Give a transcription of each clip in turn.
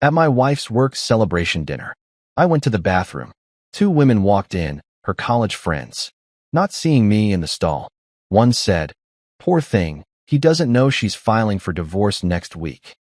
At my wife's work celebration dinner, I went to the bathroom. Two women walked in, her college friends. Not seeing me in the stall, one said, "Poor thing, he doesn't know she's filing for divorce next week."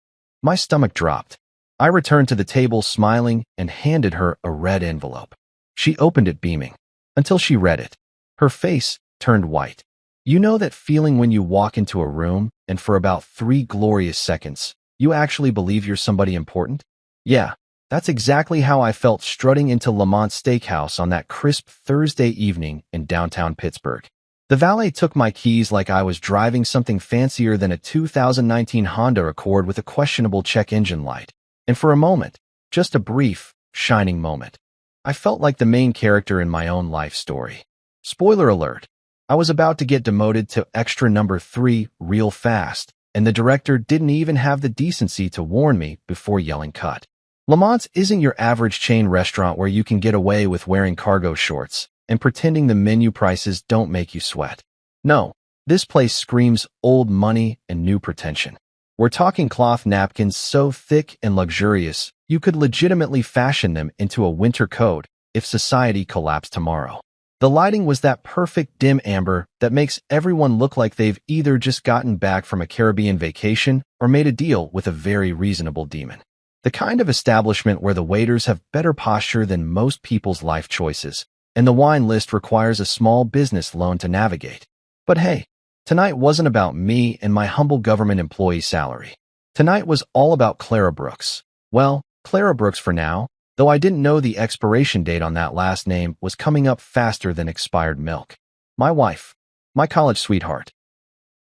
My stomach dropped. I returned to the table smiling and handed her a red envelope. She opened it beaming, until she read it. Her face turned white. You know that feeling when you walk into a room and for about 3 glorious seconds, you actually believe you're somebody important? Yeah, that's exactly how I felt strutting into Lamont's Steakhouse on that crisp Thursday evening in downtown Pittsburgh. The valet took my keys like I was driving something fancier than a 2019 Honda Accord with a questionable check engine light. And for a moment, just a brief, shining moment, I felt like the main character in my own life story. Spoiler alert, I was about to get demoted to extra number 3 real fast, and the director didn't even have the decency to warn me before yelling cut. Lamont's isn't your average chain restaurant where you can get away with wearing cargo shorts and pretending the menu prices don't make you sweat. No, this place screams old money and new pretension. We're talking cloth napkins so thick and luxurious, you could legitimately fashion them into a winter coat if society collapsed tomorrow. The lighting was that perfect dim amber that makes everyone look like they've either just gotten back from a Caribbean vacation or made a deal with a very reasonable demon. The kind of establishment where the waiters have better posture than most people's life choices, and the wine list requires a small business loan to navigate. But hey, tonight wasn't about me and my humble government employee salary. Tonight was all about Clara Brooks. Well, Clara Brooks for now, though I didn't know the expiration date on that last name was coming up faster than expired milk. My wife. My college sweetheart.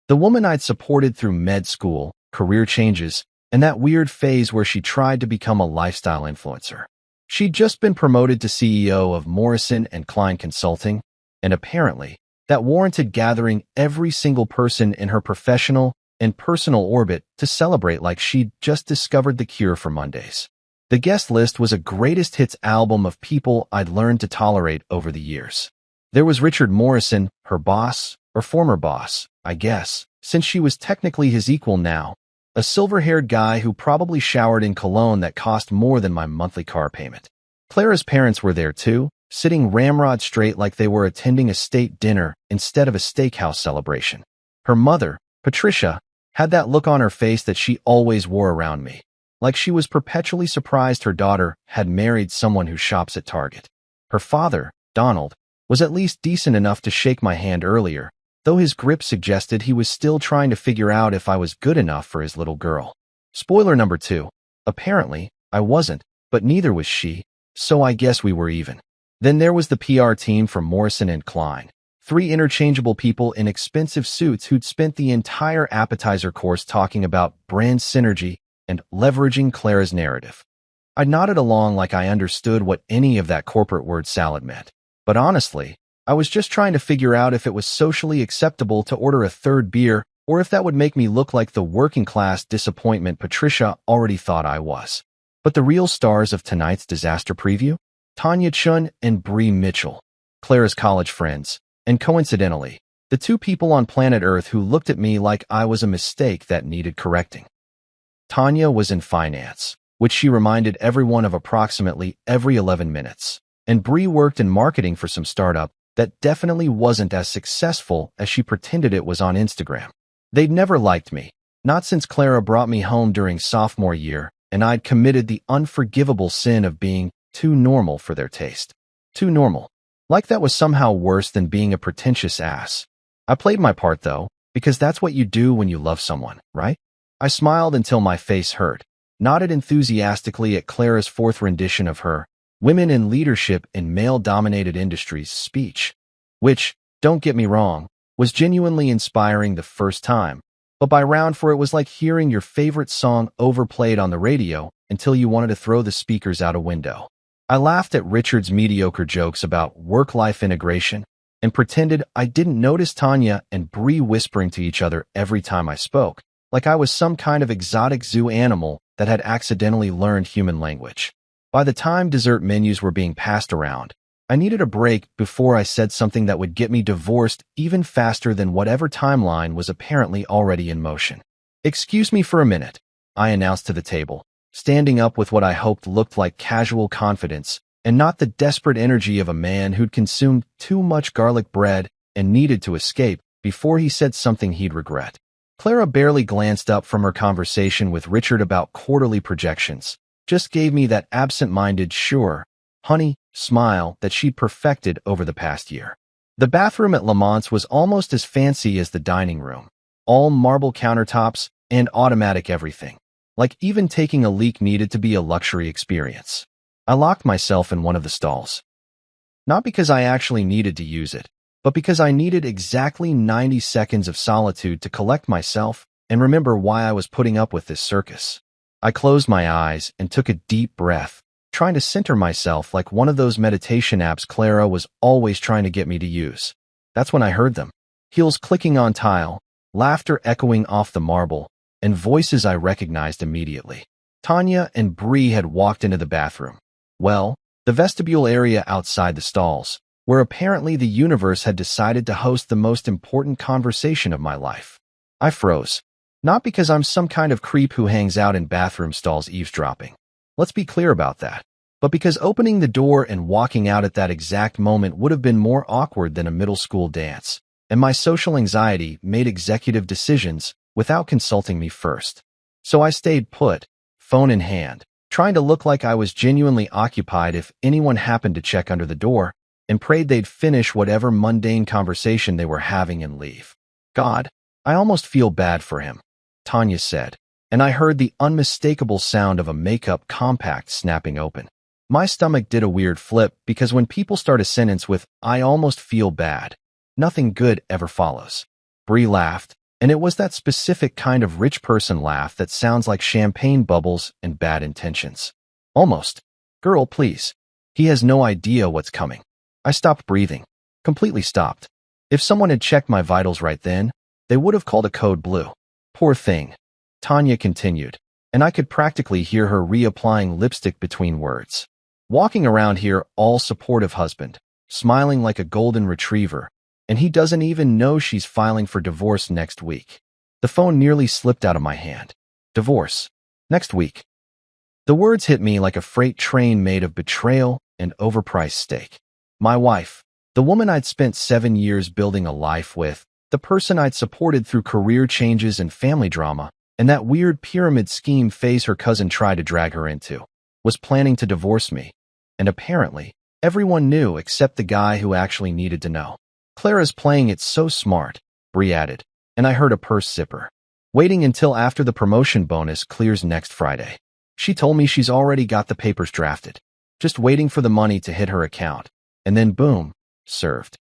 The woman I'd supported through med school, career changes, and that weird phase where she tried to become a lifestyle influencer. She'd just been promoted to CEO of Morrison & Klein Consulting, and apparently, that warranted gathering every single person in her professional and personal orbit to celebrate like she'd just discovered the cure for Mondays. The guest list was a greatest hits album of people I'd learned to tolerate over the years. There was Richard Morrison, her boss, or former boss, I guess, since she was technically his equal now, a silver-haired guy who probably showered in cologne that cost more than my monthly car payment. Clara's parents were there too, sitting ramrod straight like they were attending a state dinner instead of a steakhouse celebration. Her mother, Patricia, had that look on her face that she always wore around me, like she was perpetually surprised her daughter had married someone who shops at Target. Her father, Donald, was at least decent enough to shake my hand earlier, though his grip suggested he was still trying to figure out if I was good enough for his little girl. Spoiler number 2. Apparently, I wasn't, but neither was she, so I guess we were even. Then there was the PR team from Morrison & Klein, 3 interchangeable people in expensive suits who'd spent the entire appetizer course talking about brand synergy and leveraging Clara's narrative. I nodded along like I understood what any of that corporate word salad meant, but honestly, I was just trying to figure out if it was socially acceptable to order a 3rd beer or if that would make me look like the working-class disappointment Patricia already thought I was. But the real stars of tonight's disaster preview? Tanya Chun and Bree Mitchell, Clara's college friends, and coincidentally, the 2 people on planet Earth who looked at me like I was a mistake that needed correcting. Tanya was in finance, which she reminded everyone of approximately every 11 minutes, and Bree worked in marketing for some startup that definitely wasn't as successful as she pretended it was on Instagram. They'd never liked me, not since Clara brought me home during sophomore year, and I'd committed the unforgivable sin of being too normal for their taste. Too normal. Like that was somehow worse than being a pretentious ass. I played my part though, because that's what you do when you love someone, right? I smiled until my face hurt, nodded enthusiastically at Clara's 4th rendition of her Women in Leadership in Male-Dominated Industries speech, which, don't get me wrong, was genuinely inspiring the first time, but by round 4 it was like hearing your favorite song overplayed on the radio until you wanted to throw the speakers out a window. I laughed at Richard's mediocre jokes about work-life integration and pretended I didn't notice Tanya and Bree whispering to each other every time I spoke, like I was some kind of exotic zoo animal that had accidentally learned human language. By the time dessert menus were being passed around, I needed a break before I said something that would get me divorced even faster than whatever timeline was apparently already in motion. "Excuse me for a minute," I announced to the table, standing up with what I hoped looked like casual confidence, and not the desperate energy of a man who'd consumed too much garlic bread and needed to escape before he said something he'd regret. Clara barely glanced up from her conversation with Richard about quarterly projections, just gave me that absent-minded sure, honey, smile that she'd perfected over the past year. The bathroom at Lamont's was almost as fancy as the dining room, all marble countertops and automatic everything. Like even taking a leak needed to be a luxury experience. I locked myself in one of the stalls. Not because I actually needed to use it, but because I needed exactly 90 seconds of solitude to collect myself and remember why I was putting up with this circus. I closed my eyes and took a deep breath, trying to center myself like one of those meditation apps Clara was always trying to get me to use. That's when I heard them. Heels clicking on tile, laughter echoing off the marble, and voices I recognized immediately. Tanya and Bree had walked into the bathroom. Well, the vestibule area outside the stalls, where apparently the universe had decided to host the most important conversation of my life. I froze. Not because I'm some kind of creep who hangs out in bathroom stalls eavesdropping. Let's be clear about that. But because opening the door and walking out at that exact moment would have been more awkward than a middle school dance, and my social anxiety made executive decisions without consulting me first. So I stayed put, phone in hand, trying to look like I was genuinely occupied if anyone happened to check under the door, and prayed they'd finish whatever mundane conversation they were having and leave. God, I almost feel bad for him, Tanya said, and I heard the unmistakable sound of a makeup compact snapping open. My stomach did a weird flip because when people start a sentence with, I almost feel bad, nothing good ever follows. Bree laughed, and it was that specific kind of rich person laugh that sounds like champagne bubbles and bad intentions. Almost. Girl, please. He has no idea what's coming. I stopped breathing. Completely stopped. If someone had checked my vitals right then, they would have called a code blue. Poor thing. Tanya continued, and I could practically hear her reapplying lipstick between words. Walking around here all supportive husband, smiling like a golden retriever, and he doesn't even know she's filing for divorce next week. The phone nearly slipped out of my hand. Divorce. Next week. The words hit me like a freight train made of betrayal and overpriced steak. My wife, the woman I'd spent 7 years building a life with, the person I'd supported through career changes and family drama, and that weird pyramid scheme phase her cousin tried to drag her into, was planning to divorce me. And apparently, everyone knew except the guy who actually needed to know. Clara's playing it so smart, Bree added, and I heard a purse zipper. Waiting until after the promotion bonus clears next Friday. She told me she's already got the papers drafted, just waiting for the money to hit her account, and then boom, served.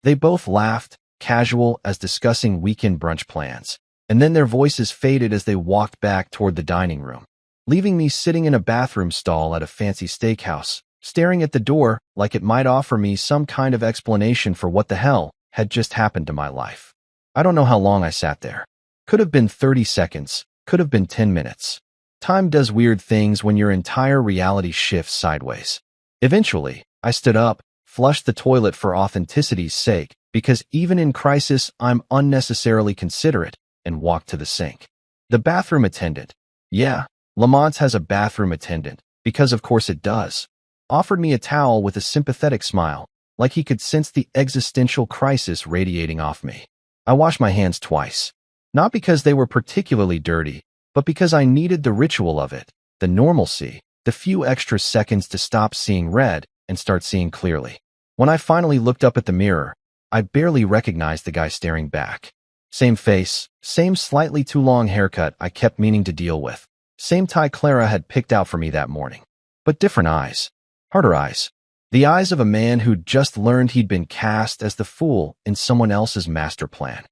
They both laughed, casual as discussing weekend brunch plans, and then their voices faded as they walked back toward the dining room, leaving me sitting in a bathroom stall at a fancy steakhouse, staring at the door like it might offer me some kind of explanation for what the hell had just happened to my life. I don't know how long I sat there. Could have been 30 seconds, could have been 10 minutes. Time does weird things when your entire reality shifts sideways. Eventually, I stood up, flushed the toilet for authenticity's sake, because even in crisis I'm unnecessarily considerate, and walked to the sink. The bathroom attendant. Yeah, Lamont's has a bathroom attendant, because of course it does. Offered me a towel with a sympathetic smile, like he could sense the existential crisis radiating off me. I washed my hands twice. Not because they were particularly dirty, but because I needed the ritual of it, the normalcy, the few extra seconds to stop seeing red and start seeing clearly. When I finally looked up at the mirror, I barely recognized the guy staring back. Same face, same slightly too long haircut I kept meaning to deal with, same tie Clara had picked out for me that morning. But different eyes. Harder eyes. The eyes of a man who'd just learned he'd been cast as the fool in someone else's master plan.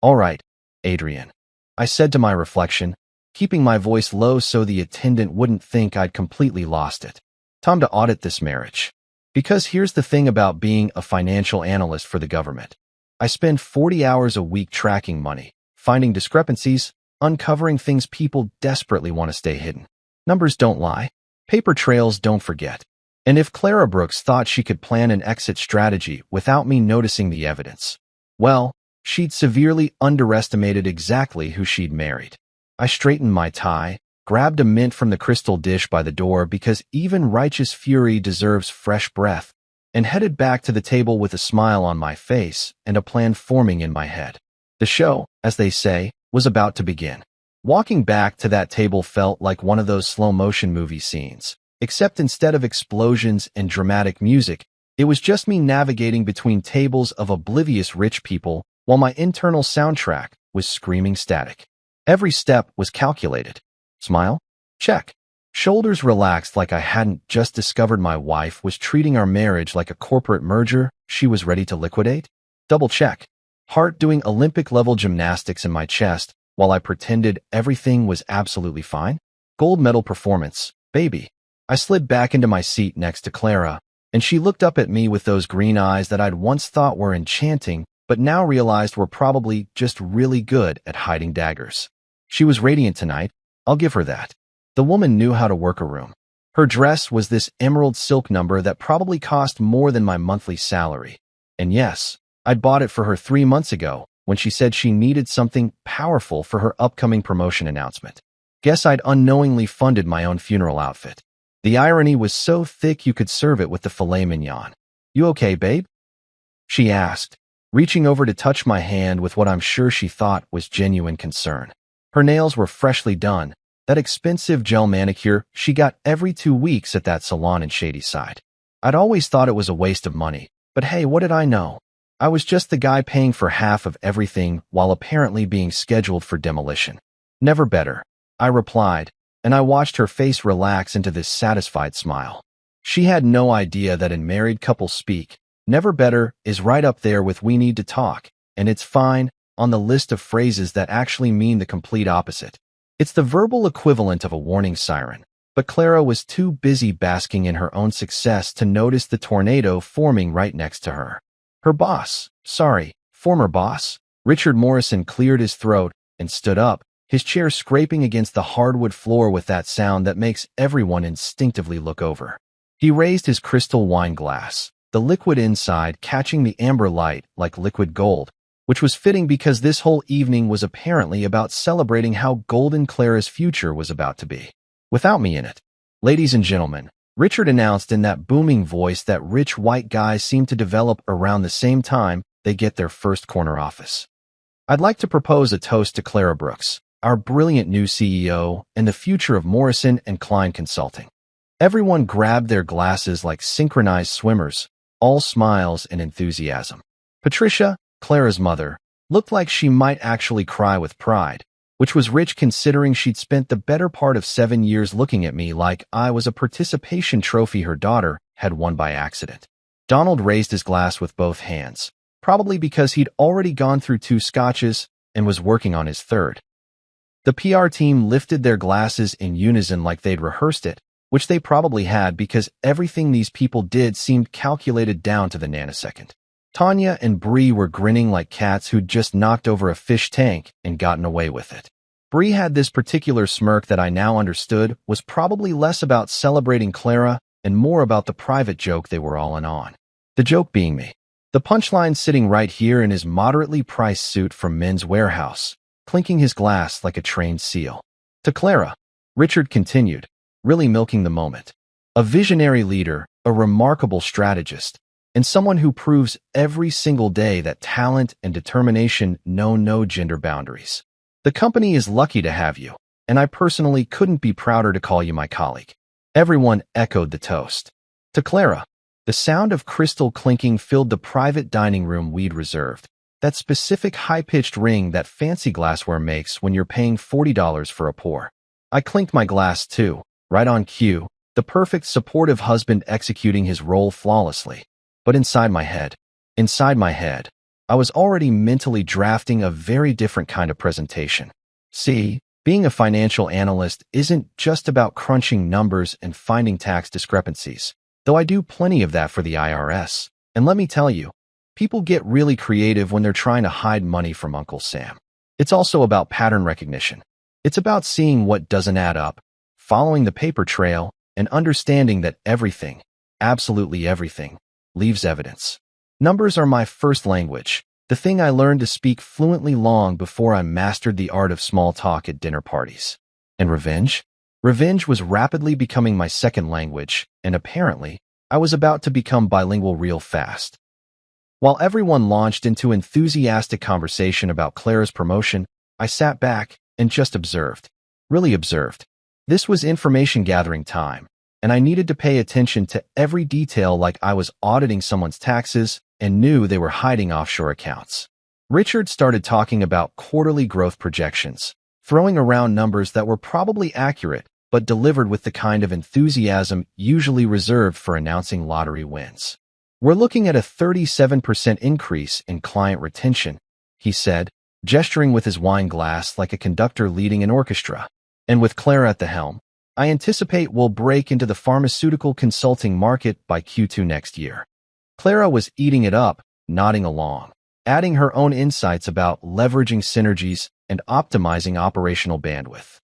All right, Adrian, I said to my reflection, keeping my voice low so the attendant wouldn't think I'd completely lost it. Time to audit this marriage. Because here's the thing about being a financial analyst for the government. I spend 40 hours a week tracking money, finding discrepancies, uncovering things people desperately want to stay hidden. Numbers don't lie. Paper trails don't forget. And if Clara Brooks thought she could plan an exit strategy without me noticing the evidence, well, she'd severely underestimated exactly who she'd married. I straightened my tie, grabbed a mint from the crystal dish by the door because even righteous fury deserves fresh breath, and headed back to the table with a smile on my face and a plan forming in my head. The show, as they say, was about to begin. Walking back to that table felt like one of those slow-motion movie scenes, except instead of explosions and dramatic music, it was just me navigating between tables of oblivious rich people while my internal soundtrack was screaming static. Every step was calculated. Smile? Check. Shoulders relaxed like I hadn't just discovered my wife was treating our marriage like a corporate merger she was ready to liquidate. Double check. Heart doing Olympic-level gymnastics in my chest while I pretended everything was absolutely fine. Gold medal performance, baby. I slid back into my seat next to Clara, and she looked up at me with those green eyes that I'd once thought were enchanting, but now realized were probably just really good at hiding daggers. She was radiant tonight, I'll give her that. The woman knew how to work a room. Her dress was this emerald silk number that probably cost more than my monthly salary. And yes, I'd bought it for her 3 months ago when she said she needed something powerful for her upcoming promotion announcement. Guess I'd unknowingly funded my own funeral outfit. The irony was so thick you could serve it with the filet mignon. You okay, babe? She asked, reaching over to touch my hand with what I'm sure she thought was genuine concern. Her nails were freshly done, that expensive gel manicure she got every 2 weeks at that salon in Shadyside. I'd always thought it was a waste of money, but hey, what did I know? I was just the guy paying for half of everything while apparently being scheduled for demolition. Never better, I replied, and I watched her face relax into this satisfied smile. She had no idea that in married couples speak, never better is right up there with we need to talk, and it's fine on the list of phrases that actually mean the complete opposite. It's the verbal equivalent of a warning siren, but Clara was too busy basking in her own success to notice the tornado forming right next to her. Her former boss, Richard Morrison cleared his throat and stood up, his chair scraping against the hardwood floor with that sound that makes everyone instinctively look over. He raised his crystal wine glass, the liquid inside catching the amber light like liquid gold, which was fitting because this whole evening was apparently about celebrating how golden Clara's future was about to be. Without me in it. Ladies and gentlemen, Richard announced in that booming voice that rich white guys seem to develop around the same time they get their first corner office. I'd like to propose a toast to Clara Brooks, our brilliant new CEO and the future of Morrison & Klein Consulting. Everyone grabbed their glasses like synchronized swimmers, all smiles and enthusiasm. Patricia, Clara's mother, looked like she might actually cry with pride, which was rich considering she'd spent the better part of 7 years looking at me like I was a participation trophy her daughter had won by accident. Donald raised his glass with both hands, probably because he'd already gone through 2 scotches and was working on his third. The PR team lifted their glasses in unison like they'd rehearsed it, which they probably had because everything these people did seemed calculated down to the nanosecond. Tanya and Bree were grinning like cats who'd just knocked over a fish tank and gotten away with it. Bree had this particular smirk that I now understood was probably less about celebrating Clara and more about the private joke they were all in on. The joke being me. The punchline sitting right here in his moderately priced suit from Men's Warehouse, clinking his glass like a trained seal. To Clara, Richard continued, really milking the moment. A visionary leader, a remarkable strategist, and someone who proves every single day that talent and determination know no gender boundaries. The company is lucky to have you, and I personally couldn't be prouder to call you my colleague. Everyone echoed the toast. To Clara, the sound of crystal clinking filled the private dining room we'd reserved, that specific high-pitched ring that fancy glassware makes when you're paying $40 for a pour. I clinked my glass too, right on cue, the perfect supportive husband executing his role flawlessly. But inside my head, I was already mentally drafting a very different kind of presentation. See, being a financial analyst isn't just about crunching numbers and finding tax discrepancies, though I do plenty of that for the IRS. And let me tell you, people get really creative when they're trying to hide money from Uncle Sam. It's also about pattern recognition. It's about seeing what doesn't add up, following the paper trail, and understanding that everything, absolutely everything, leaves evidence. Numbers are my first language, the thing I learned to speak fluently long before I mastered the art of small talk at dinner parties. And revenge? Revenge was rapidly becoming my second language, and apparently, I was about to become bilingual real fast. While everyone launched into enthusiastic conversation about Clara's promotion, I sat back and just observed. Really observed. This was information gathering time, and I needed to pay attention to every detail like I was auditing someone's taxes and knew they were hiding offshore accounts. Richard started talking about quarterly growth projections, throwing around numbers that were probably accurate, but delivered with the kind of enthusiasm usually reserved for announcing lottery wins. We're looking at a 37% increase in client retention, he said, gesturing with his wine glass like a conductor leading an orchestra. And with Clara at the helm, I anticipate we'll break into the pharmaceutical consulting market by Q2 next year. Clara was eating it up, nodding along, adding her own insights about leveraging synergies and optimizing operational bandwidth.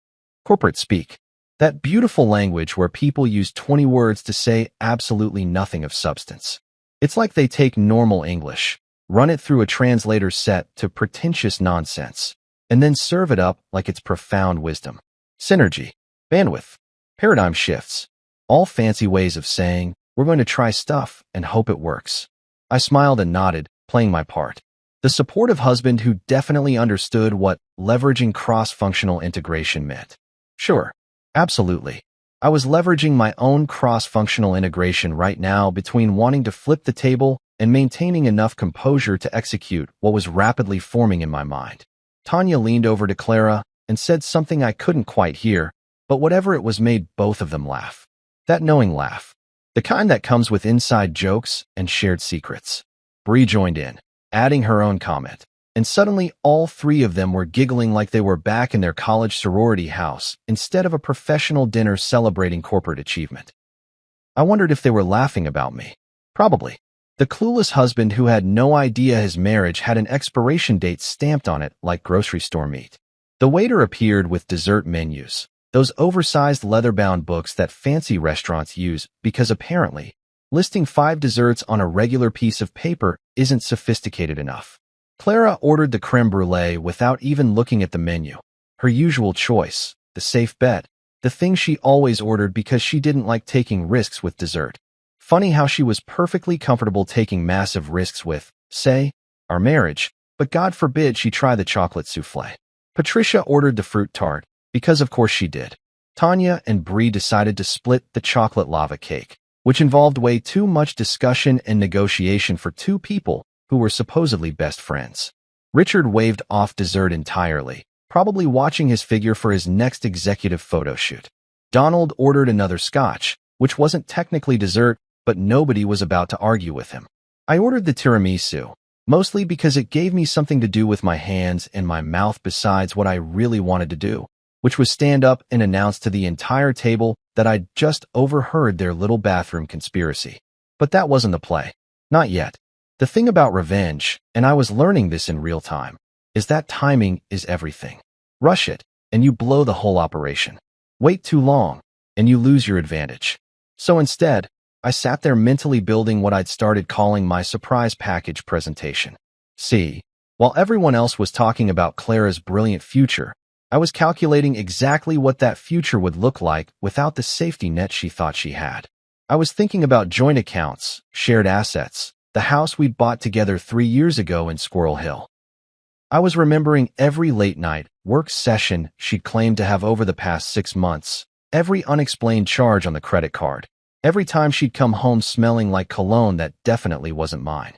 Corporate speak. That beautiful language where people use 20 words to say absolutely nothing of substance. It's like they take normal English, run it through a translator set to pretentious nonsense, and then serve it up like it's profound wisdom. Synergy, bandwidth, paradigm shifts, all fancy ways of saying, we're going to try stuff and hope it works. I smiled and nodded, playing my part. The supportive husband who definitely understood what leveraging cross-functional integration meant. Sure, absolutely. I was leveraging my own cross-functional integration right now between wanting to flip the table and maintaining enough composure to execute what was rapidly forming in my mind. Tanya leaned over to Clara and said something I couldn't quite hear, but whatever it was made both of them laugh. That knowing laugh. The kind that comes with inside jokes and shared secrets. Bree joined in, adding her own comment. And suddenly all three of them were giggling like they were back in their college sorority house instead of a professional dinner celebrating corporate achievement. I wondered if they were laughing about me. Probably. The clueless husband who had no idea his marriage had an expiration date stamped on it like grocery store meat. The waiter appeared with dessert menus, those oversized leather-bound books that fancy restaurants use because apparently, listing 5 desserts on a regular piece of paper isn't sophisticated enough. Clara ordered the creme brulee without even looking at the menu. Her usual choice, the safe bet, the thing she always ordered because she didn't like taking risks with dessert. Funny how she was perfectly comfortable taking massive risks with, say, our marriage, but God forbid she try the chocolate souffle. Patricia ordered the fruit tart, because of course she did. Tanya and Bree decided to split the chocolate lava cake, which involved way too much discussion and negotiation for 2 people who were supposedly best friends. Richard waved off dessert entirely, probably watching his figure for his next executive photo shoot. Donald ordered another scotch, which wasn't technically dessert, but nobody was about to argue with him. I ordered the tiramisu, mostly because it gave me something to do with my hands and my mouth besides what I really wanted to do, which was stand up and announce to the entire table that I'd just overheard their little bathroom conspiracy. But that wasn't the play. Not yet. The thing about revenge, and I was learning this in real time, is that timing is everything. Rush it, and you blow the whole operation. Wait too long, and you lose your advantage. So instead, I sat there mentally building what I'd started calling my surprise package presentation. See, while everyone else was talking about Clara's brilliant future, I was calculating exactly what that future would look like without the safety net she thought she had. I was thinking about joint accounts, shared assets, the house we'd bought together 3 years ago in Squirrel Hill. I was remembering every late-night work session she'd claimed to have over the past 6 months, every unexplained charge on the credit card, every time she'd come home smelling like cologne that definitely wasn't mine.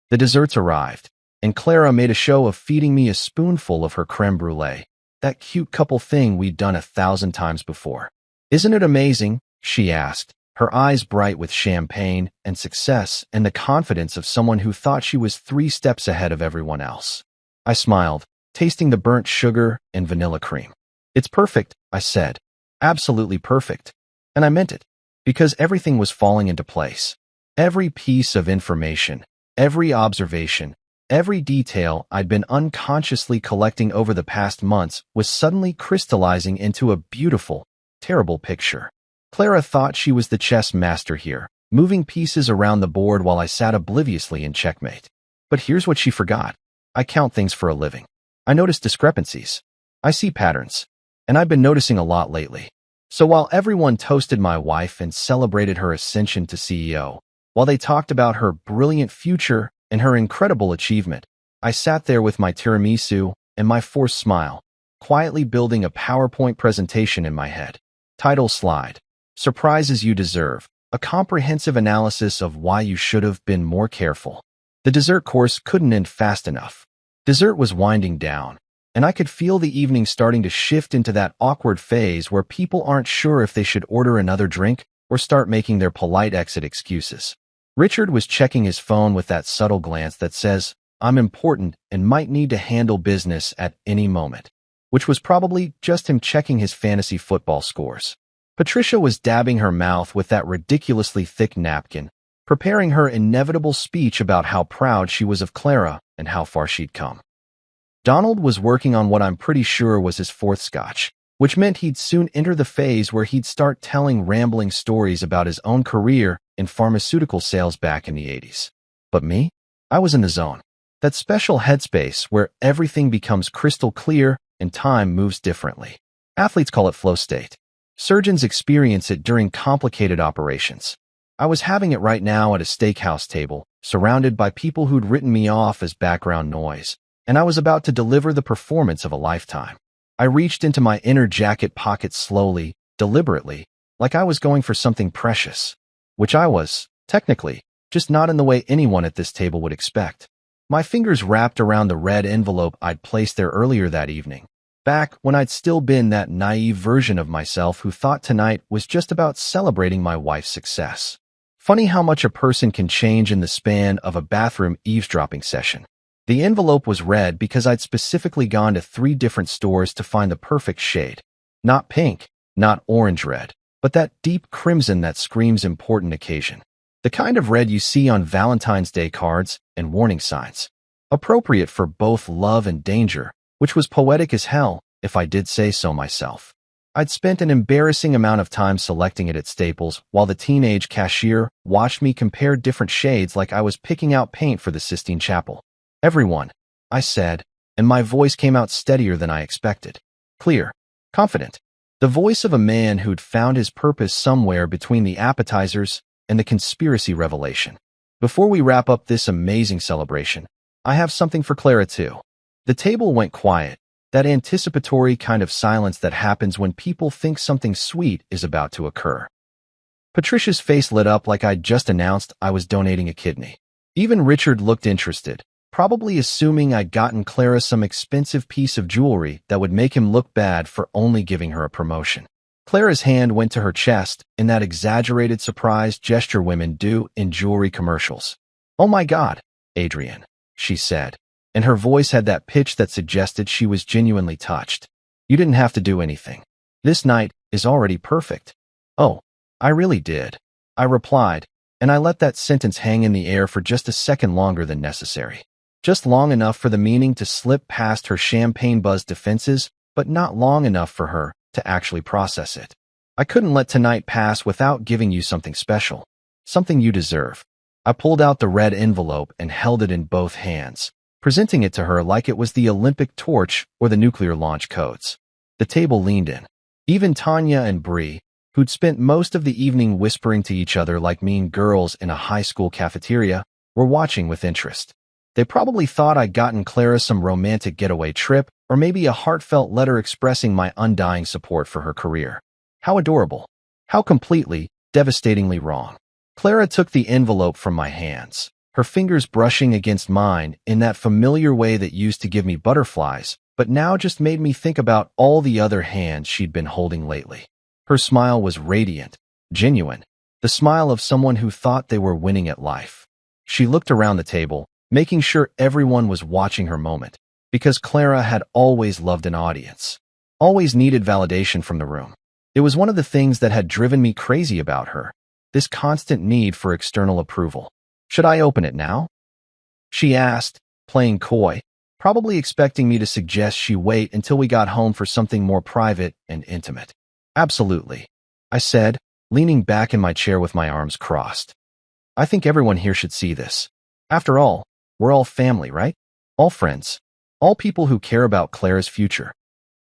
The desserts arrived, and Clara made a show of feeding me a spoonful of her creme brulee, that cute couple thing we'd done 1,000 times before. Isn't it amazing? She asked, her eyes bright with champagne and success and the confidence of someone who thought she was 3 steps ahead of everyone else. I smiled, tasting the burnt sugar and vanilla cream. It's perfect, I said. Absolutely perfect. And I meant it, because everything was falling into place. Every piece of information, every observation, every detail I'd been unconsciously collecting over the past months was suddenly crystallizing into a beautiful, terrible picture. Clara thought she was the chess master here, moving pieces around the board while I sat obliviously in checkmate. But here's what she forgot. I count things for a living. I notice discrepancies. I see patterns. And I've been noticing a lot lately. So while everyone toasted my wife and celebrated her ascension to CEO, while they talked about her brilliant future and her incredible achievement, I sat there with my tiramisu and my forced smile, quietly building a PowerPoint presentation in my head. Title slide: Surprises You Deserve, a comprehensive analysis of why you should have been more careful. The dessert course couldn't end fast enough. Dessert was winding down, and I could feel the evening starting to shift into that awkward phase where people aren't sure if they should order another drink or start making their polite exit excuses. Richard was checking his phone with that subtle glance that says, "I'm important and might need to handle business at any moment," which was probably just him checking his fantasy football scores. Patricia was dabbing her mouth with that ridiculously thick napkin, preparing her inevitable speech about how proud she was of Clara and how far she'd come. Donald was working on what I'm pretty sure was his fourth scotch, which meant he'd soon enter the phase where he'd start telling rambling stories about his own career in pharmaceutical sales back in the 80s. But me? I was in the zone. That special headspace where everything becomes crystal clear and time moves differently. Athletes call it flow state. Surgeons experience it during complicated operations. I was having it right now at a steakhouse table, surrounded by people who'd written me off as background noise, and I was about to deliver the performance of a lifetime. I reached into my inner jacket pocket slowly, deliberately, like I was going for something precious, which I was, technically, just not in the way anyone at this table would expect. My fingers wrapped around the red envelope I'd placed there earlier that evening, back when I'd still been that naive version of myself who thought tonight was just about celebrating my wife's success. Funny how much a person can change in the span of a bathroom eavesdropping session. The envelope was red because I'd specifically gone to 3 different stores to find the perfect shade. Not pink, not orange red, but that deep crimson that screams important occasion. The kind of red you see on Valentine's Day cards and warning signs. Appropriate for both love and danger, which was poetic as hell, if I did say so myself. I'd spent an embarrassing amount of time selecting it at Staples while the teenage cashier watched me compare different shades like I was picking out paint for the Sistine Chapel. "Everyone," I said, and my voice came out steadier than I expected. Clear, confident. The voice of a man who'd found his purpose somewhere between the appetizers and the conspiracy revelation. Before we wrap up this amazing celebration, I have something for Clara too. The table went quiet, that anticipatory kind of silence that happens when people think something sweet is about to occur. Patricia's face lit up like I'd just announced I was donating a kidney. Even Richard looked interested, probably assuming I'd gotten Clara some expensive piece of jewelry that would make him look bad for only giving her a promotion. Clara's hand went to her chest in that exaggerated surprise gesture women do in jewelry commercials. "Oh my God, Adrian," she said, and her voice had that pitch that suggested she was genuinely touched. "You didn't have to do anything. This night is already perfect." "Oh, I really did," I replied, and I let that sentence hang in the air for just a second longer than necessary. Just long enough for the meaning to slip past her champagne-buzzed defenses, but not long enough for her to actually process it. "I couldn't let tonight pass without giving you something special. Something you deserve." I pulled out the red envelope and held it in both hands, presenting it to her like it was the Olympic torch or the nuclear launch codes. The table leaned in. Even Tanya and Bree, who'd spent most of the evening whispering to each other like mean girls in a high school cafeteria, were watching with interest. They probably thought I'd gotten Clara some romantic getaway trip or maybe a heartfelt letter expressing my undying support for her career. How adorable. How completely, devastatingly wrong. Clara took the envelope from my hands, her fingers brushing against mine in that familiar way that used to give me butterflies, but now just made me think about all the other hands she'd been holding lately. Her smile was radiant, genuine, the smile of someone who thought they were winning at life. She looked around the table, making sure everyone was watching her moment, because Clara had always loved an audience, always needed validation from the room. It was one of the things that had driven me crazy about her, this constant need for external approval. "Should I open it now?" she asked, playing coy, probably expecting me to suggest she wait until we got home for something more private and intimate. "Absolutely," I said, leaning back in my chair with my arms crossed. "I think everyone here should see this. After all, we're all family, right? All friends. All people who care about Clara's future."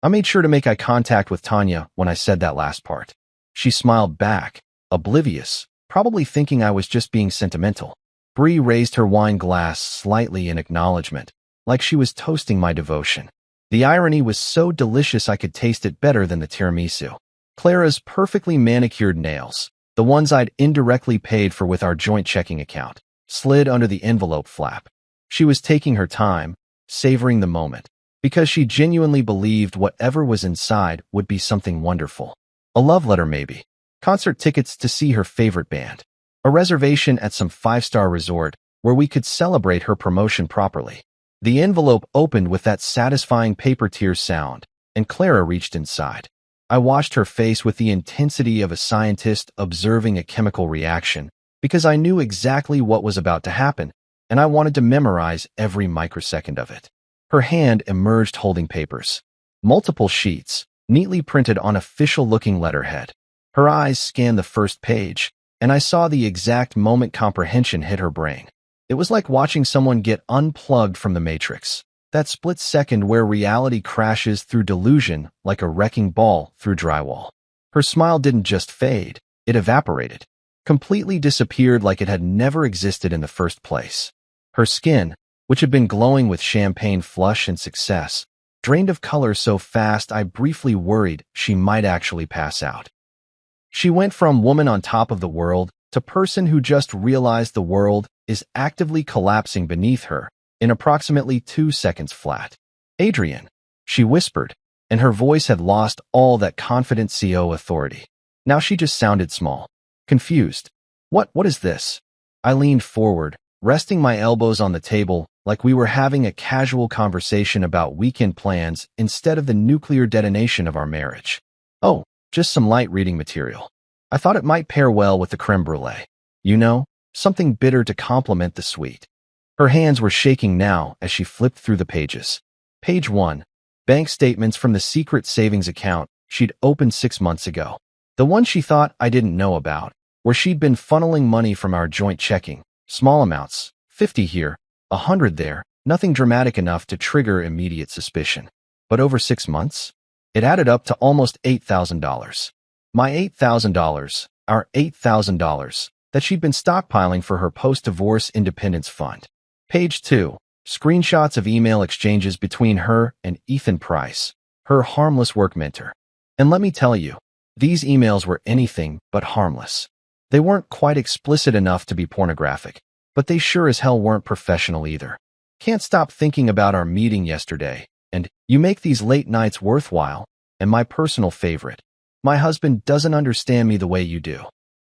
I made sure to make eye contact with Tanya when I said that last part. She smiled back, oblivious, probably thinking I was just being sentimental. Bree raised her wine glass slightly in acknowledgement, like she was toasting my devotion. The irony was so delicious I could taste it better than the tiramisu. Clara's perfectly manicured nails, the ones I'd indirectly paid for with our joint checking account, slid under the envelope flap. She was taking her time, savoring the moment, because she genuinely believed whatever was inside would be something wonderful. A love letter maybe. Concert tickets to see her favorite band. A reservation at some five-star resort where we could celebrate her promotion properly. The envelope opened with that satisfying paper tear sound, and Clara reached inside. I watched her face with the intensity of a scientist observing a chemical reaction, because I knew exactly what was about to happen, and I wanted to memorize every microsecond of it. Her hand emerged holding papers. Multiple sheets, neatly printed on official-looking letterhead. Her eyes scanned the first page, and I saw the exact moment comprehension hit her brain. It was like watching someone get unplugged from the Matrix. That split second where reality crashes through delusion like a wrecking ball through drywall. Her smile didn't just fade, it evaporated. Completely disappeared like it had never existed in the first place. Her skin, which had been glowing with champagne flush and success, drained of color so fast I briefly worried she might actually pass out. She went from woman on top of the world to person who just realized the world is actively collapsing beneath her in approximately 2 seconds flat. Adrian, she whispered, and her voice had lost all that confident CO authority. Now she just sounded small, confused. What is this? I leaned forward, resting my elbows on the table like we were having a casual conversation about weekend plans instead of the nuclear detonation of our marriage. Oh, just some light reading material. I thought it might pair well with the creme brulee. You know, something bitter to complement the sweet. Her hands were shaking now as she flipped through the pages. Page 1. Bank statements from the secret savings account she'd opened 6 months ago. The one she thought I didn't know about, where she'd been funneling money from our joint checking. Small amounts, 50 here, 100 there, nothing dramatic enough to trigger immediate suspicion. But over 6 months? It added up to almost $8,000. My $8,000, our $8,000, that she'd been stockpiling for her post-divorce independence fund. Page 2. Screenshots of email exchanges between her and Ethan Price, her harmless work mentor. And let me tell you, these emails were anything but harmless. They weren't quite explicit enough to be pornographic, but they sure as hell weren't professional either. Can't stop thinking about our meeting yesterday, and you make these late nights worthwhile, and my personal favorite. My husband doesn't understand me the way you do.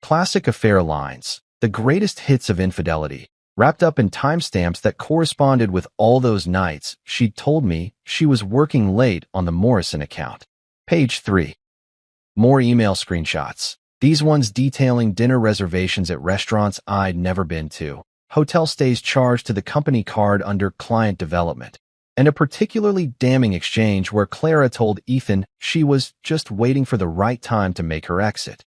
Classic affair lines, the greatest hits of infidelity, wrapped up in timestamps that corresponded with all those nights she'd told me she was working late on the Morrison account. Page 3. More email screenshots. These ones detailing dinner reservations at restaurants I'd never been to, hotel stays charged to the company card under client development, and a particularly damning exchange where Clara told Ethan she was just waiting for the right time to make her exit.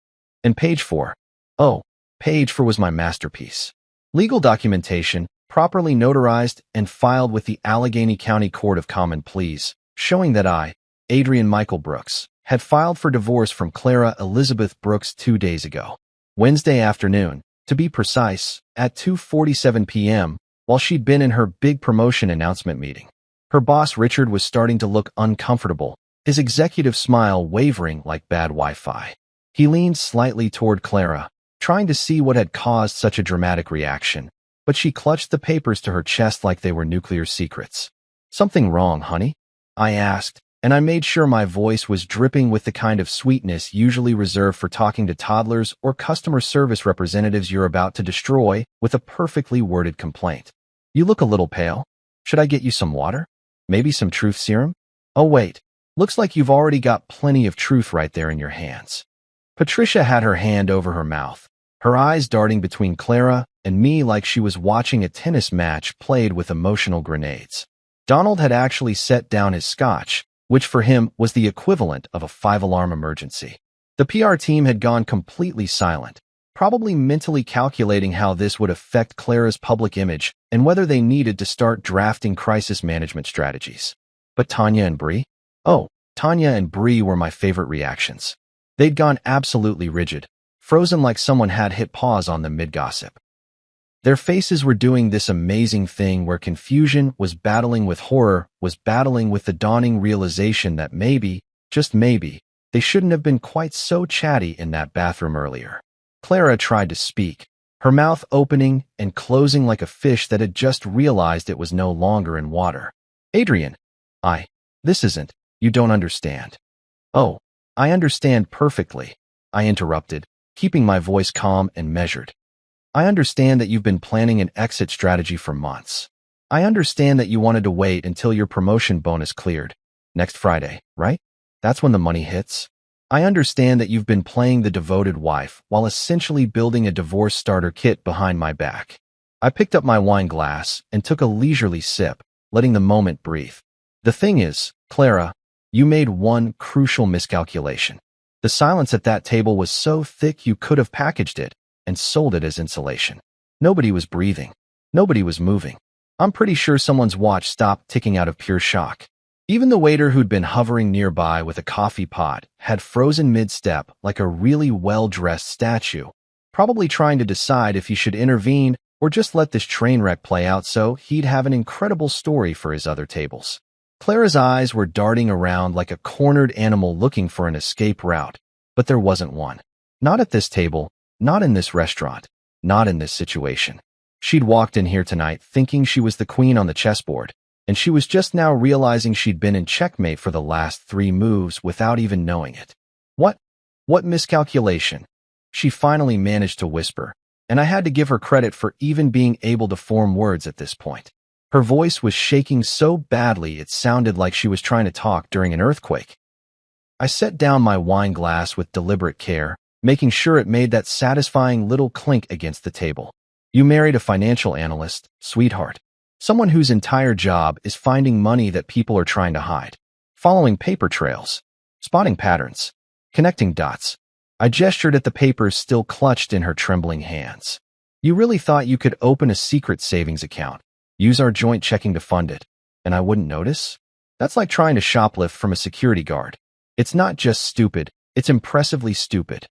And page 4. Oh, page 4 was my masterpiece. Legal documentation, properly notarized and filed with the Allegheny County Court of Common Pleas, showing that I, Adrian Michael Brooks, had filed for divorce from Clara Elizabeth Brooks 2 days ago. Wednesday afternoon, to be precise, at 2:47 p.m., while she'd been in her big promotion announcement meeting. Her boss Richard was starting to look uncomfortable, his executive smile wavering like bad Wi-Fi. He leaned slightly toward Clara, trying to see what had caused such a dramatic reaction, but she clutched the papers to her chest like they were nuclear secrets. Something wrong, honey? I asked, and I made sure my voice was dripping with the kind of sweetness usually reserved for talking to toddlers or customer service representatives you're about to destroy with a perfectly worded complaint. You look a little pale. Should I get you some water? Maybe some truth serum? Oh wait, looks like you've already got plenty of truth right there in your hands. Patricia had her hand over her mouth, her eyes darting between Clara and me like she was watching a tennis match played with emotional grenades. Donald had actually set down his scotch, which for him was the equivalent of a 5-alarm emergency. The PR team had gone completely silent, probably mentally calculating how this would affect Clara's public image and whether they needed to start drafting crisis management strategies. But Tanya and Bree? Oh, Tanya and Bree were my favorite reactions. They'd gone absolutely rigid, frozen like someone had hit pause on them mid-gossip. Their faces were doing this amazing thing where confusion was battling with horror, was battling with the dawning realization that maybe, just maybe, they shouldn't have been quite so chatty in that bathroom earlier. Clara tried to speak, her mouth opening and closing like a fish that had just realized it was no longer in water. Adrian, this isn't, you don't understand. Oh, I understand perfectly, I interrupted, keeping my voice calm and measured. I understand that you've been planning an exit strategy for months. I understand that you wanted to wait until your promotion bonus cleared. Next Friday, right? That's when the money hits. I understand that you've been playing the devoted wife while essentially building a divorce starter kit behind my back. I picked up my wine glass and took a leisurely sip, letting the moment breathe. The thing is, Clara, you made one crucial miscalculation. The silence at that table was so thick you could have packaged it and sold it as insulation. Nobody was breathing. Nobody was moving. I'm pretty sure someone's watch stopped ticking out of pure shock. Even the waiter who'd been hovering nearby with a coffee pot had frozen mid-step like a really well-dressed statue, probably trying to decide if he should intervene or just let this train wreck play out so he'd have an incredible story for his other tables. Clara's eyes were darting around like a cornered animal looking for an escape route, but there wasn't one. Not at this table, not in this restaurant, not in this situation. She'd walked in here tonight thinking she was the queen on the chessboard, and she was just now realizing she'd been in checkmate for the last 3 moves without even knowing it. What miscalculation? She finally managed to whisper, and I had to give her credit for even being able to form words at this point. Her voice was shaking so badly it sounded like she was trying to talk during an earthquake. I set down my wine glass with deliberate care, making sure it made that satisfying little clink against the table. You married a financial analyst, sweetheart. Someone whose entire job is finding money that people are trying to hide. Following paper trails. Spotting patterns. Connecting dots. I gestured at the papers still clutched in her trembling hands. You really thought you could open a secret savings account, use our joint checking to fund it, and I wouldn't notice? That's like trying to shoplift from a security guard. It's not just stupid, it's impressively stupid.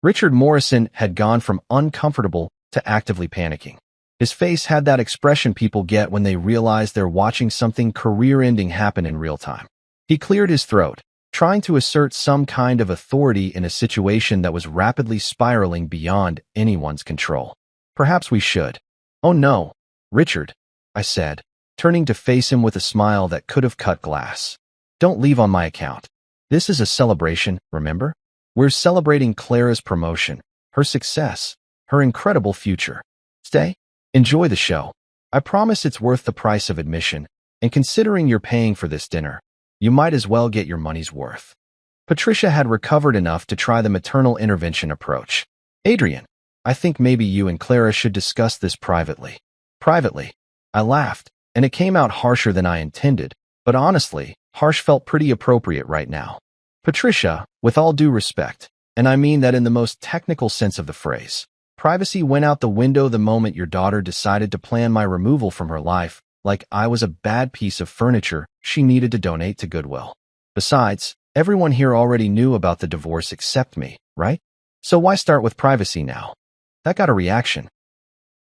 Richard Morrison had gone from uncomfortable to actively panicking. His face had that expression people get when they realize they're watching something career-ending happen in real time. He cleared his throat, trying to assert some kind of authority in a situation that was rapidly spiraling beyond anyone's control. Perhaps we should. Oh no, Richard, I said, turning to face him with a smile that could have cut glass. Don't leave on my account. This is a celebration, remember? We're celebrating Clara's promotion, her success, her incredible future. Stay. Enjoy the show. I promise it's worth the price of admission, and considering you're paying for this dinner, you might as well get your money's worth. Patricia had recovered enough to try the maternal intervention approach. Adrian, I think maybe you and Clara should discuss this privately. Privately. I laughed, and it came out harsher than I intended, but honestly, harsh felt pretty appropriate right now. Patricia, with all due respect, and I mean that in the most technical sense of the phrase, privacy went out the window the moment your daughter decided to plan my removal from her life, like I was a bad piece of furniture she needed to donate to Goodwill. Besides, everyone here already knew about the divorce except me, right? So why start with privacy now? That got a reaction.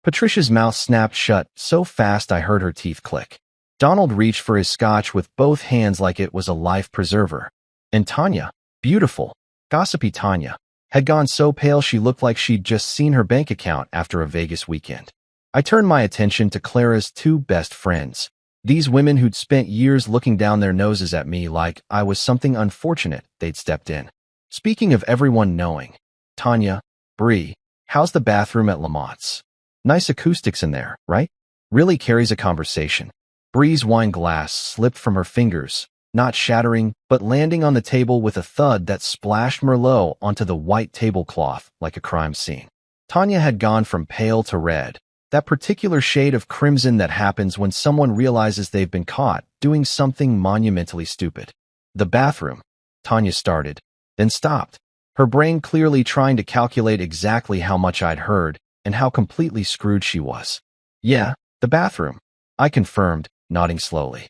Patricia's mouth snapped shut so fast I heard her teeth click. Donald reached for his scotch with both hands like it was a life preserver. And Tanya, beautiful, gossipy Tanya, had gone so pale she looked like she'd just seen her bank account after a Vegas weekend. I turned my attention to Clara's 2 best friends, these women who'd spent years looking down their noses at me like I was something unfortunate they'd stepped in. Speaking of everyone knowing, Tanya, Bree, how's the bathroom at Lamont's? Nice acoustics in there, right? Really carries a conversation. Bree's wine glass slipped from her fingers, not shattering, but landing on the table with a thud that splashed Merlot onto the white tablecloth like a crime scene. Tanya had gone from pale to red, that particular shade of crimson that happens when someone realizes they've been caught doing something monumentally stupid. The bathroom, Tanya started, then stopped, her brain clearly trying to calculate exactly how much I'd heard and how completely screwed she was. Yeah, the bathroom, I confirmed, nodding slowly.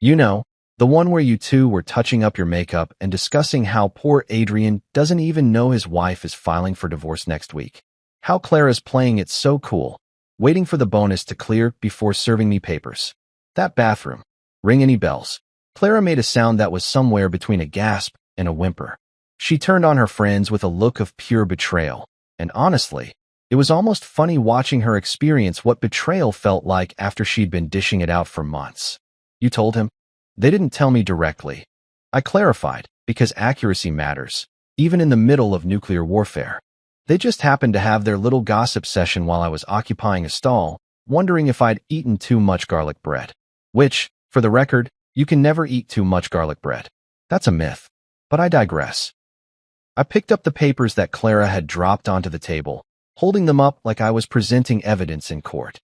You know, The one where you two were touching up your makeup and discussing how poor Adrian doesn't even know his wife is filing for divorce next week. How Clara's playing it so cool, waiting for the bonus to clear before serving me papers. That bathroom. Ring any bells? Clara made a sound that was somewhere between a gasp and a whimper. She turned on her friends with a look of pure betrayal, and honestly, it was almost funny watching her experience what betrayal felt like after she'd been dishing it out for months. You told him? They didn't tell me directly. I clarified, because accuracy matters, even in the middle of nuclear warfare. They just happened to have their little gossip session while I was occupying a stall, wondering if I'd eaten too much garlic bread. Which, for the record, you can never eat too much garlic bread. That's a myth. But I digress. I picked up the papers that Clara had dropped onto the table, holding them up like I was presenting evidence in court.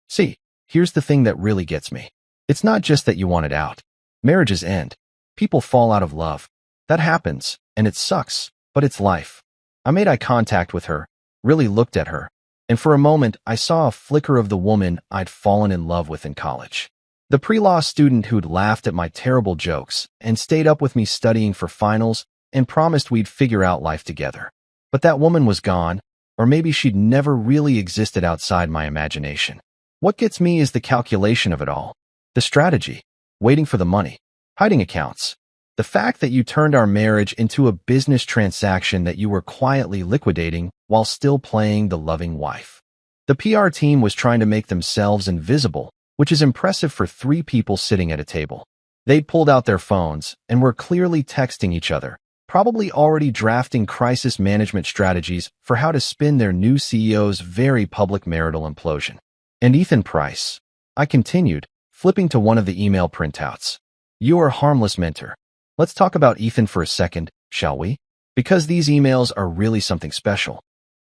See, here's the thing that really gets me. It's not just that you want it out. Marriages end. People fall out of love. That happens, and it sucks, but it's life. I made eye contact with her, really looked at her, and for a moment I saw a flicker of the woman I'd fallen in love with in college. The pre-law student who'd laughed at my terrible jokes and stayed up with me studying for finals and promised we'd figure out life together. But that woman was gone, or maybe she'd never really existed outside my imagination. What gets me is the calculation of it all. The strategy. Waiting for the money. Hiding accounts. The fact that you turned our marriage into a business transaction that you were quietly liquidating while still playing the loving wife. The PR team was trying to make themselves invisible, which is impressive for three people sitting at a table. They'd pulled out their phones and were clearly texting each other, probably already drafting crisis management strategies for how to spin their new CEO's very public marital implosion. And Ethan Price. I continued, flipping to one of the email printouts. You are harmless mentor. Let's talk about Ethan for a second, shall we? Because these emails are really something special.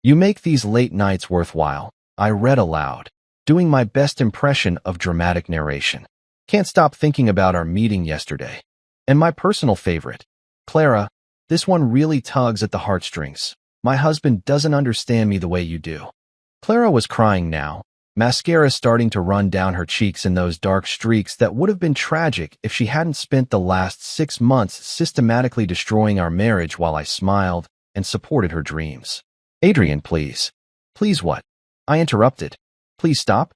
You make these late nights worthwhile, I read aloud, doing my best impression of dramatic narration. Can't stop thinking about our meeting yesterday. And my personal favorite, Clara, this one really tugs at the heartstrings. My husband doesn't understand me the way you do. Clara was crying now, mascara starting to run down her cheeks in those dark streaks that would have been tragic if she hadn't spent the last 6 months systematically destroying our marriage while I smiled and supported her dreams. Adrian, please. Please what? I interrupted. Please stop.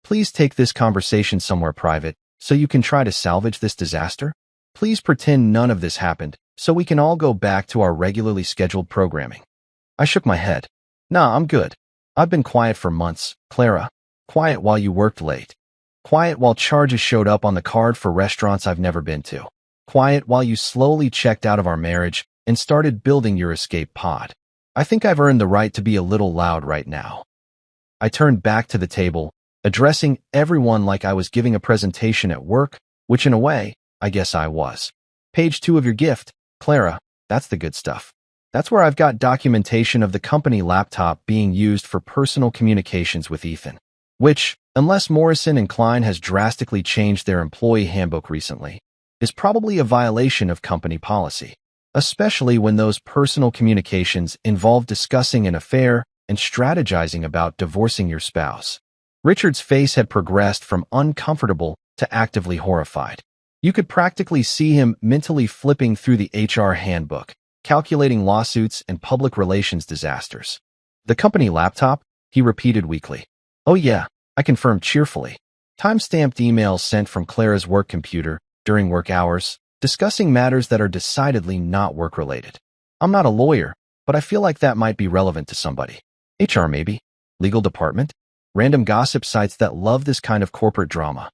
Please take this conversation somewhere private so you can try to salvage this disaster. Please pretend none of this happened so we can all go back to our regularly scheduled programming. I shook my head. Nah, I'm good. I've been quiet for months, Clara. Quiet while you worked late. Quiet while charges showed up on the card for restaurants I've never been to. Quiet while you slowly checked out of our marriage and started building your escape pod. I think I've earned the right to be a little loud right now. I turned back to the table, addressing everyone like I was giving a presentation at work, which in a way, I guess I was. Page 2 of your gift, Clara, that's the good stuff. That's where I've got documentation of the company laptop being used for personal communications with Ethan, which, unless Morrison and Klein has drastically changed their employee handbook recently, is probably a violation of company policy, especially when those personal communications involve discussing an affair and strategizing about divorcing your spouse. Richard's face had progressed from uncomfortable to actively horrified. You could practically see him mentally flipping through the HR handbook, calculating lawsuits and public relations disasters. The company laptop, he repeated weakly. Oh yeah, I confirmed cheerfully. Time-stamped emails sent from Clara's work computer during work hours, discussing matters that are decidedly not work-related. I'm not a lawyer, but I feel like that might be relevant to somebody. HR maybe? Legal department? Random gossip sites that love this kind of corporate drama.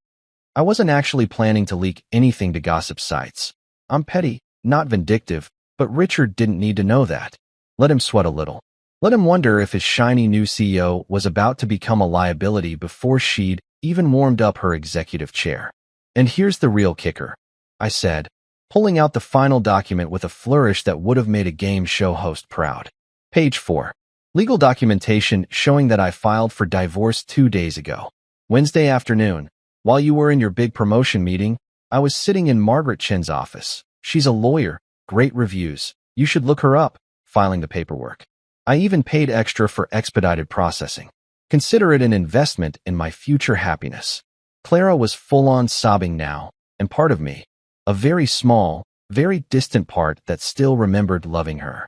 I wasn't actually planning to leak anything to gossip sites. I'm petty, not vindictive, but Richard didn't need to know that. Let him sweat a little. Let him wonder if his shiny new CEO was about to become a liability before she'd even warmed up her executive chair. And here's the real kicker, I said, pulling out the final document with a flourish that would have made a game show host proud. Page 4. Legal documentation showing that I filed for divorce 2 days ago. Wednesday afternoon, while you were in your big promotion meeting, I was sitting in Margaret Chen's office. She's a lawyer, great reviews. You should look her up, filing the paperwork. I even paid extra for expedited processing. Consider it an investment in my future happiness. Clara was full-on sobbing now, and part of me, A very small, very distant part that still remembered loving her.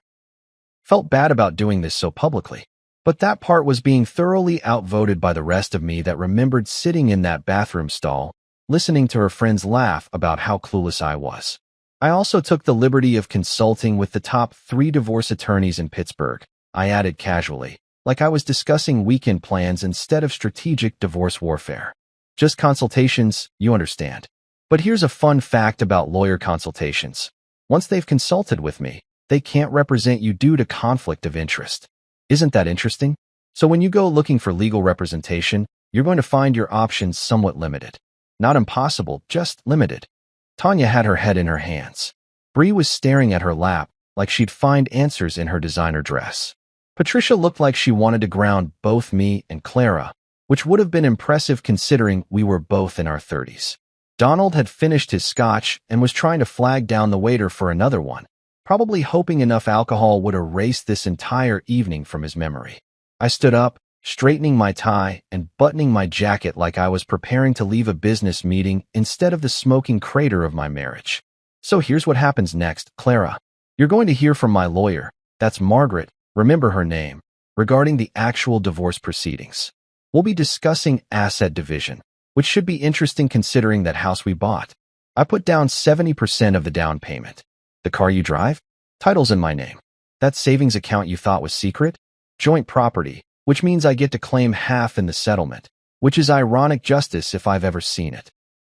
Felt bad about doing this so publicly. But that part was being thoroughly outvoted by the rest of me that remembered sitting in that bathroom stall, listening to her friends laugh about how clueless I was. I also took the liberty of consulting with the top 3 divorce attorneys in Pittsburgh, I added casually, like I was discussing weekend plans instead of strategic divorce warfare. Just consultations, you understand. But here's a fun fact about lawyer consultations. Once they've consulted with me, they can't represent you due to conflict of interest. Isn't that interesting? So when you go looking for legal representation, you're going to find your options somewhat limited. Not impossible, just limited. Tanya had her head in her hands. Bree was staring at her lap, like she'd find answers in her designer dress. Patricia looked like she wanted to ground both me and Clara, which would have been impressive considering we were both in our 30s. Donald had finished his scotch and was trying to flag down the waiter for another one, probably hoping enough alcohol would erase this entire evening from his memory. I stood up, straightening my tie and buttoning my jacket like I was preparing to leave a business meeting instead of the smoking crater of my marriage. So here's what happens next, Clara. You're going to hear from my lawyer, that's Margaret, remember her name, regarding the actual divorce proceedings. We'll be discussing asset division, which should be interesting considering that house we bought. I put down 70% of the down payment. The car you drive? Title's in my name. That savings account you thought was secret? Joint property, which means I get to claim half in the settlement, which is ironic justice if I've ever seen it.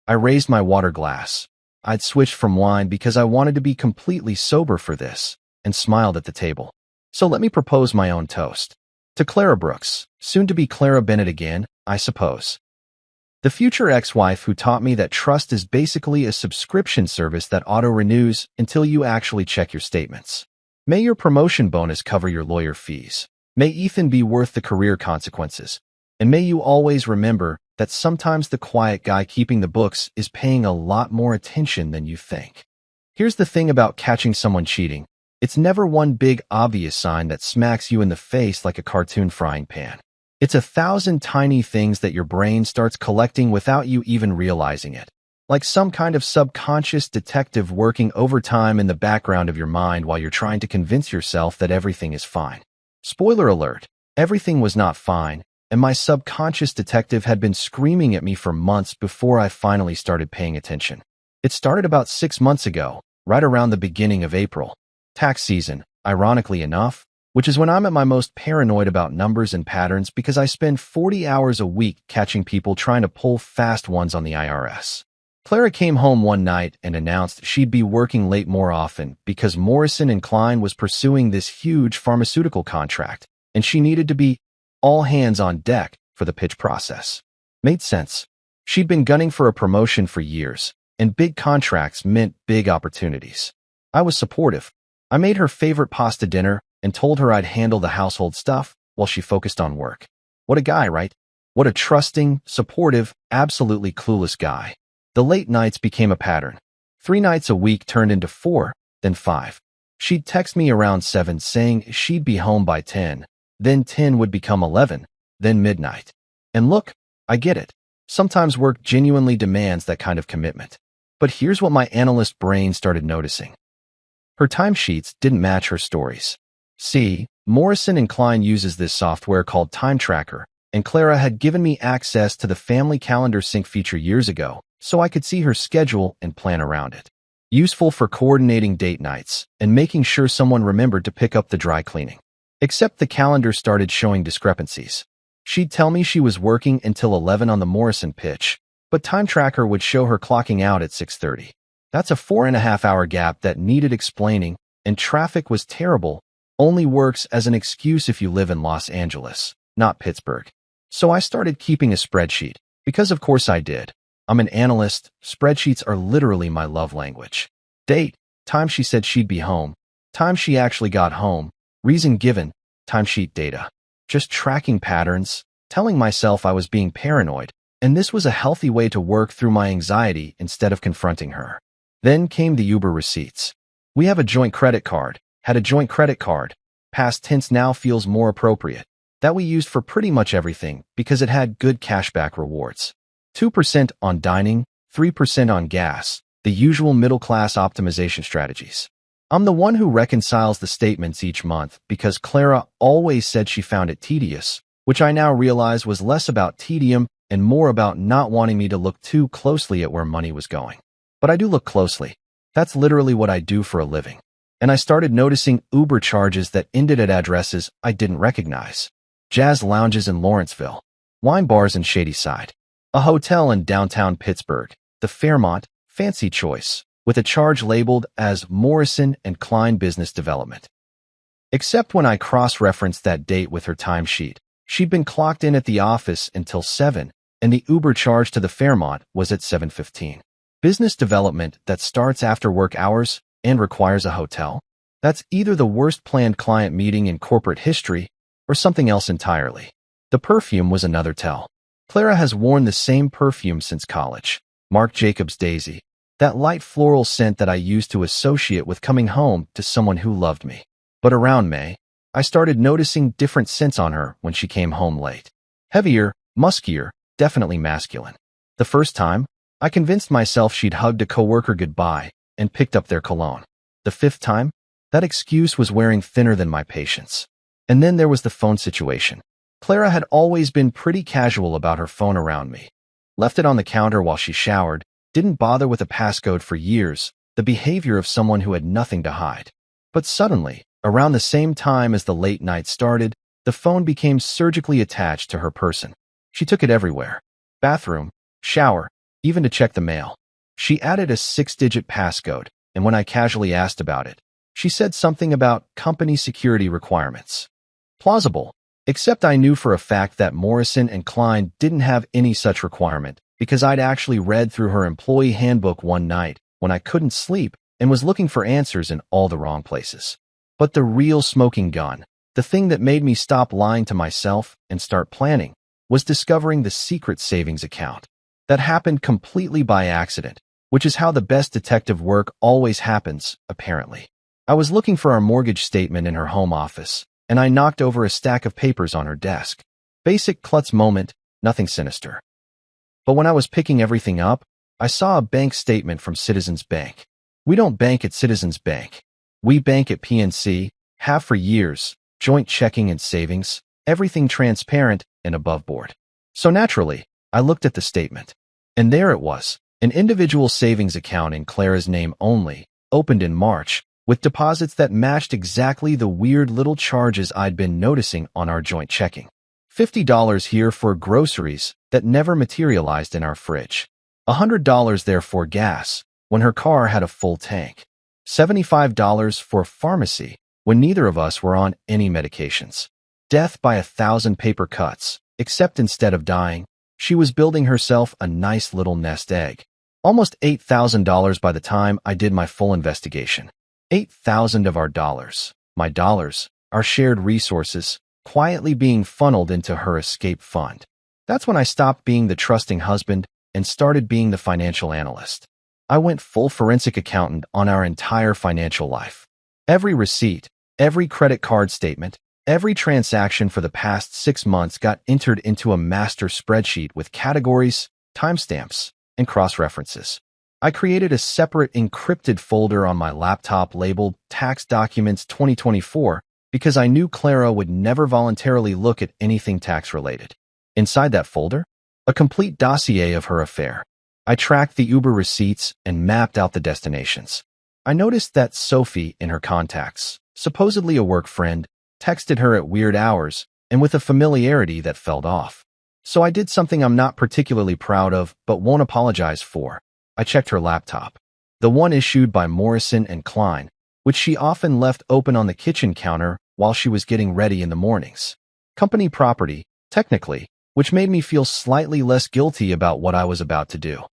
I raised my water glass. I'd switched from wine because I wanted to be completely sober for this, and smiled at the table. So let me propose my own toast. To Clara Brooks, soon to be Clara Bennett again, I suppose. The future ex-wife who taught me that trust is basically a subscription service that auto-renews until you actually check your statements. May your promotion bonus cover your lawyer fees. May Ethan be worth the career consequences. And may you always remember that sometimes the quiet guy keeping the books is paying a lot more attention than you think. Here's the thing about catching someone cheating. It's never one big obvious sign that smacks you in the face like a cartoon frying pan. It's 1,000 tiny things that your brain starts collecting without you even realizing it. Like some kind of subconscious detective working overtime in the background of your mind while you're trying to convince yourself that everything is fine. Spoiler alert, everything was not fine, and my subconscious detective had been screaming at me for months before I finally started paying attention. It started about 6 months ago, right around the beginning of April. Tax season, ironically enough, which is when I'm at my most paranoid about numbers and patterns because I spend 40 hours a week catching people trying to pull fast ones on the IRS. Clara came home one night and announced she'd be working late more often because Morrison & Klein was pursuing this huge pharmaceutical contract, and she needed to be all hands on deck for the pitch process. Made sense. She'd been gunning for a promotion for years, and big contracts meant big opportunities. I was supportive. I made her favorite pasta dinner and told her I'd handle the household stuff while she focused on work. What a guy, right? What a trusting, supportive, absolutely clueless guy. The late nights became a pattern. 3 nights a week turned into 4, then 5. She'd text me around 7 saying she'd be home by 10, then 10 would become 11, then midnight. And look, I get it. Sometimes work genuinely demands that kind of commitment. But here's what my analyst brain started noticing. Her timesheets didn't match her stories. See, Morrison & Klein uses this software called Time Tracker, and Clara had given me access to the family calendar sync feature years ago, so I could see her schedule and plan around it. Useful for coordinating date nights and making sure someone remembered to pick up the dry cleaning. Except the calendar started showing discrepancies. She'd tell me she was working until 11 on the Morrison pitch, but Time Tracker would show her clocking out at 6:30. That's a 4.5-hour gap that needed explaining, and traffic was terrible. Only works as an excuse if you live in Los Angeles, not Pittsburgh. So I started keeping a spreadsheet, because of course I did. I'm an analyst, spreadsheets are literally my love language. Date, time she said she'd be home, time she actually got home, reason given, timesheet data. Just tracking patterns, telling myself I was being paranoid, and this was a healthy way to work through my anxiety instead of confronting her. Then came the Uber receipts. We have a joint credit card. Had a joint credit card, past tense now feels more appropriate, that we used for pretty much everything because it had good cashback rewards. 2% on dining, 3% on gas. the usual middle-class optimization strategies. I'm the one who reconciles the statements each month because Clara always said she found it tedious, which I now realize was less about tedium and more about not wanting me to look too closely at where money was going. But I do look closely. That's literally what I do for a living. And I started noticing Uber charges that ended at addresses I didn't recognize. Jazz lounges in Lawrenceville, wine bars in Shadyside, a hotel in downtown Pittsburgh, the Fairmont, fancy choice, with a charge labeled as Morrison & Klein Business Development. Except when I cross-referenced that date with her timesheet, she'd been clocked in at the office until 7, and the Uber charge to the Fairmont was at 7:15. Business development that starts after work hours and requires a hotel? That's either the worst planned client meeting in corporate history or something else entirely. The perfume was another tell. Clara has worn the same perfume since college, Marc Jacobs Daisy, that light floral scent that I used to associate with coming home to someone who loved me. But around May, I started noticing different scents on her when she came home late. Heavier, muskier, definitely masculine. The first time, I convinced myself she'd hugged a coworker goodbye and picked up their cologne. The fifth time, that excuse was wearing thinner than my patience. And then there was the phone situation. Clara had always been pretty casual about her phone around me. Left it on the counter while she showered, didn't bother with a passcode for years, the behavior of someone who had nothing to hide. But suddenly, around the same time as the late night started, the phone became surgically attached to her person. She took it everywhere. Bathroom, shower, even to check the mail. She added a 6-digit passcode, and when I casually asked about it, she said something about company security requirements. Plausible, except I knew for a fact that Morrison & Klein didn't have any such requirement because I'd actually read through her employee handbook one night when I couldn't sleep and was looking for answers in all the wrong places. But the real smoking gun, the thing that made me stop lying to myself and start planning, was discovering the secret savings account. That happened completely by accident, which is how the best detective work always happens, apparently. I was looking for our mortgage statement in her home office, and I knocked over a stack of papers on her desk. Basic klutz moment, nothing sinister. But when I was picking everything up, I saw a bank statement from Citizens Bank. We don't bank at Citizens Bank. We bank at PNC, have for years, joint checking and savings, everything transparent and above board. So naturally, I looked at the statement. And there it was, an individual savings account in Clara's name only, opened in March, with deposits that matched exactly the weird little charges I'd been noticing on our joint checking. $50 here for groceries that never materialized in our fridge. $100 there for gas, when her car had a full tank. $75 for pharmacy, when neither of us were on any medications. Death by 1,000 paper cuts, except instead of dying, she was building herself a nice little nest egg. Almost $8,000 by the time I did my full investigation. 8,000 of our dollars, my dollars, our shared resources, quietly being funneled into her escape fund. That's when I stopped being the trusting husband and started being the financial analyst. I went full forensic accountant on our entire financial life. Every receipt, every credit card statement, every transaction for the past 6 months got entered into a master spreadsheet with categories, timestamps, and cross-references. I created a separate encrypted folder on my laptop labeled Tax Documents 2024 because I knew Clara would never voluntarily look at anything tax-related. Inside that folder, a complete dossier of her affair. I tracked the Uber receipts and mapped out the destinations. I noticed that Sophie in her contacts, supposedly a work friend, texted her at weird hours and with a familiarity that felt off. So I did something I'm not particularly proud of but won't apologize for. I checked her laptop, the one issued by Morrison & Klein, which she often left open on the kitchen counter while she was getting ready in the mornings. Company property, technically, which made me feel slightly less guilty about what I was about to do.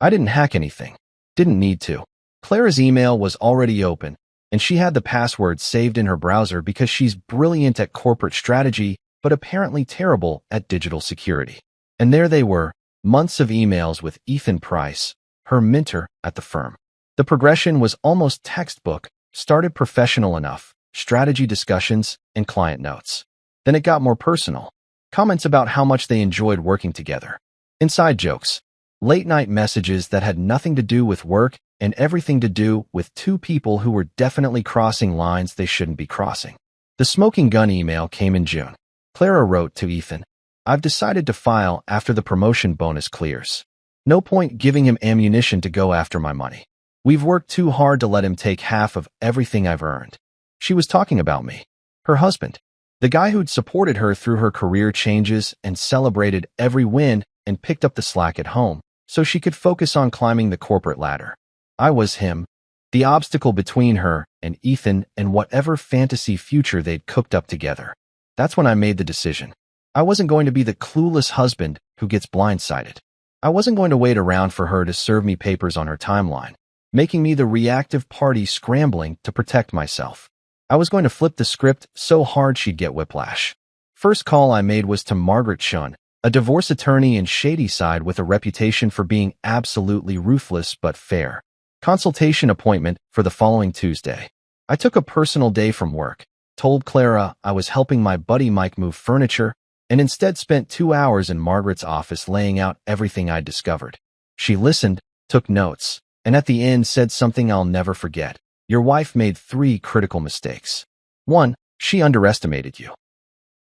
I didn't hack anything. Didn't need to. Clara's email was already open, and she had the password saved in her browser because she's brilliant at corporate strategy, but apparently terrible at digital security. And there they were, months of emails with Ethan Price, her mentor at the firm. The progression was almost textbook, started professional enough, strategy discussions, and client notes. Then it got more personal. Comments about how much they enjoyed working together. Inside jokes. Late-night messages that had nothing to do with work and everything to do with two people who were definitely crossing lines they shouldn't be crossing. The smoking gun email came in June. Clara wrote to Ethan, "I've decided to file after the promotion bonus clears. No point giving him ammunition to go after my money. We've worked too hard to let him take half of everything I've earned." She was talking about me, her husband, the guy who'd supported her through her career changes and celebrated every win and picked up the slack at home so she could focus on climbing the corporate ladder. I was him, the obstacle between her and Ethan and whatever fantasy future they'd cooked up together. That's when I made the decision. I wasn't going to be the clueless husband who gets blindsided. I wasn't going to wait around for her to serve me papers on her timeline, making me the reactive party scrambling to protect myself. I was going to flip the script so hard she'd get whiplash. First call I made was to Margaret Chun, a divorce attorney in Shadyside with a reputation for being absolutely ruthless but fair. Consultation appointment for the following Tuesday. I took a personal day from work, told Clara I was helping my buddy Mike move furniture, and instead spent 2 hours in Margaret's office laying out everything I'd discovered. She listened, took notes, and at the end said something I'll never forget. "Your wife made 3 critical mistakes. 1. She underestimated you.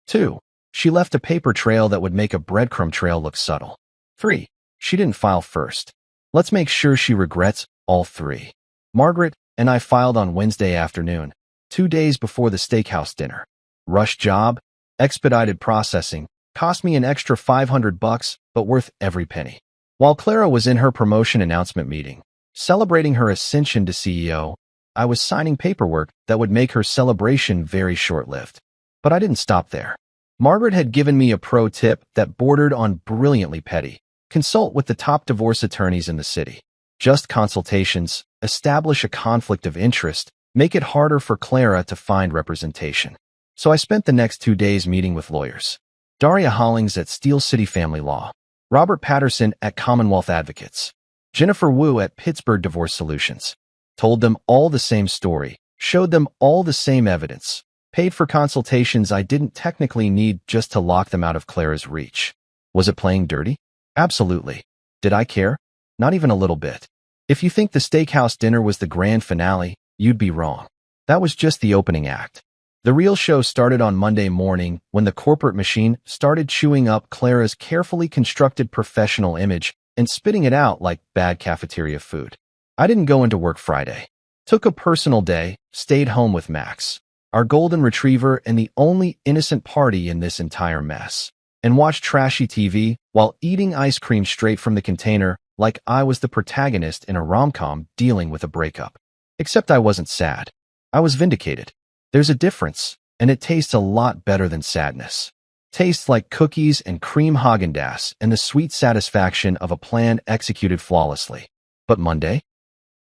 2. She left a paper trail that would make a breadcrumb trail look subtle. 3. She didn't file first. Let's make sure she regrets all 3. Margaret and I filed on Wednesday afternoon, 2 days before the steakhouse dinner. Rush job, expedited processing, cost me an extra $500, but worth every penny." While Clara was in her promotion announcement meeting, celebrating her ascension to CEO, I was signing paperwork that would make her celebration very short-lived. But I didn't stop there. Margaret had given me a pro tip that bordered on brilliantly petty. Consult with the top divorce attorneys in the city. Just consultations, establish a conflict of interest, make it harder for Clara to find representation. So I spent the next 2 days meeting with lawyers. Daria Hollings at Steel City Family Law, Robert Patterson at Commonwealth Advocates, Jennifer Wu at Pittsburgh Divorce Solutions. Told them all the same story, showed them all the same evidence, paid for consultations I didn't technically need just to lock them out of Clara's reach. Was it playing dirty? Absolutely. Did I care? Not even a little bit. If you think the steakhouse dinner was the grand finale, you'd be wrong. That was just the opening act. The real show started on Monday morning when the corporate machine started chewing up Clara's carefully constructed professional image and spitting it out like bad cafeteria food. I didn't go into work Friday. Took a personal day, stayed home with Max, our golden retriever and the only innocent party in this entire mess, and watched trashy TV while eating ice cream straight from the container like I was the protagonist in a rom-com dealing with a breakup. Except I wasn't sad. I was vindicated. There's a difference, and it tastes a lot better than sadness. Tastes like cookies and cream Haagen-Dazs and the sweet satisfaction of a plan executed flawlessly. But Monday,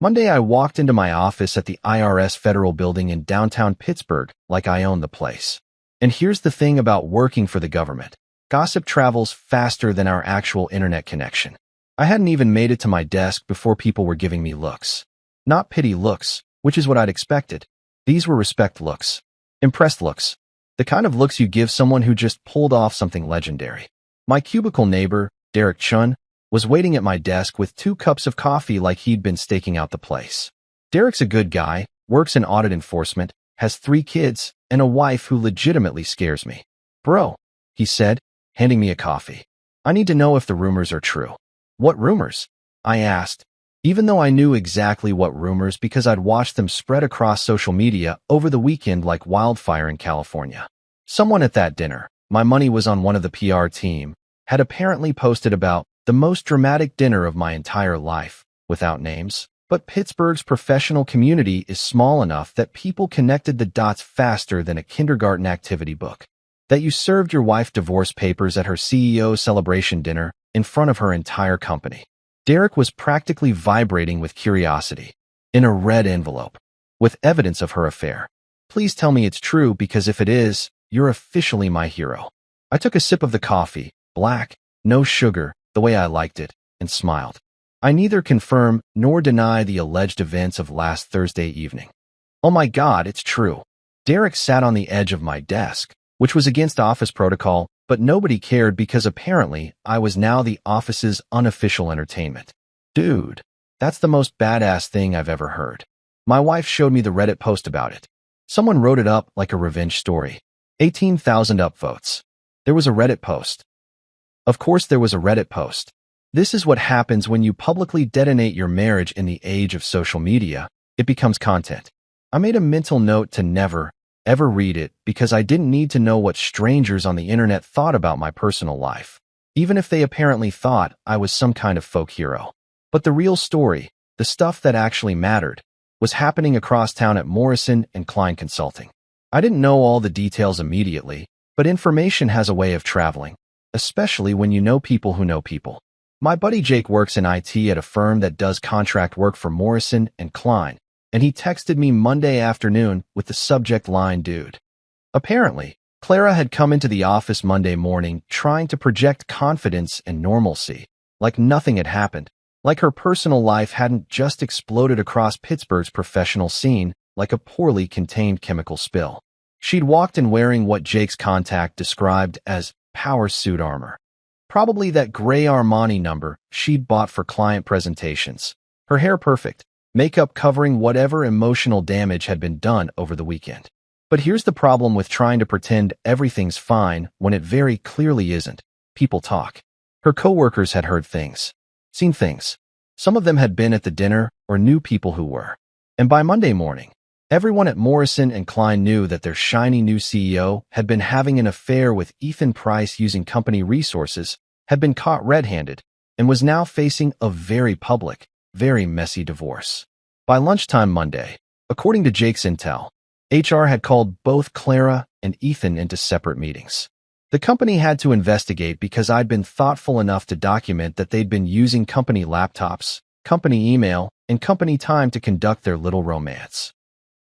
I walked into my office at the IRS Federal Building in downtown Pittsburgh like I owned the place. And here's the thing about working for the government. Gossip travels faster than our actual internet connection. I hadn't even made it to my desk before people were giving me looks. Not pity looks, which is what I'd expected. These were respect looks. Impressed looks. The kind of looks you give someone who just pulled off something legendary. My cubicle neighbor, Derek Chun, was waiting at my desk with 2 cups of coffee like he'd been staking out the place. Derek's a good guy, works in audit enforcement, has 3 kids, and a wife who legitimately scares me. "Bro," he said, handing me a coffee. "I need to know if the rumors are true." "What rumors?" I asked, even though I knew exactly what rumors because I'd watched them spread across social media over the weekend like wildfire in California. Someone at that dinner, my money was on one of the PR team, had apparently posted about the most dramatic dinner of my entire life, without names. But Pittsburgh's professional community is small enough that people connected the dots faster than a kindergarten activity book. That you served your wife divorce papers at her CEO celebration dinner in front of her entire company. Derek was practically vibrating with curiosity. In a red envelope, with evidence of her affair. "Please tell me it's true because if it is, you're officially my hero." I took a sip of the coffee, black, no sugar, the way I liked it, and smiled. I neither confirm nor deny the alleged events of last Thursday evening. "Oh my God, it's true." Derek sat on the edge of my desk, which was against office protocol, but nobody cared because apparently I was now the office's unofficial entertainment. Dude, that's the most badass thing I've ever heard. My wife showed me the Reddit post about it. Someone wrote it up like a revenge story. 18,000 upvotes. There was a Reddit post. Of course there was a Reddit post. This is what happens when you publicly detonate your marriage in the age of social media. It becomes content. I made a mental note to never, ever read it because I didn't need to know what strangers on the internet thought about my personal life, even if they apparently thought I was some kind of folk hero. But the real story, the stuff that actually mattered, was happening across town at Morrison & Klein Consulting. I didn't know all the details immediately, but information has a way of traveling, especially when you know people who know people. My buddy Jake works in IT at a firm that does contract work for Morrison & Klein, and he texted me Monday afternoon with the subject line, "Dude." Apparently, Clara had come into the office Monday morning trying to project confidence and normalcy, like nothing had happened, like her personal life hadn't just exploded across Pittsburgh's professional scene like a poorly contained chemical spill. She'd walked in wearing what Jake's contact described as power suit armor. Probably that gray Armani number she'd bought for client presentations. Her hair perfect, makeup covering whatever emotional damage had been done over the weekend. But here's the problem with trying to pretend everything's fine when it very clearly isn't. People talk. Her coworkers had heard things, seen things. Some of them had been at the dinner or knew people who were. And by Monday morning, everyone at Morrison & Klein knew that their shiny new CEO had been having an affair with Ethan Price using company resources, had been caught red-handed, and was now facing a very public, very messy divorce. By lunchtime Monday, according to Jake's intel, HR had called both Clara and Ethan into separate meetings. The company had to investigate because I'd been thoughtful enough to document that they'd been using company laptops, company email, and company time to conduct their little romance.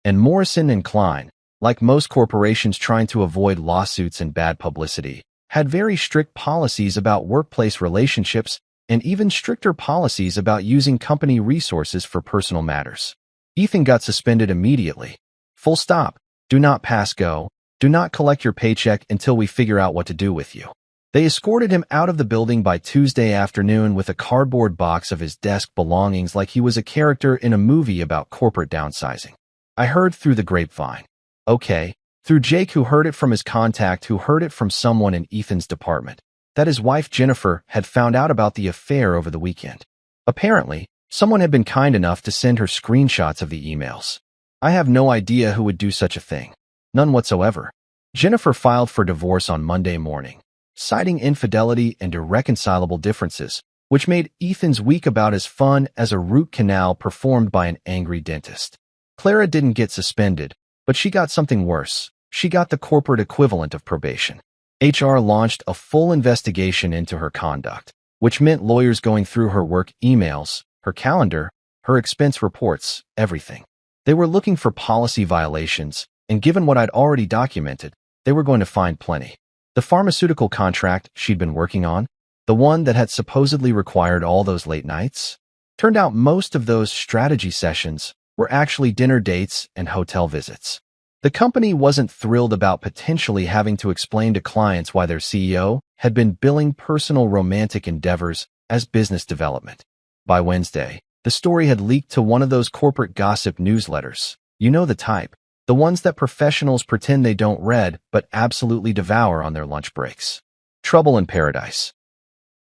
And Morrison & Klein, like most corporations trying to avoid lawsuits and bad publicity, had very strict policies about workplace relationships and even stricter policies about using company resources for personal matters. Ethan got suspended immediately. Full stop. Do not pass go. Do not collect your paycheck until we figure out what to do with you. They escorted him out of the building by Tuesday afternoon with a cardboard box of his desk belongings like he was a character in a movie about corporate downsizing. I heard through the grapevine. Okay, through Jake, who heard it from his contact, who heard it from someone in Ethan's department, that his wife Jennifer had found out about the affair over the weekend. Apparently, someone had been kind enough to send her screenshots of the emails. I have no idea who would do such a thing. None whatsoever. Jennifer filed for divorce on Monday morning, citing infidelity and irreconcilable differences, which made Ethan's week about as fun as a root canal performed by an angry dentist. Clara didn't get suspended, but she got something worse. She got the corporate equivalent of probation. HR launched a full investigation into her conduct, which meant lawyers going through her work emails, her calendar, her expense reports, everything. They were looking for policy violations, and given what I'd already documented, they were going to find plenty. The pharmaceutical contract she'd been working on, the one that had supposedly required all those late nights, turned out most of those strategy sessions were actually dinner dates and hotel visits. The company wasn't thrilled about potentially having to explain to clients why their CEO had been billing personal romantic endeavors as business development. By Wednesday, the story had leaked to one of those corporate gossip newsletters. You know the type, the ones that professionals pretend they don't read but absolutely devour on their lunch breaks. Trouble in Paradise.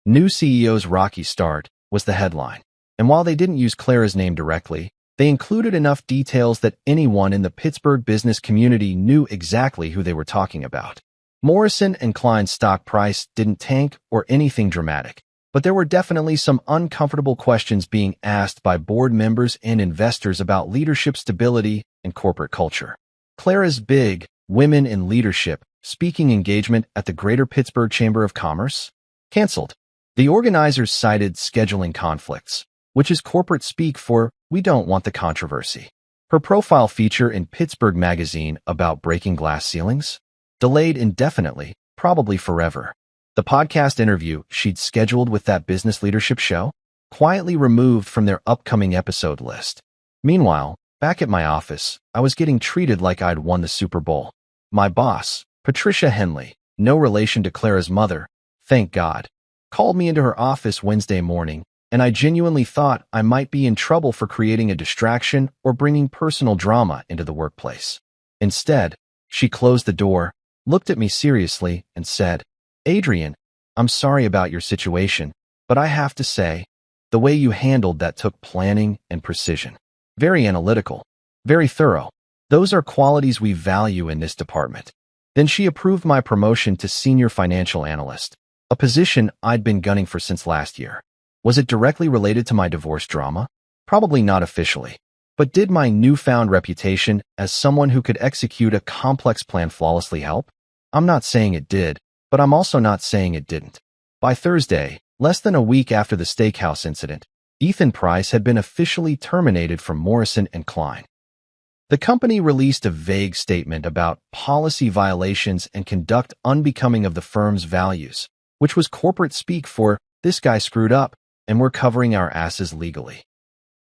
New CEO's rocky start was the headline, and while they didn't use Clara's name directly, they included enough details that anyone in the Pittsburgh business community knew exactly who they were talking about. Morrison & Klein's stock price didn't tank or anything dramatic, but there were definitely some uncomfortable questions being asked by board members and investors about leadership stability and corporate culture. Clara's big Women in Leadership speaking engagement at the Greater Pittsburgh Chamber of Commerce canceled. The organizers cited scheduling conflicts, which is corporate speak for "we don't want the controversy." Her profile feature in Pittsburgh Magazine about breaking glass ceilings delayed indefinitely, probably forever. The podcast interview she'd scheduled with that business leadership show quietly removed from their upcoming episode list. Meanwhile, back at my office, I was getting treated like I'd won the Super Bowl. My boss, Patricia Henley, no relation to Clara's mother, thank God, called me into her office Wednesday morning, and I genuinely thought I might be in trouble for creating a distraction or bringing personal drama into the workplace. Instead, she closed the door, looked at me seriously, and said, "Adrian, I'm sorry about your situation, but I have to say, the way you handled that took planning and precision. Very analytical, very thorough. Those are qualities we value in this department." Then she approved my promotion to senior financial analyst, a position I'd been gunning for since last year. Was it directly related to my divorce drama? Probably not officially. But did my newfound reputation as someone who could execute a complex plan flawlessly help? I'm not saying it did, but I'm also not saying it didn't. By Thursday, less than a week after the steakhouse incident, Ethan Price had been officially terminated from Morrison & Klein. The company released a vague statement about policy violations and conduct unbecoming of the firm's values, which was corporate speak for, "This guy screwed up, and we're covering our asses legally."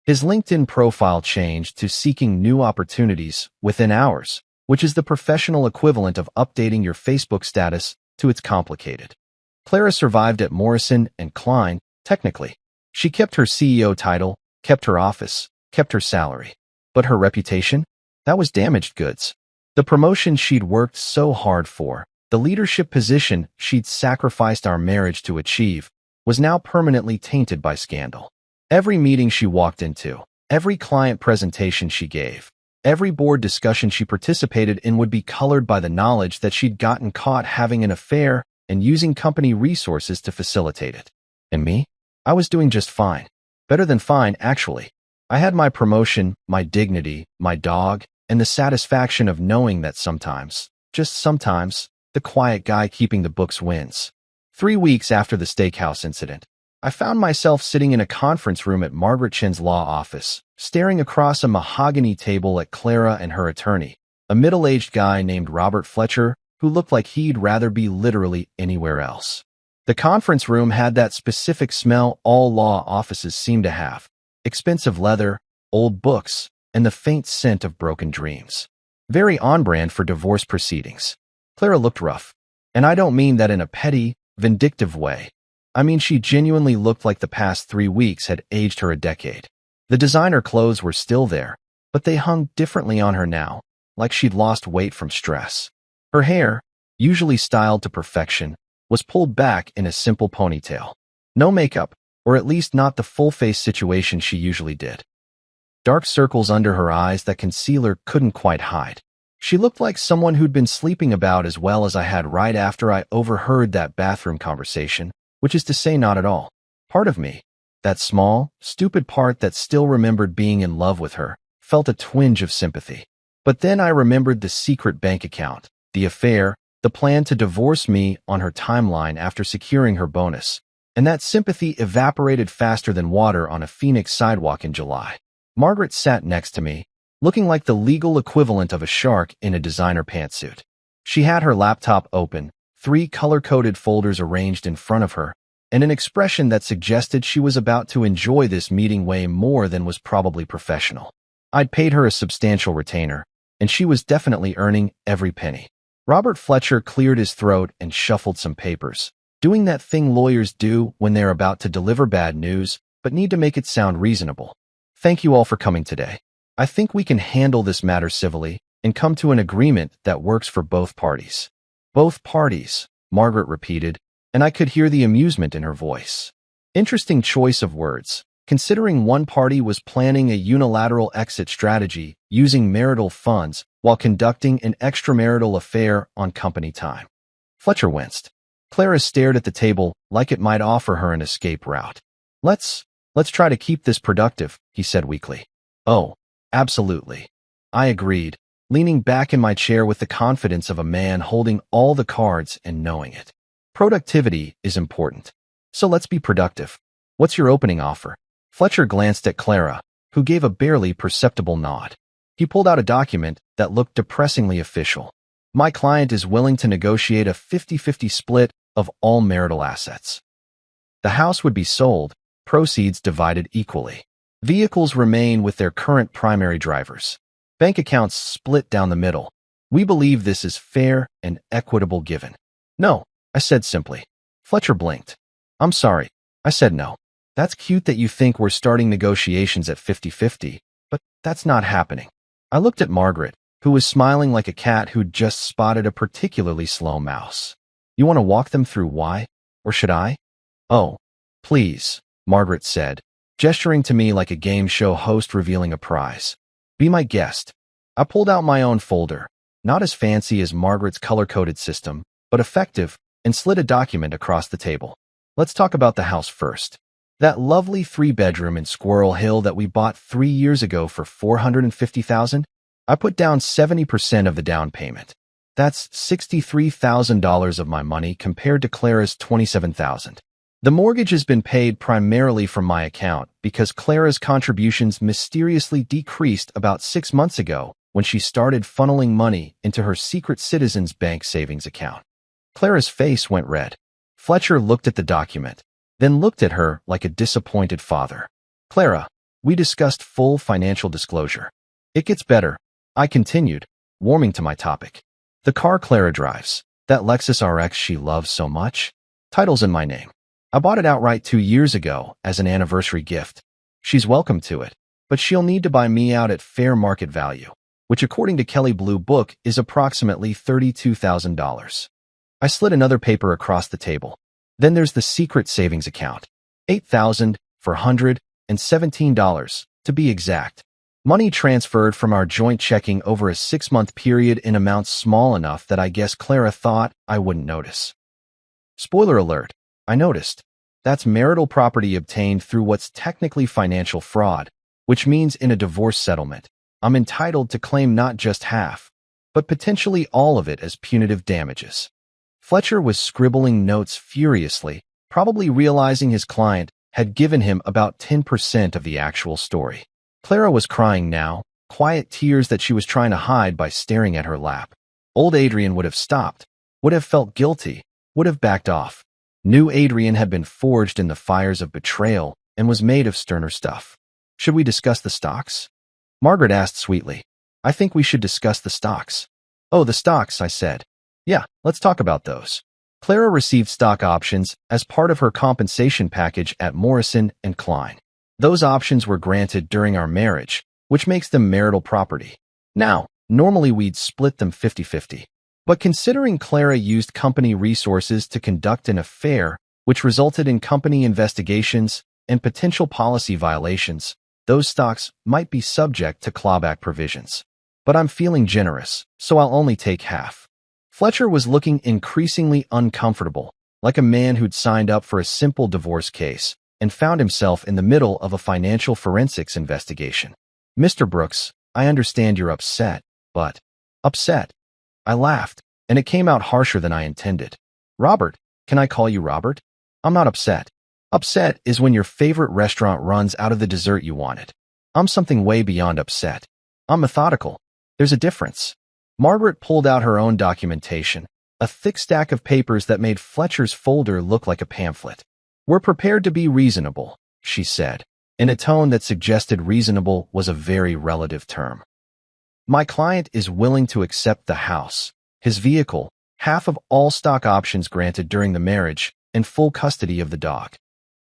His LinkedIn profile changed to "seeking new opportunities" within hours, which is the professional equivalent of updating your Facebook status to "it's complicated." Clara survived at Morrison & Klein, technically. She kept her CEO title, kept her office, kept her salary. But her reputation? That was damaged goods. The promotion she'd worked so hard for, the leadership position she'd sacrificed our marriage to achieve, was now permanently tainted by scandal. Every meeting she walked into, every client presentation she gave, every board discussion she participated in would be colored by the knowledge that she'd gotten caught having an affair and using company resources to facilitate it. And me? I was doing just fine. Better than fine, actually. I had my promotion, my dignity, my dog, and the satisfaction of knowing that sometimes, just sometimes, the quiet guy keeping the books wins. 3 weeks after the steakhouse incident, I found myself sitting in a conference room at Margaret Chen's law office, staring across a mahogany table at Clara and her attorney, a middle-aged guy named Robert Fletcher, who looked like he'd rather be literally anywhere else. The conference room had that specific smell all law offices seem to have: expensive leather, old books, and the faint scent of broken dreams. Very on-brand for divorce proceedings. Clara looked rough, and I don't mean that in a petty, vindictive way. I mean she genuinely looked like the past 3 weeks had aged her a decade. The designer clothes were still there, but they hung differently on her now, like she'd lost weight from stress. Her hair, usually styled to perfection, was pulled back in a simple ponytail. No makeup, or at least not the full-face situation she usually did. Dark circles under her eyes that concealer couldn't quite hide. She looked like someone who'd been sleeping about as well as I had right after I overheard that bathroom conversation, which is to say not at all. Part of me, that small, stupid part that still remembered being in love with her, felt a twinge of sympathy. But then I remembered the secret bank account, the affair, the plan to divorce me on her timeline after securing her bonus, and that sympathy evaporated faster than water on a Phoenix sidewalk in July. Margaret sat next to me, looking like the legal equivalent of a shark in a designer pantsuit. She had her laptop open, 3 color-coded folders arranged in front of her, and an expression that suggested she was about to enjoy this meeting way more than was probably professional. I'd paid her a substantial retainer, and she was definitely earning every penny. Robert Fletcher cleared his throat and shuffled some papers, doing that thing lawyers do when they're about to deliver bad news, but need to make it sound reasonable. "Thank you all for coming today. I think we can handle this matter civilly and come to an agreement that works for both parties." "Both parties," Margaret repeated, and I could hear the amusement in her voice. Interesting choice of words, considering one party was planning a unilateral exit strategy using marital funds while conducting an extramarital affair on company time. Fletcher winced. Clara stared at the table like it might offer her an escape route. Let's try to keep this productive," he said weakly. "Oh, absolutely." I agreed, leaning back in my chair with the confidence of a man holding all the cards and knowing it. Productivity is important. So let's be productive. What's your opening offer? Fletcher glanced at Clara, who gave a barely perceptible nod. He pulled out a document that looked depressingly official. "My client is willing to negotiate a 50-50 split of all marital assets. The house would be sold, proceeds divided equally. Vehicles remain with their current primary drivers. Bank accounts split down the middle. We believe this is fair and equitable given." No, I said simply. Fletcher blinked. I'm sorry. I said no. That's cute that you think we're starting negotiations at 50-50, but that's not happening. I looked at Margaret, who was smiling like a cat who'd just spotted a particularly slow mouse. You want to walk them through why? Or should I? Oh, please, Margaret said, gesturing to me like a game show host revealing a prize. Be my guest. I pulled out my own folder, not as fancy as Margaret's color-coded system, but effective, and slid a document across the table. Let's talk about the house first. That lovely 3-bedroom in Squirrel Hill that we bought 3 years ago for $450,000? I put down 70% of the down payment. That's $63,000 of my money compared to Clara's $27,000. The mortgage has been paid primarily from my account because Clara's contributions mysteriously decreased about 6 months ago when she started funneling money into her secret Citizens Bank savings account. Clara's face went red. Fletcher looked at the document, then looked at her like a disappointed father. Clara, we discussed full financial disclosure. It gets better, I continued, warming to my topic. The car Clara drives, that Lexus RX she loves so much, title's in my name. I bought it outright 2 years ago as an anniversary gift. She's welcome to it, but she'll need to buy me out at fair market value, which according to Kelley Blue Book is approximately $32,000. I slid another paper across the table. Then there's the secret savings account. $8,417, to be exact. Money transferred from our joint checking over a 6-month period in amounts small enough that I guess Clara thought I wouldn't notice. Spoiler alert, I noticed. That's marital property obtained through what's technically financial fraud, which means in a divorce settlement, I'm entitled to claim not just half, but potentially all of it as punitive damages. Fletcher was scribbling notes furiously, probably realizing his client had given him about 10% of the actual story. Clara was crying now, quiet tears that she was trying to hide by staring at her lap. Old Adrian would have stopped, would have felt guilty, would have backed off. New Adrian had been forged in the fires of betrayal and was made of sterner stuff. Should we discuss the stocks? Margaret asked sweetly. I think we should discuss the stocks. Oh, the stocks, I said. Yeah, let's talk about those. Clara received stock options as part of her compensation package at Morrison & Klein. Those options were granted during our marriage, which makes them marital property. Now, normally we'd split them 50-50. But considering Clara used company resources to conduct an affair, which resulted in company investigations and potential policy violations, those stocks might be subject to clawback provisions. But I'm feeling generous, so I'll only take half. Fletcher was looking increasingly uncomfortable, like a man who'd signed up for a simple divorce case and found himself in the middle of a financial forensics investigation. Mr. Brooks, I understand you're upset, but... Upset? I laughed, and it came out harsher than I intended. Robert, can I call you Robert? I'm not upset. Upset is when your favorite restaurant runs out of the dessert you wanted. I'm something way beyond upset. I'm methodical. There's a difference. Margaret pulled out her own documentation, a thick stack of papers that made Fletcher's folder look like a pamphlet. We're prepared to be reasonable, she said, in a tone that suggested reasonable was a very relative term. My client is willing to accept the house, his vehicle, half of all stock options granted during the marriage, and full custody of the dog.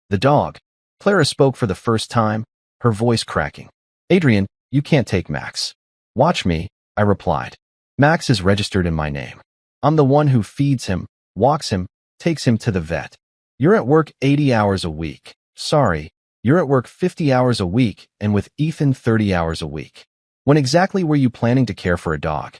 The dog. Clara spoke for the first time, her voice cracking. Adrian, you can't take Max. Watch me, I replied. Max is registered in my name. I'm the one who feeds him, walks him, takes him to the vet. You're at work 80 hours a week. Sorry, you're at work 50 hours a week and with Ethan 30 hours a week. When exactly were you planning to care for a dog?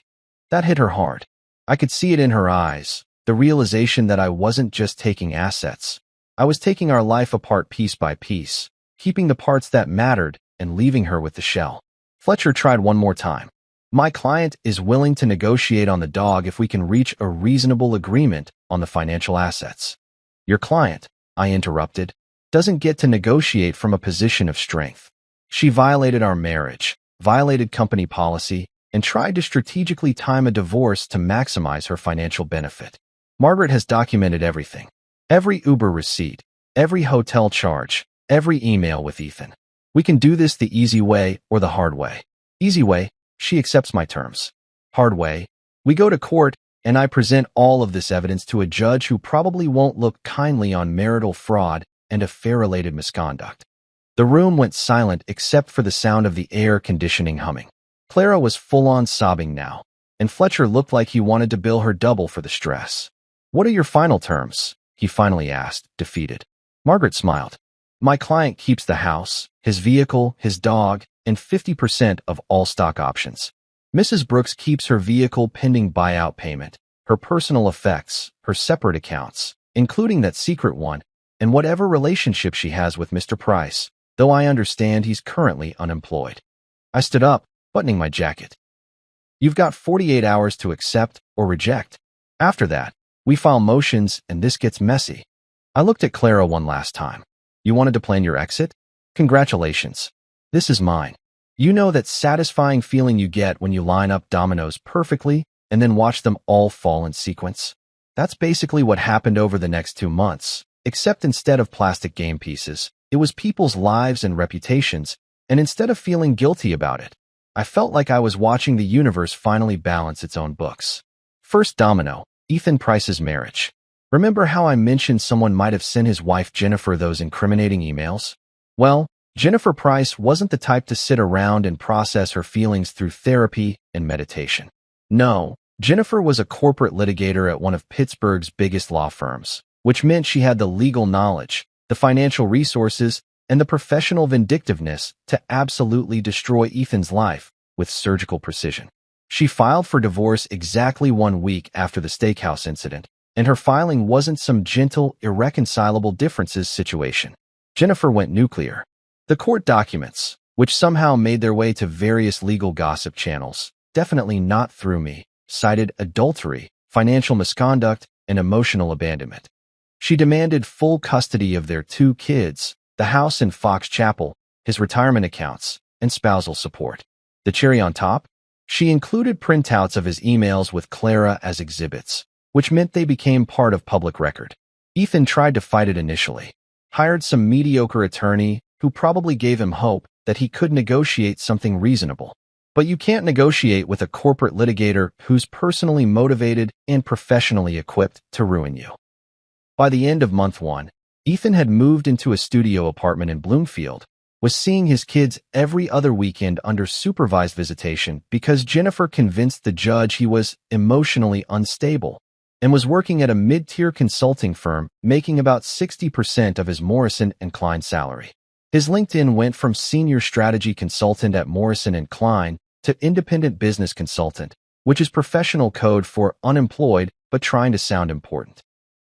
That hit her hard. I could see it in her eyes, the realization that I wasn't just taking assets. I was taking our life apart piece by piece, keeping the parts that mattered and leaving her with the shell. Fletcher tried one more time. My client is willing to negotiate on the dog if we can reach a reasonable agreement on the financial assets. Your client, I interrupted, doesn't get to negotiate from a position of strength. She violated our marriage, violated company policy, and tried to strategically time a divorce to maximize her financial benefit. Margaret has documented everything. Every Uber receipt, every hotel charge, every email with Ethan. We can do this the easy way or the hard way. Easy way, she accepts my terms. Hard way, we go to court and I present all of this evidence to a judge who probably won't look kindly on marital fraud and affair-related misconduct. The room went silent except for the sound of the air conditioning humming. Clara was full-on sobbing now, and Fletcher looked like he wanted to bill her double for the stress. "What are your final terms?" he finally asked, defeated. Margaret smiled. "My client keeps the house, his vehicle, his dog, and 50% of all stock options. Mrs. Brooks keeps her vehicle pending buyout payment, her personal effects, her separate accounts, including that secret one, and whatever relationship she has with Mr. Price, though I understand he's currently unemployed." I stood up, buttoning my jacket. "You've got 48 hours to accept or reject. After that, we file motions and this gets messy." I looked at Clara one last time. "You wanted to plan your exit? Congratulations. This is mine. You know that satisfying feeling you get when you line up dominoes perfectly and then watch them all fall in sequence? That's basically what happened over the next 2 months, except instead of plastic game pieces, it was people's lives and reputations, and instead of feeling guilty about it, I felt like I was watching the universe finally balance its own books. First domino, Ethan Price's marriage. Remember how I mentioned someone might have sent his wife Jennifer those incriminating emails? Well, Jennifer Price wasn't the type to sit around and process her feelings through therapy and meditation. No, Jennifer was a corporate litigator at one of Pittsburgh's biggest law firms, which meant she had the legal knowledge, the financial resources, and the professional vindictiveness to absolutely destroy Ethan's life with surgical precision. She filed for divorce exactly 1 week after the steakhouse incident, and her filing wasn't some gentle, irreconcilable differences situation. Jennifer went nuclear. The court documents, which somehow made their way to various legal gossip channels, definitely not through me, cited adultery, financial misconduct, and emotional abandonment. She demanded full custody of their 2 kids, the house in Fox Chapel, his retirement accounts, and spousal support. The cherry on top? She included printouts of his emails with Clara as exhibits, which meant they became part of public record. Ethan tried to fight it initially, hired some mediocre attorney who probably gave him hope that he could negotiate something reasonable. But you can't negotiate with a corporate litigator who's personally motivated and professionally equipped to ruin you. By the end of month 1, Ethan had moved into a studio apartment in Bloomfield, was seeing his kids every other weekend under supervised visitation because Jennifer convinced the judge he was emotionally unstable, and was working at a mid-tier consulting firm making about 60% of his Morrison & Klein salary. His LinkedIn went from senior strategy consultant at Morrison & Klein to independent business consultant, which is professional code for unemployed but trying to sound important.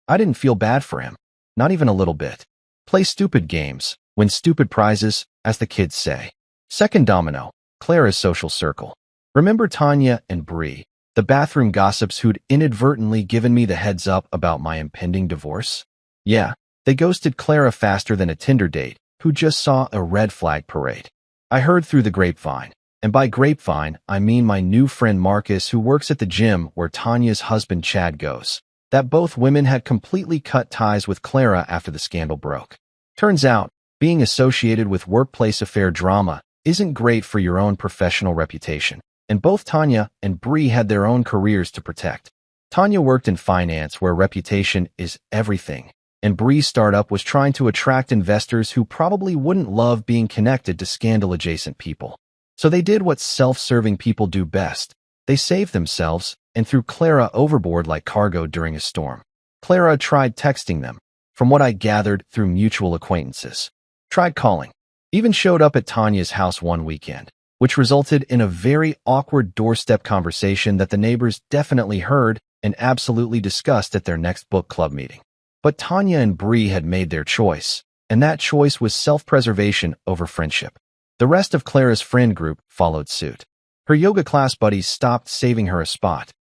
I didn't feel bad for him, not even a little bit. Play stupid games, win stupid prizes, as the kids say. Second domino, Clara's social circle. Remember Tanya and Bree, the bathroom gossips who'd inadvertently given me the heads up about my impending divorce? Yeah, they ghosted Clara faster than a Tinder date, who just saw a red flag parade. I heard through the grapevine, and by grapevine, I mean my new friend Marcus who works at the gym where Tanya's husband Chad goes, that both women had completely cut ties with Clara after the scandal broke. Turns out, being associated with workplace affair drama isn't great for your own professional reputation, and both Tanya and Bree had their own careers to protect. Tanya worked in finance where reputation is everything, and Bree's startup was trying to attract investors who probably wouldn't love being connected to scandal-adjacent people. So they did what self-serving people do best. They saved themselves and threw Clara overboard like cargo during a storm. Clara tried texting them, from what I gathered through mutual acquaintances. Tried calling. Even showed up at Tanya's house one weekend, which resulted in a very awkward doorstep conversation that the neighbors definitely heard and absolutely discussed at their next book club meeting. But Tanya and Bree had made their choice, and that choice was self-preservation over friendship. The rest of Clara's friend group followed suit. Her yoga class buddies stopped saving her a spot.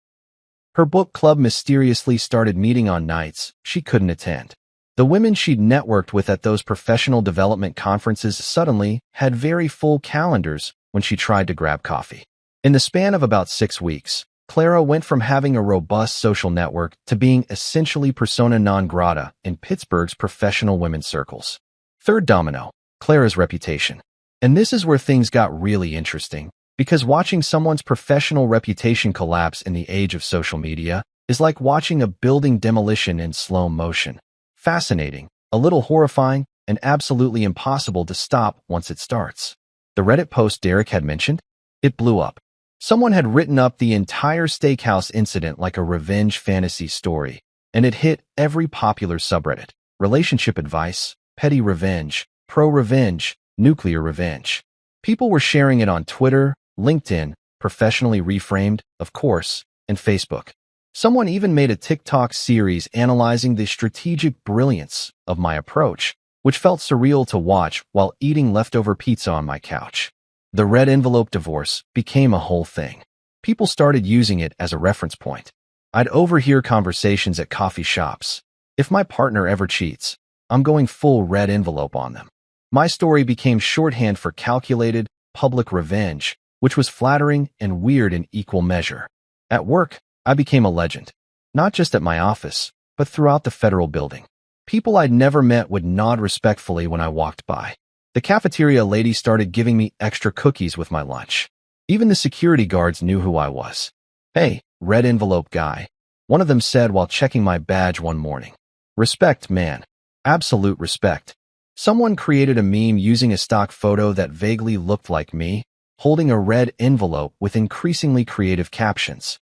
Her book club mysteriously started meeting on nights she couldn't attend. The women she'd networked with at those professional development conferences suddenly had very full calendars when she tried to grab coffee. In the span of about 6 weeks, Clara went from having a robust social network to being essentially persona non grata in Pittsburgh's professional women's circles. Third domino, Clara's reputation. And this is where things got really interesting, because watching someone's professional reputation collapse in the age of social media is like watching a building demolition in slow motion. Fascinating, a little horrifying, and absolutely impossible to stop once it starts. The Reddit post Derek had mentioned? It blew up. Someone had written up the entire steakhouse incident like a revenge fantasy story, and it hit every popular subreddit. Relationship advice, petty revenge, pro-revenge, nuclear revenge. People were sharing it on Twitter, LinkedIn, professionally reframed, of course, and Facebook. Someone even made a TikTok series analyzing the strategic brilliance of my approach, which felt surreal to watch while eating leftover pizza on my couch. The red envelope divorce became a whole thing. People started using it as a reference point. I'd overhear conversations at coffee shops. If my partner ever cheats, I'm going full red envelope on them. My story became shorthand for calculated, public revenge, which was flattering and weird in equal measure. At work, I became a legend, not just at my office, but throughout the federal building. People I'd never met would nod respectfully when I walked by. The cafeteria lady started giving me extra cookies with my lunch. Even the security guards knew who I was. "Hey, red envelope guy," one of them said while checking my badge one morning. Respect, man. Absolute respect. Someone created a meme using a stock photo that vaguely looked like me, holding a red envelope with increasingly creative captions.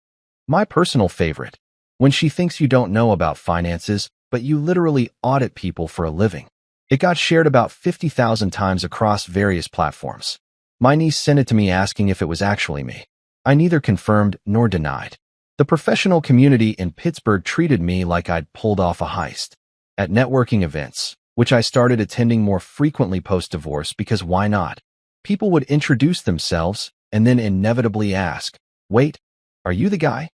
My personal favorite: when she thinks you don't know about finances, but you literally audit people for a living. It got shared about 50,000 times across various platforms. My niece sent it to me asking if it was actually me. I neither confirmed nor denied. The professional community in Pittsburgh treated me like I'd pulled off a heist. At networking events, which I started attending more frequently post-divorce because why not? People would introduce themselves and then inevitably ask, "Wait, are you the guy?"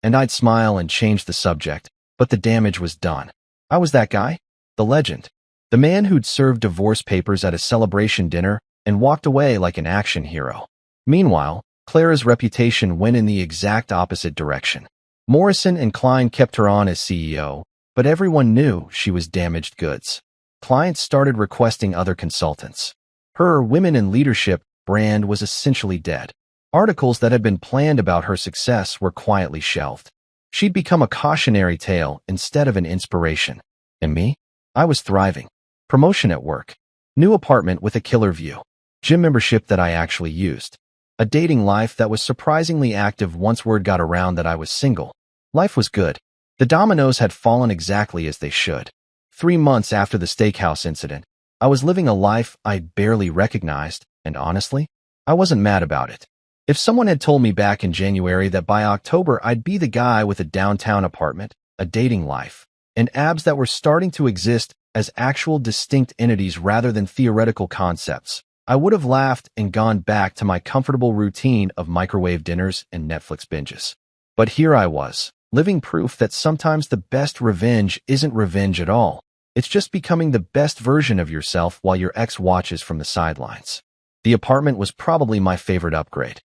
And I'd smile and change the subject, but the damage was done. I was that guy, the legend, the man who'd served divorce papers at a celebration dinner and walked away like an action hero. Meanwhile, Clara's reputation went in the exact opposite direction. Morrison and Klein kept her on as CEO, but everyone knew she was damaged goods. Clients started requesting other consultants. Her Women in Leadership brand was essentially dead. Articles that had been planned about her success were quietly shelved. She'd become a cautionary tale instead of an inspiration. And me? I was thriving. Promotion at work. New apartment with a killer view. Gym membership that I actually used. A dating life that was surprisingly active once word got around that I was single. Life was good. The dominoes had fallen exactly as they should. 3 months after the steakhouse incident, I was living a life I barely recognized, and honestly, I wasn't mad about it. If someone had told me back in January that by October I'd be the guy with a downtown apartment, a dating life, and abs that were starting to exist as actual distinct entities rather than theoretical concepts, I would have laughed and gone back to my comfortable routine of microwave dinners and Netflix binges. But here I was, living proof that sometimes the best revenge isn't revenge at all. It's just becoming the best version of yourself while your ex watches from the sidelines. The apartment was probably my favorite upgrade.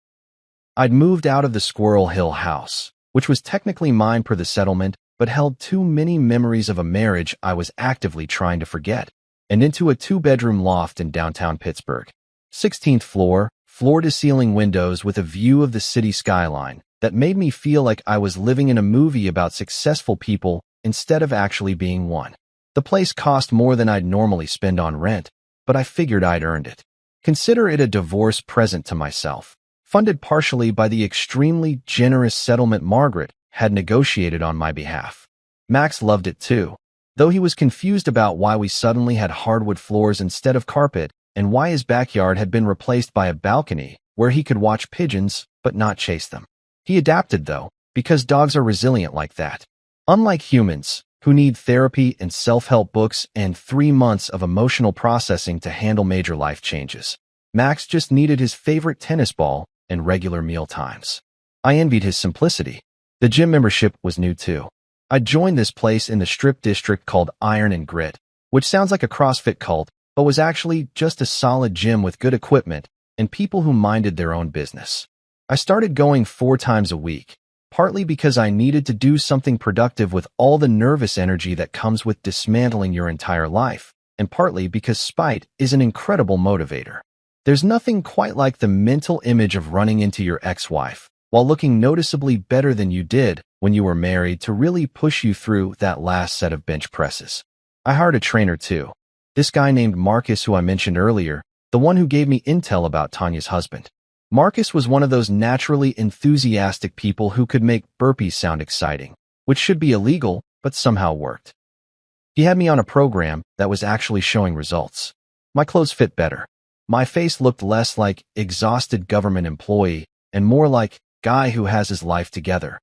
I'd moved out of the Squirrel Hill house, which was technically mine per the settlement, but held too many memories of a marriage I was actively trying to forget, and into a 2-bedroom loft in downtown Pittsburgh. 16th floor, floor-to-ceiling windows with a view of the city skyline that made me feel like I was living in a movie about successful people instead of actually being one. The place cost more than I'd normally spend on rent, but I figured I'd earned it. Consider it a divorce present to myself, funded partially by the extremely generous settlement Margaret had negotiated on my behalf. Max loved it too, though he was confused about why we suddenly had hardwood floors instead of carpet and why his backyard had been replaced by a balcony where he could watch pigeons but not chase them. He adapted though, because dogs are resilient like that. Unlike humans, who need therapy and self-help books and 3 months of emotional processing to handle major life changes, Max just needed his favorite tennis ball and regular meal times. I envied his simplicity. The gym membership was new too. I joined this place in the Strip district called Iron and Grit, which sounds like a CrossFit cult, but was actually just a solid gym with good equipment and people who minded their own business. I started going 4 times a week, partly because I needed to do something productive with all the nervous energy that comes with dismantling your entire life, and partly because spite is an incredible motivator. There's nothing quite like the mental image of running into your ex-wife while looking noticeably better than you did when you were married to really push you through that last set of bench presses. I hired a trainer too. This guy named Marcus, who I mentioned earlier, the one who gave me intel about Tanya's husband. Marcus was one of those naturally enthusiastic people who could make burpees sound exciting, which should be illegal, but somehow worked. He had me on a program that was actually showing results. My clothes fit better. My face looked less like exhausted government employee and more like guy who has his life together.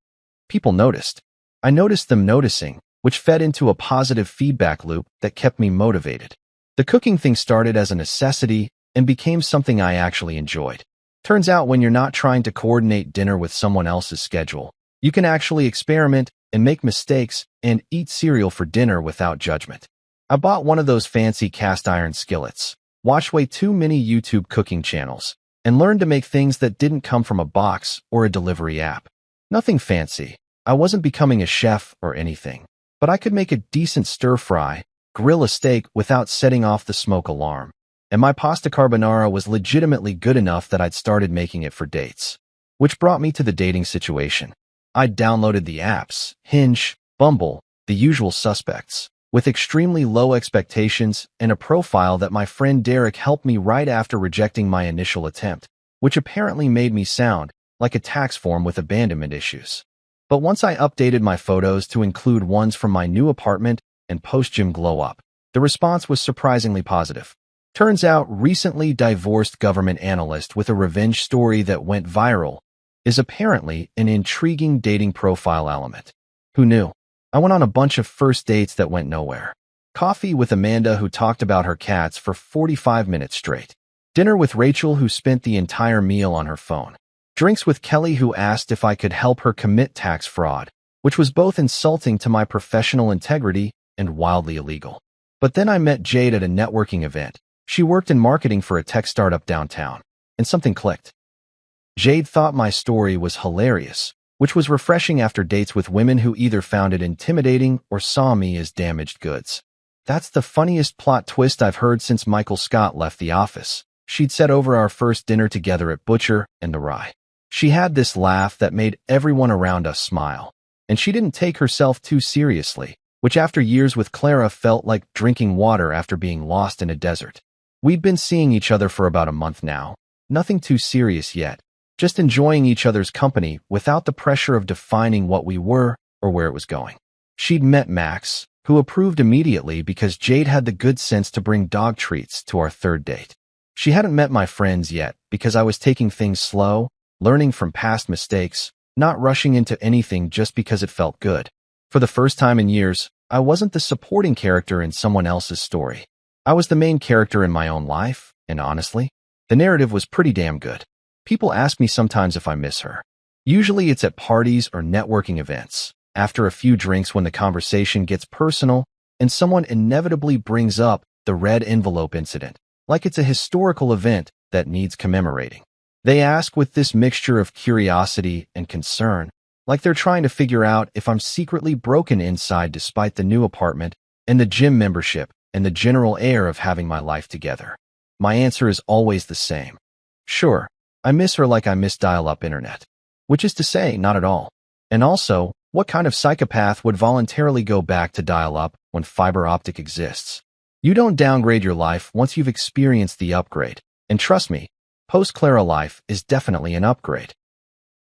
People noticed. I noticed them noticing, which fed into a positive feedback loop that kept me motivated. The cooking thing started as a necessity and became something I actually enjoyed. Turns out when you're not trying to coordinate dinner with someone else's schedule, you can actually experiment and make mistakes and eat cereal for dinner without judgment. I bought one of those fancy cast iron skillets, watched way too many YouTube cooking channels, and learned to make things that didn't come from a box or a delivery app. Nothing fancy. I wasn't becoming a chef or anything, but I could make a decent stir-fry, grill a steak without setting off the smoke alarm. And my pasta carbonara was legitimately good enough that I'd started making it for dates. Which brought me to the dating situation. I'd downloaded the apps, Hinge, Bumble, the usual suspects, with extremely low expectations and a profile that my friend Derek helped me write after rejecting my initial attempt, which apparently made me sound like a tax form with abandonment issues. But once I updated my photos to include ones from my new apartment and post-gym glow-up, the response was surprisingly positive. Turns out, recently divorced government analyst with a revenge story that went viral is apparently an intriguing dating profile element. Who knew? I went on a bunch of first dates that went nowhere. Coffee with Amanda, who talked about her cats for 45 minutes straight. Dinner with Rachel, who spent the entire meal on her phone. Drinks with Kelly, who asked if I could help her commit tax fraud, which was both insulting to my professional integrity and wildly illegal. But then I met Jade at a networking event. She worked in marketing for a tech startup downtown, and something clicked. Jade thought my story was hilarious, which was refreshing after dates with women who either found it intimidating or saw me as damaged goods. That's the funniest plot twist I've heard since Michael Scott left The Office, she'd said over our first dinner together at Butcher and the Rye. She had this laugh that made everyone around us smile, and she didn't take herself too seriously, which after years with Clara felt like drinking water after being lost in a desert. We'd been seeing each other for about a month now, nothing too serious yet, just enjoying each other's company without the pressure of defining what we were or where it was going. She'd met Max, who approved immediately because Jade had the good sense to bring dog treats to our third date. She hadn't met my friends yet because I was taking things slow, learning from past mistakes, not rushing into anything just because it felt good. For the first time in years, I wasn't the supporting character in someone else's story. I was the main character in my own life, and honestly, the narrative was pretty damn good. People ask me sometimes if I miss her. Usually it's at parties or networking events, after a few drinks when the conversation gets personal and someone inevitably brings up the red envelope incident, like it's a historical event that needs commemorating. They ask with this mixture of curiosity and concern, like they're trying to figure out if I'm secretly broken inside despite the new apartment and the gym membership and the general air of having my life together. My answer is always the same. Sure, I miss her like I miss dial-up internet. Which is to say, not at all. And also, what kind of psychopath would voluntarily go back to dial-up when fiber optic exists? You don't downgrade your life once you've experienced the upgrade. And trust me, post-Clara life is definitely an upgrade.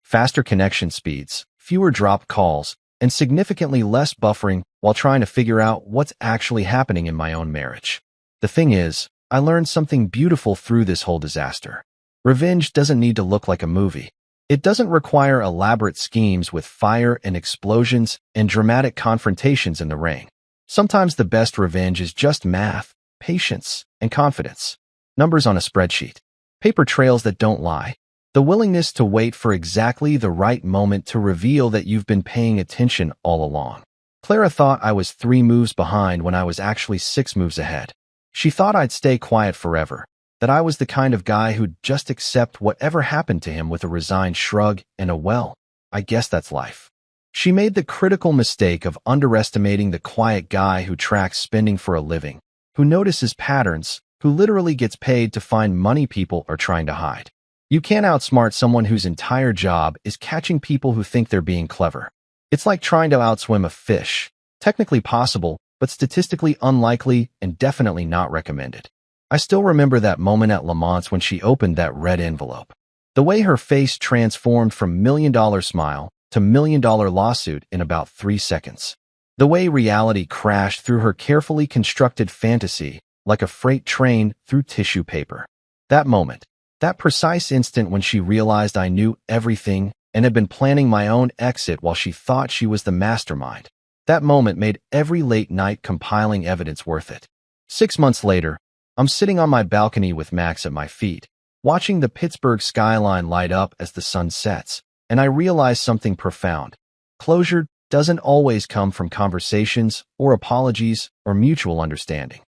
Faster connection speeds, fewer dropped calls, and significantly less buffering while trying to figure out what's actually happening in my own marriage. The thing is, I learned something beautiful through this whole disaster. Revenge doesn't need to look like a movie. It doesn't require elaborate schemes with fire and explosions and dramatic confrontations in the ring. Sometimes the best revenge is just math, patience, and confidence. Numbers on a spreadsheet. Paper trails that don't lie. The willingness to wait for exactly the right moment to reveal that you've been paying attention all along. Clara thought I was 3 moves behind when I was actually 6 moves ahead. She thought I'd stay quiet forever, that I was the kind of guy who'd just accept whatever happened to him with a resigned shrug and a well, I guess that's life. She made the critical mistake of underestimating the quiet guy who tracks spending for a living, who notices patterns, who literally gets paid to find money people are trying to hide. You can't outsmart someone whose entire job is catching people who think they're being clever. It's like trying to outswim a fish. Technically possible, but statistically unlikely and definitely not recommended. I still remember that moment at Lamont's when she opened that red envelope. The way her face transformed from million-dollar smile to million-dollar lawsuit in about 3 seconds. The way reality crashed through her carefully constructed fantasy like a freight train through tissue paper. That moment, that precise instant when she realized I knew everything and had been planning my own exit while she thought she was the mastermind. That moment made every late night compiling evidence worth it. 6 months later, I'm sitting on my balcony with Max at my feet, watching the Pittsburgh skyline light up as the sun sets, and I realize something profound. Closure doesn't always come from conversations or apologies or mutual understanding.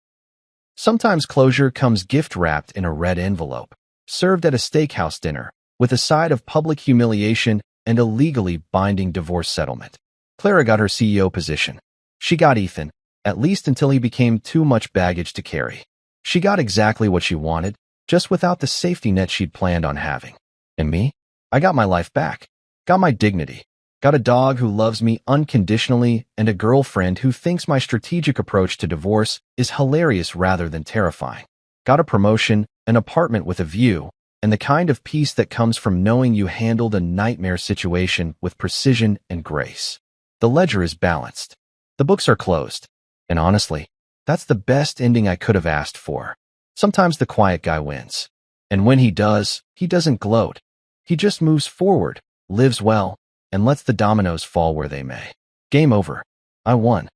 Sometimes closure comes gift-wrapped in a red envelope, served at a steakhouse dinner, with a side of public humiliation and a legally binding divorce settlement. Clara got her CEO position. She got Ethan, at least until he became too much baggage to carry. She got exactly what she wanted, just without the safety net she'd planned on having. And me? I got my life back. Got my dignity. Got a dog who loves me unconditionally and a girlfriend who thinks my strategic approach to divorce is hilarious rather than terrifying. Got a promotion, an apartment with a view, and the kind of peace that comes from knowing you handled a nightmare situation with precision and grace. The ledger is balanced. The books are closed. And honestly, that's the best ending I could have asked for. Sometimes the quiet guy wins. And when he does, he doesn't gloat. He just moves forward, lives well, and lets the dominoes fall where they may. Game over. I won.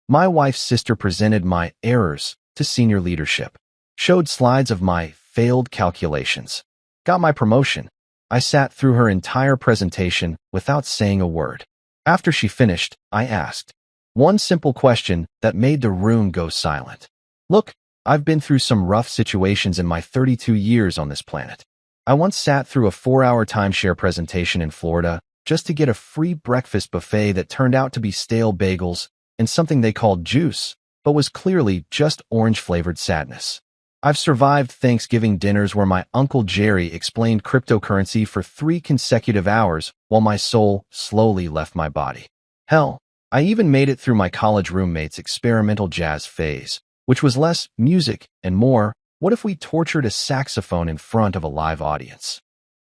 My wife's sister presented my errors to senior leadership, showed slides of my failed calculations, got my promotion. I sat through her entire presentation without saying a word. After she finished, I asked one simple question that made the room go silent. Look, I've been through some rough situations in my 32 years on this planet. I once sat through a 4-hour timeshare presentation in Florida just to get a free breakfast buffet that turned out to be stale bagels and something they called juice, but was clearly just orange-flavored sadness. I've survived Thanksgiving dinners where my Uncle Jerry explained cryptocurrency for 3 consecutive hours while my soul slowly left my body. Hell, I even made it through my college roommate's experimental jazz phase, which was less music and more, what if we tortured a saxophone in front of a live audience?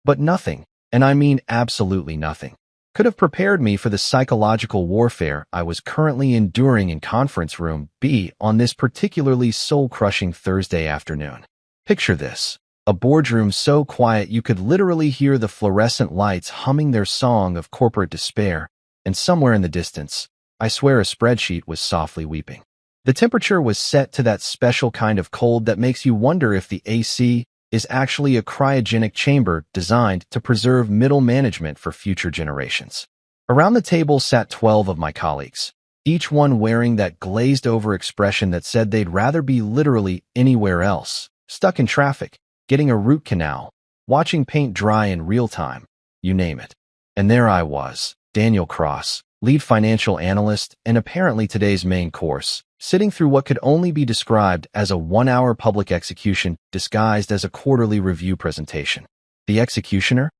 But nothing, and I mean absolutely nothing, could have prepared me for the psychological warfare I was currently enduring in Conference Room B on this particularly soul-crushing Thursday afternoon. Picture this, a boardroom so quiet you could literally hear the fluorescent lights humming their song of corporate despair, and somewhere in the distance, I swear a spreadsheet was softly weeping. The temperature was set to that special kind of cold that makes you wonder if the AC is actually a cryogenic chamber designed to preserve middle management for future generations. Around the table sat 12 of my colleagues, each one wearing that glazed-over expression that said they'd rather be literally anywhere else, stuck in traffic, getting a root canal, watching paint dry in real time, you name it. And there I was, Daniel Cross, lead financial analyst and apparently today's main course, sitting through what could only be described as a 1-hour public execution disguised as a quarterly review presentation. The executioner?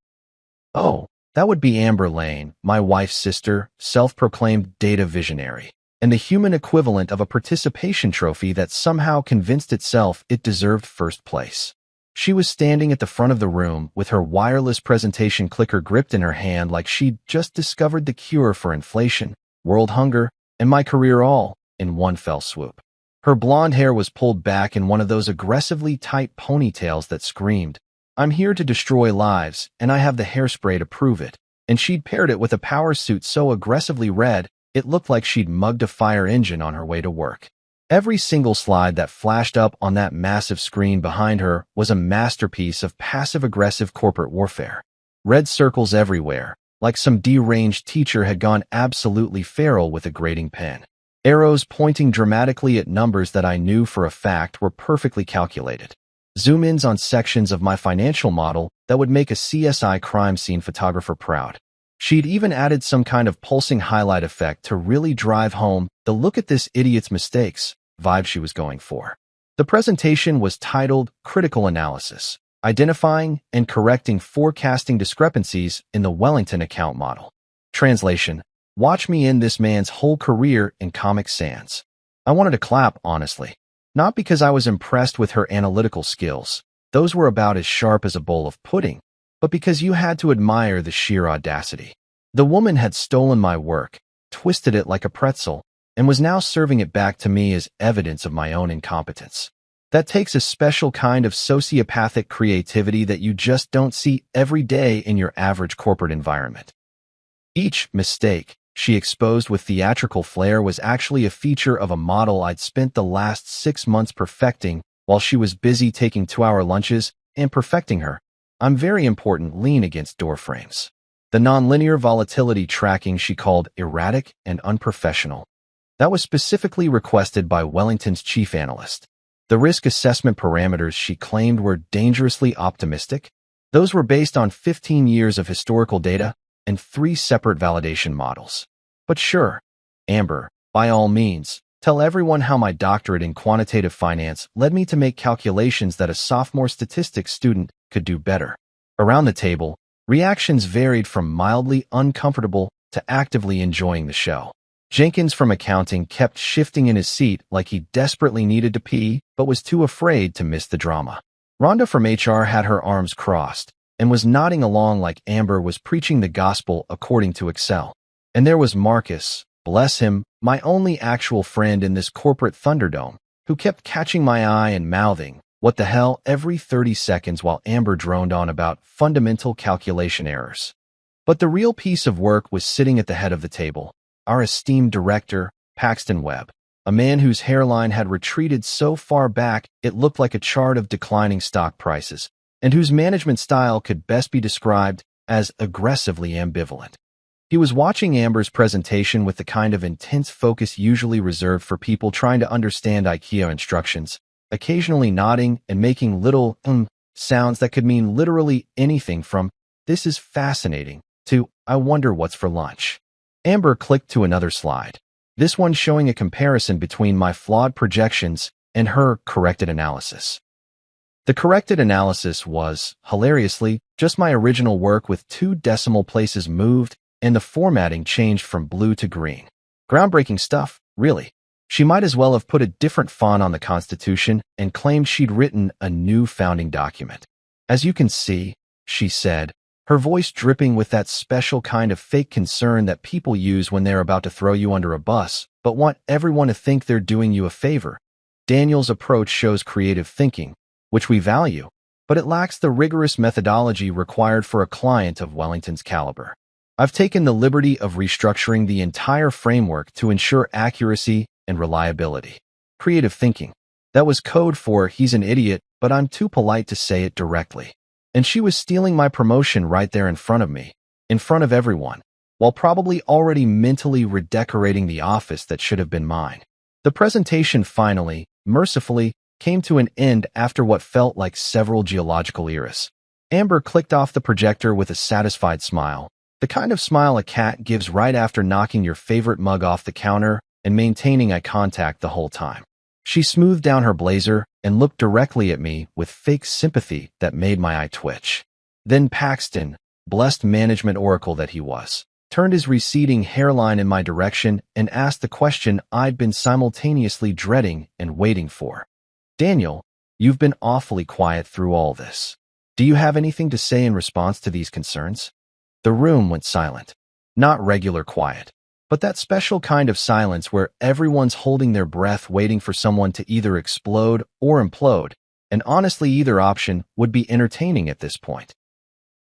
Oh, that would be Amber Lane, my wife's sister, self-proclaimed data visionary, and the human equivalent of a participation trophy that somehow convinced itself it deserved first place. She was standing at the front of the room with her wireless presentation clicker gripped in her hand like she'd just discovered the cure for inflation, world hunger, and my career all in one fell swoop. Her blonde hair was pulled back in one of those aggressively tight ponytails that screamed, "I'm here to destroy lives, and I have the hairspray to prove it." And she'd paired it with a power suit so aggressively red, it looked like she'd mugged a fire engine on her way to work. Every single slide that flashed up on that massive screen behind her was a masterpiece of passive-aggressive corporate warfare. Red circles everywhere, like some deranged teacher had gone absolutely feral with a grading pen. Arrows pointing dramatically at numbers that I knew for a fact were perfectly calculated. Zoom-ins on sections of my financial model that would make a CSI crime scene photographer proud. She'd even added some kind of pulsing highlight effect to really drive home the "look at this idiot's mistakes" vibe she was going for. The presentation was titled Critical Analysis, Identifying and Correcting Forecasting Discrepancies in the Wellington Account Model. Translation: watch me end this man's whole career in Comic Sans. I wanted to clap, honestly. Not because I was impressed with her analytical skills. Those were about as sharp as a bowl of pudding. But because you had to admire the sheer audacity. The woman had stolen my work, twisted it like a pretzel, and was now serving it back to me as evidence of my own incompetence. That takes a special kind of sociopathic creativity that you just don't see every day in your average corporate environment. Each mistake she exposed with theatrical flair was actually a feature of a model I'd spent the last 6 months perfecting while she was busy taking 2-hour lunches and perfecting her. I'm very important lean against door frames. The nonlinear volatility tracking she called erratic and unprofessional. That was specifically requested by Wellington's chief analyst. The risk assessment parameters she claimed were dangerously optimistic. Those were based on 15 years of historical data and 3 separate validation models. But sure, Amber, by all means, tell everyone how my doctorate in quantitative finance led me to make calculations that a sophomore statistics student could do better. Around the table, reactions varied from mildly uncomfortable to actively enjoying the show. Jenkins from accounting kept shifting in his seat like he desperately needed to pee but was too afraid to miss the drama. Rhonda from HR had her arms crossed and was nodding along like Amber was preaching the gospel according to Excel. And there was Marcus, bless him, my only actual friend in this corporate Thunderdome, who kept catching my eye and mouthing, "What the hell?" every 30 seconds while Amber droned on about fundamental calculation errors. But the real piece of work was sitting at the head of the table, our esteemed director, Paxton Webb, a man whose hairline had retreated so far back it looked like a chart of declining stock prices, and whose management style could best be described as aggressively ambivalent. He was watching Amber's presentation with the kind of intense focus usually reserved for people trying to understand IKEA instructions, occasionally nodding and making little sounds that could mean literally anything from, "This is fascinating," to, "I wonder what's for lunch." Amber clicked to another slide, this one showing a comparison between my flawed projections and her corrected analysis. The corrected analysis was, hilariously, just my original work with 2 decimal places moved and the formatting changed from blue to green. Groundbreaking stuff, really. She might as well have put a different font on the Constitution and claimed she'd written a new founding document. "As you can see," she said, her voice dripping with that special kind of fake concern that people use when they're about to throw you under a bus, but want everyone to think they're doing you a favor. "Daniel's approach shows creative thinking, which we value, but it lacks the rigorous methodology required for a client of Wellington's caliber. I've taken the liberty of restructuring the entire framework to ensure accuracy and reliability." Creative thinking. That was code for "he's an idiot, but I'm too polite to say it directly." And she was stealing my promotion right there in front of me, in front of everyone, while probably already mentally redecorating the office that should have been mine. The presentation finally, mercifully, came to an end after what felt like several geological eras. Amber clicked off the projector with a satisfied smile, the kind of smile a cat gives right after knocking your favorite mug off the counter and maintaining eye contact the whole time. She smoothed down her blazer and looked directly at me with fake sympathy that made my eye twitch. Then Paxton, blessed management oracle that he was, turned his receding hairline in my direction and asked the question I'd been simultaneously dreading and waiting for. "Daniel, you've been awfully quiet through all this. Do you have anything to say in response to these concerns?" The room went silent. Not regular quiet, but that special kind of silence where everyone's holding their breath waiting for someone to either explode or implode, and honestly either option would be entertaining at this point.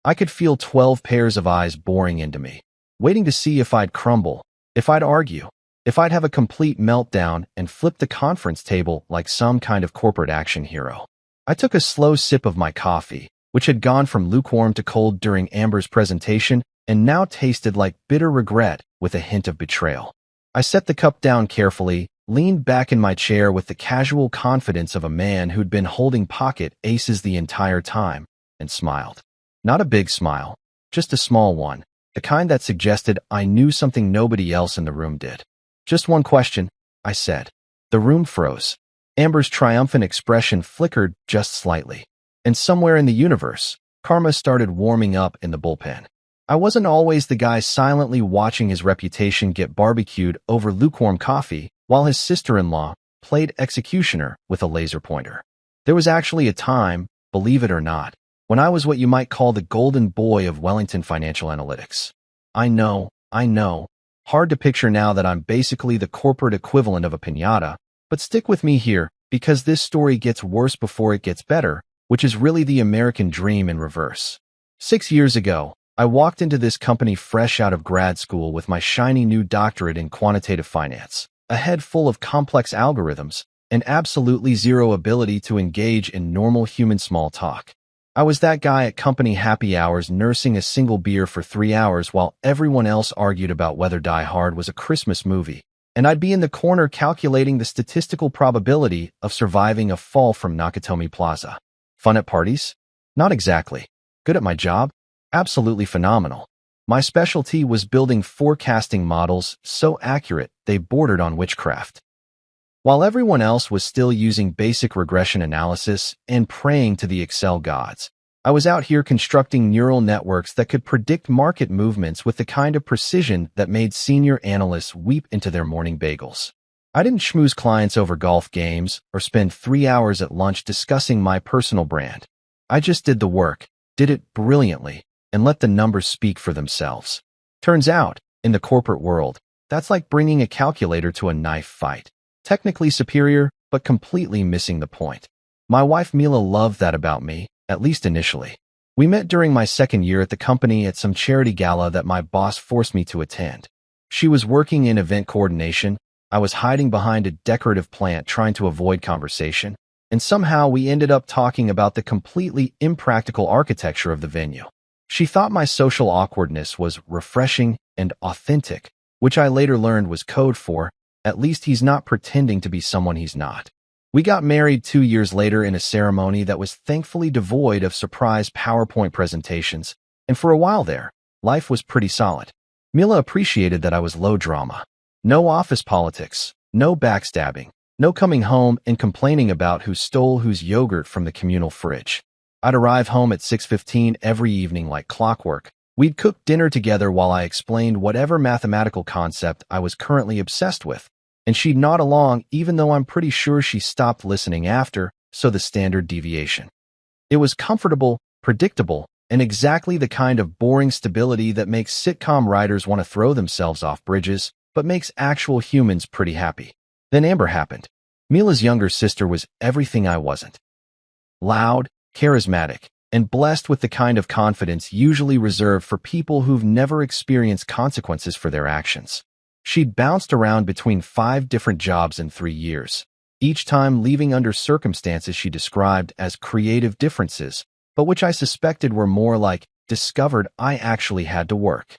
I could feel 12 pairs of eyes boring into me, waiting to see if I'd crumble, if I'd argue, if I'd have a complete meltdown and flip the conference table like some kind of corporate action hero. I took a slow sip of my coffee, which had gone from lukewarm to cold during Amber's presentation and now tasted like bitter regret with a hint of betrayal. I set the cup down carefully, leaned back in my chair with the casual confidence of a man who'd been holding pocket aces the entire time, and smiled. Not a big smile, just a small one, the kind that suggested I knew something nobody else in the room did. "Just one question," I said. The room froze. Amber's triumphant expression flickered just slightly. And somewhere in the universe, karma started warming up in the bullpen. I wasn't always the guy silently watching his reputation get barbecued over lukewarm coffee while his sister-in-law played executioner with a laser pointer. There was actually a time, believe it or not, when I was what you might call the golden boy of Wellington Financial Analytics. I know. Hard to picture now that I'm basically the corporate equivalent of a piñata, but stick with me here because this story gets worse before it gets better, which is really the American dream in reverse. 6 years ago, I walked into this company fresh out of grad school with my shiny new doctorate in quantitative finance, a head full of complex algorithms, and absolutely zero ability to engage in normal human small talk. I was that guy at company happy hours nursing a single beer for 3 hours while everyone else argued about whether Die Hard was a Christmas movie, and I'd be in the corner calculating the statistical probability of surviving a fall from Nakatomi Plaza. Fun at parties? Not exactly. Good at my job? Absolutely phenomenal. My specialty was building forecasting models so accurate they bordered on witchcraft. While everyone else was still using basic regression analysis and praying to the Excel gods, I was out here constructing neural networks that could predict market movements with the kind of precision that made senior analysts weep into their morning bagels. I didn't schmooze clients over golf games or spend 3 hours at lunch discussing my personal brand. I just did the work, did it brilliantly, and let the numbers speak for themselves. Turns out, in the corporate world, that's like bringing a calculator to a knife fight. Technically superior, but completely missing the point. My wife Mila loved that about me, at least initially. We met during my second year at the company at some charity gala that my boss forced me to attend. She was working in event coordination, I was hiding behind a decorative plant trying to avoid conversation, and somehow we ended up talking about the completely impractical architecture of the venue. She thought my social awkwardness was refreshing and authentic, which I later learned was code for, at least he's not pretending to be someone he's not. We got married 2 years later in a ceremony that was thankfully devoid of surprise PowerPoint presentations, and for a while there, life was pretty solid. Mila appreciated that I was low drama. No office politics, no backstabbing, no coming home and complaining about who stole whose yogurt from the communal fridge. I'd arrive home at 6:15 every evening like clockwork. We'd cook dinner together while I explained whatever mathematical concept I was currently obsessed with, and she'd nod along even though I'm pretty sure she stopped listening after, so the standard deviation. It was comfortable, predictable, and exactly the kind of boring stability that makes sitcom writers want to throw themselves off bridges, but makes actual humans pretty happy. Then Amber happened. Mila's younger sister was everything I wasn't. Loud, charismatic, and blessed with the kind of confidence usually reserved for people who've never experienced consequences for their actions. She'd bounced around between 5 different jobs in 3 years, each time leaving under circumstances she described as creative differences, but which I suspected were more like discovered I actually had to work.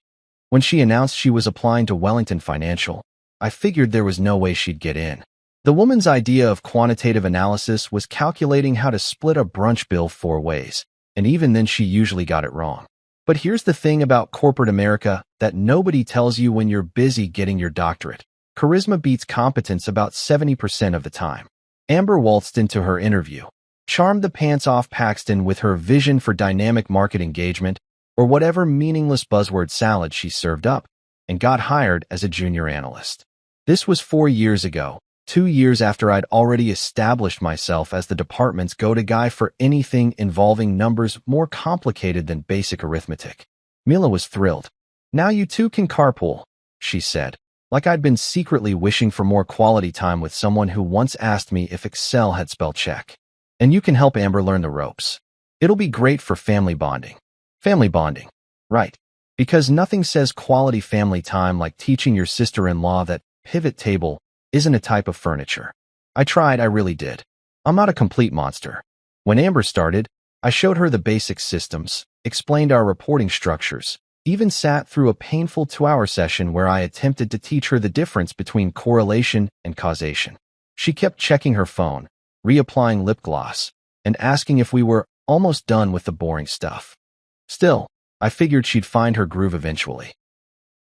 When she announced she was applying to Wellington Financial, I figured there was no way she'd get in. The woman's idea of quantitative analysis was calculating how to split a brunch bill 4 ways, and even then she usually got it wrong. But here's the thing about corporate America that nobody tells you when you're busy getting your doctorate. Charisma beats competence about 70% of the time. Amber waltzed into her interview, charmed the pants off Paxton with her vision for dynamic market engagement, or whatever meaningless buzzword salad she served up, and got hired as a junior analyst. This was 4 years ago, 2 years after I'd already established myself as the department's go-to guy for anything involving numbers more complicated than basic arithmetic. Mila was thrilled. "Now you two can carpool," she said, like I'd been secretly wishing for more quality time with someone who once asked me if Excel had spell check. "And you can help Amber learn the ropes. It'll be great for family bonding." Family bonding. Right. Because nothing says quality family time like teaching your sister-in-law that pivot table isn't a type of furniture. I tried, I really did. I'm not a complete monster. When Amber started, I showed her the basic systems, explained our reporting structures, even sat through a painful 2-hour session where I attempted to teach her the difference between correlation and causation. She kept checking her phone, reapplying lip gloss, and asking if we were almost done with the boring stuff. Still, I figured she'd find her groove eventually.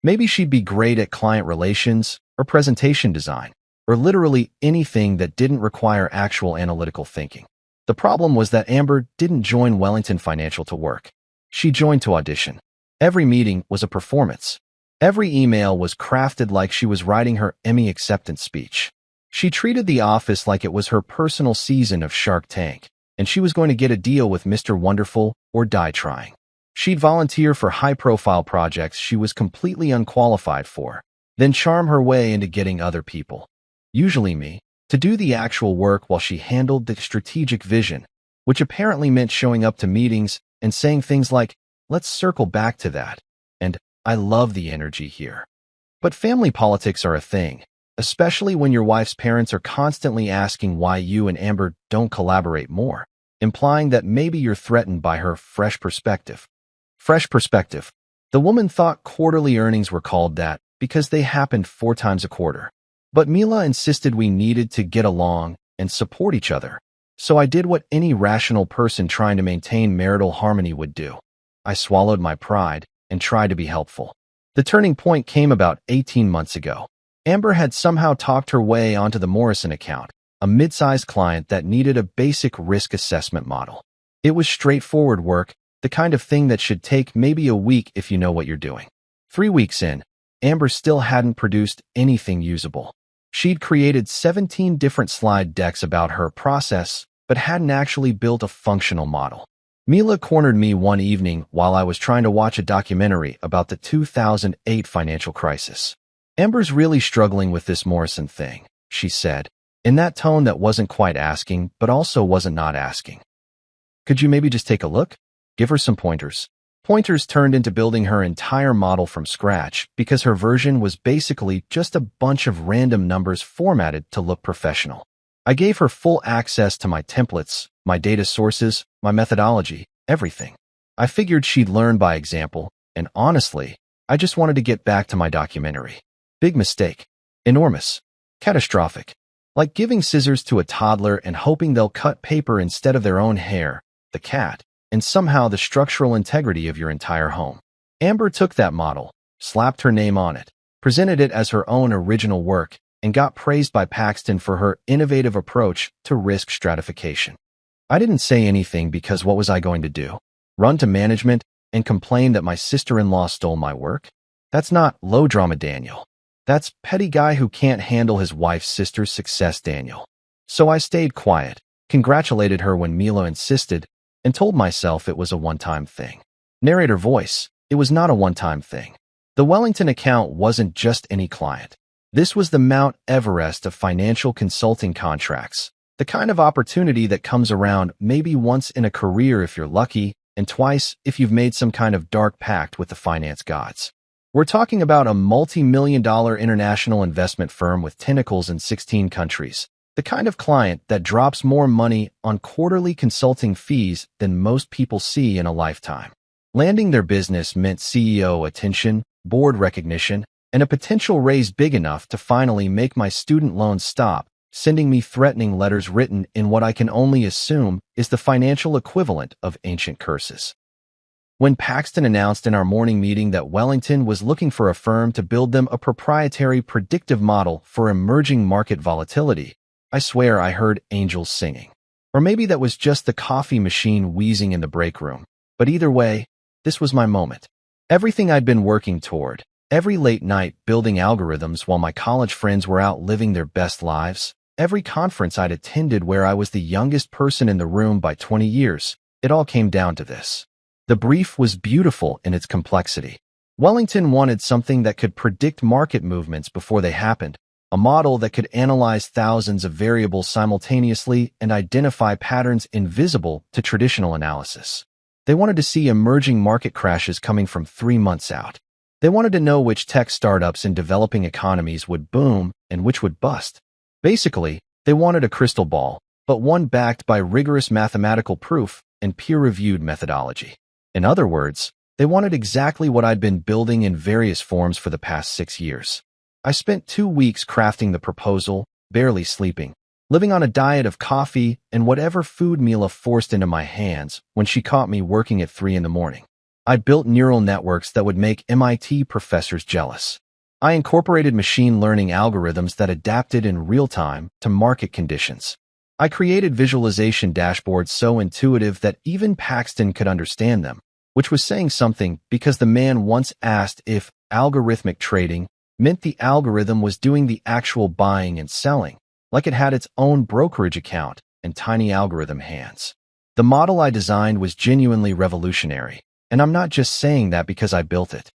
Maybe she'd be great at client relations or presentation design, or literally anything that didn't require actual analytical thinking. The problem was that Amber didn't join Wellington Financial to work. She joined to audition. Every meeting was a performance. Every email was crafted like she was writing her Emmy acceptance speech. She treated the office like it was her personal season of Shark Tank, and she was going to get a deal with Mr. Wonderful or die trying. She'd volunteer for high-profile projects she was completely unqualified for, then charm her way into getting other people, usually me, to do the actual work while she handled the strategic vision, which apparently meant showing up to meetings and saying things like, "Let's circle back to that," and "I love the energy here." But family politics are a thing, especially when your wife's parents are constantly asking why you and Amber don't collaborate more, implying that maybe you're threatened by her fresh perspective. Fresh perspective. The woman thought quarterly earnings were called that because they happened 4 times a quarter. But Mila insisted we needed to get along and support each other. So I did what any rational person trying to maintain marital harmony would do. I swallowed my pride and tried to be helpful. The turning point came about 18 months ago. Amber had somehow talked her way onto the Morrison account, a mid-sized client that needed a basic risk assessment model. It was straightforward work, the kind of thing that should take maybe a week if you know what you're doing. 3 weeks in, Amber still hadn't produced anything usable. She'd created 17 different slide decks about her process, but hadn't actually built a functional model. Mila cornered me one evening while I was trying to watch a documentary about the 2008 financial crisis. "Amber's really struggling with this Morrison thing," she said, in that tone that wasn't quite asking, but also wasn't not asking. "Could you maybe just take a look? Give her some pointers." Pointers turned into building her entire model from scratch because her version was basically just a bunch of random numbers formatted to look professional. I gave her full access to my templates, my data sources, my methodology, everything. I figured she'd learn by example, and honestly, I just wanted to get back to my documentary. Big mistake. Enormous. Catastrophic. Like giving scissors to a toddler and hoping they'll cut paper instead of their own hair, the cat, and somehow the structural integrity of your entire home. Amber took that model, slapped her name on it, presented it as her own original work, and got praised by Paxton for her innovative approach to risk stratification. I didn't say anything because what was I going to do? Run to management and complain that my sister-in-law stole my work? That's not low drama Daniel. That's petty guy who can't handle his wife's sister's success Daniel. So I stayed quiet, congratulated her when Mila insisted, and told myself it was a one-time thing. Narrator voice, it was not a one-time thing. The Wellington account wasn't just any client. This was the Mount Everest of financial consulting contracts, the kind of opportunity that comes around maybe once in a career if you're lucky, and twice if you've made some kind of dark pact with the finance gods. We're talking about a multi-million-dollar international investment firm with tentacles in 16 countries. The kind of client that drops more money on quarterly consulting fees than most people see in a lifetime. Landing their business meant CEO attention, board recognition, and a potential raise big enough to finally make my student loans stop, sending me threatening letters written in what I can only assume is the financial equivalent of ancient curses. When Paxton announced in our morning meeting that Wellington was looking for a firm to build them a proprietary predictive model for emerging market volatility, I swear I heard angels singing. Or maybe that was just the coffee machine wheezing in the break room. But either way, this was my moment. Everything I'd been working toward, every late night building algorithms while my college friends were out living their best lives, every conference I'd attended where I was the youngest person in the room by 20 years, it all came down to this. The brief was beautiful in its complexity. Wellington wanted something that could predict market movements before they happened, a model that could analyze thousands of variables simultaneously and identify patterns invisible to traditional analysis. They wanted to see emerging market crashes coming from 3 months out. They wanted to know which tech startups in developing economies would boom and which would bust. Basically, they wanted a crystal ball, but one backed by rigorous mathematical proof and peer-reviewed methodology. In other words, they wanted exactly what I'd been building in various forms for the past 6 years. I spent 2 weeks crafting the proposal, barely sleeping, living on a diet of coffee and whatever food Mila forced into my hands when she caught me working at 3 in the morning. I built neural networks that would make MIT professors jealous. I incorporated machine learning algorithms that adapted in real time to market conditions. I created visualization dashboards so intuitive that even Paxton could understand them, which was saying something because the man once asked if algorithmic trading meant the algorithm was doing the actual buying and selling, like it had its own brokerage account and tiny algorithm hands. The model I designed was genuinely revolutionary, and I'm not just saying that because I built it.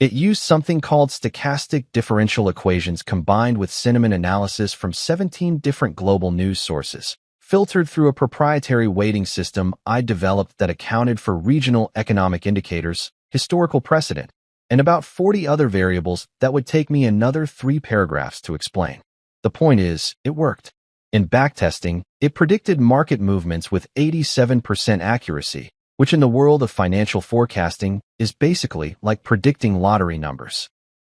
It used something called stochastic differential equations combined with sentiment analysis from 17 different global news sources, filtered through a proprietary weighting system I developed that accounted for regional economic indicators, historical precedent, and about 40 other variables that would take me another 3 paragraphs to explain. The point is, it worked. In backtesting, it predicted market movements with 87% accuracy, which in the world of financial forecasting is basically like predicting lottery numbers.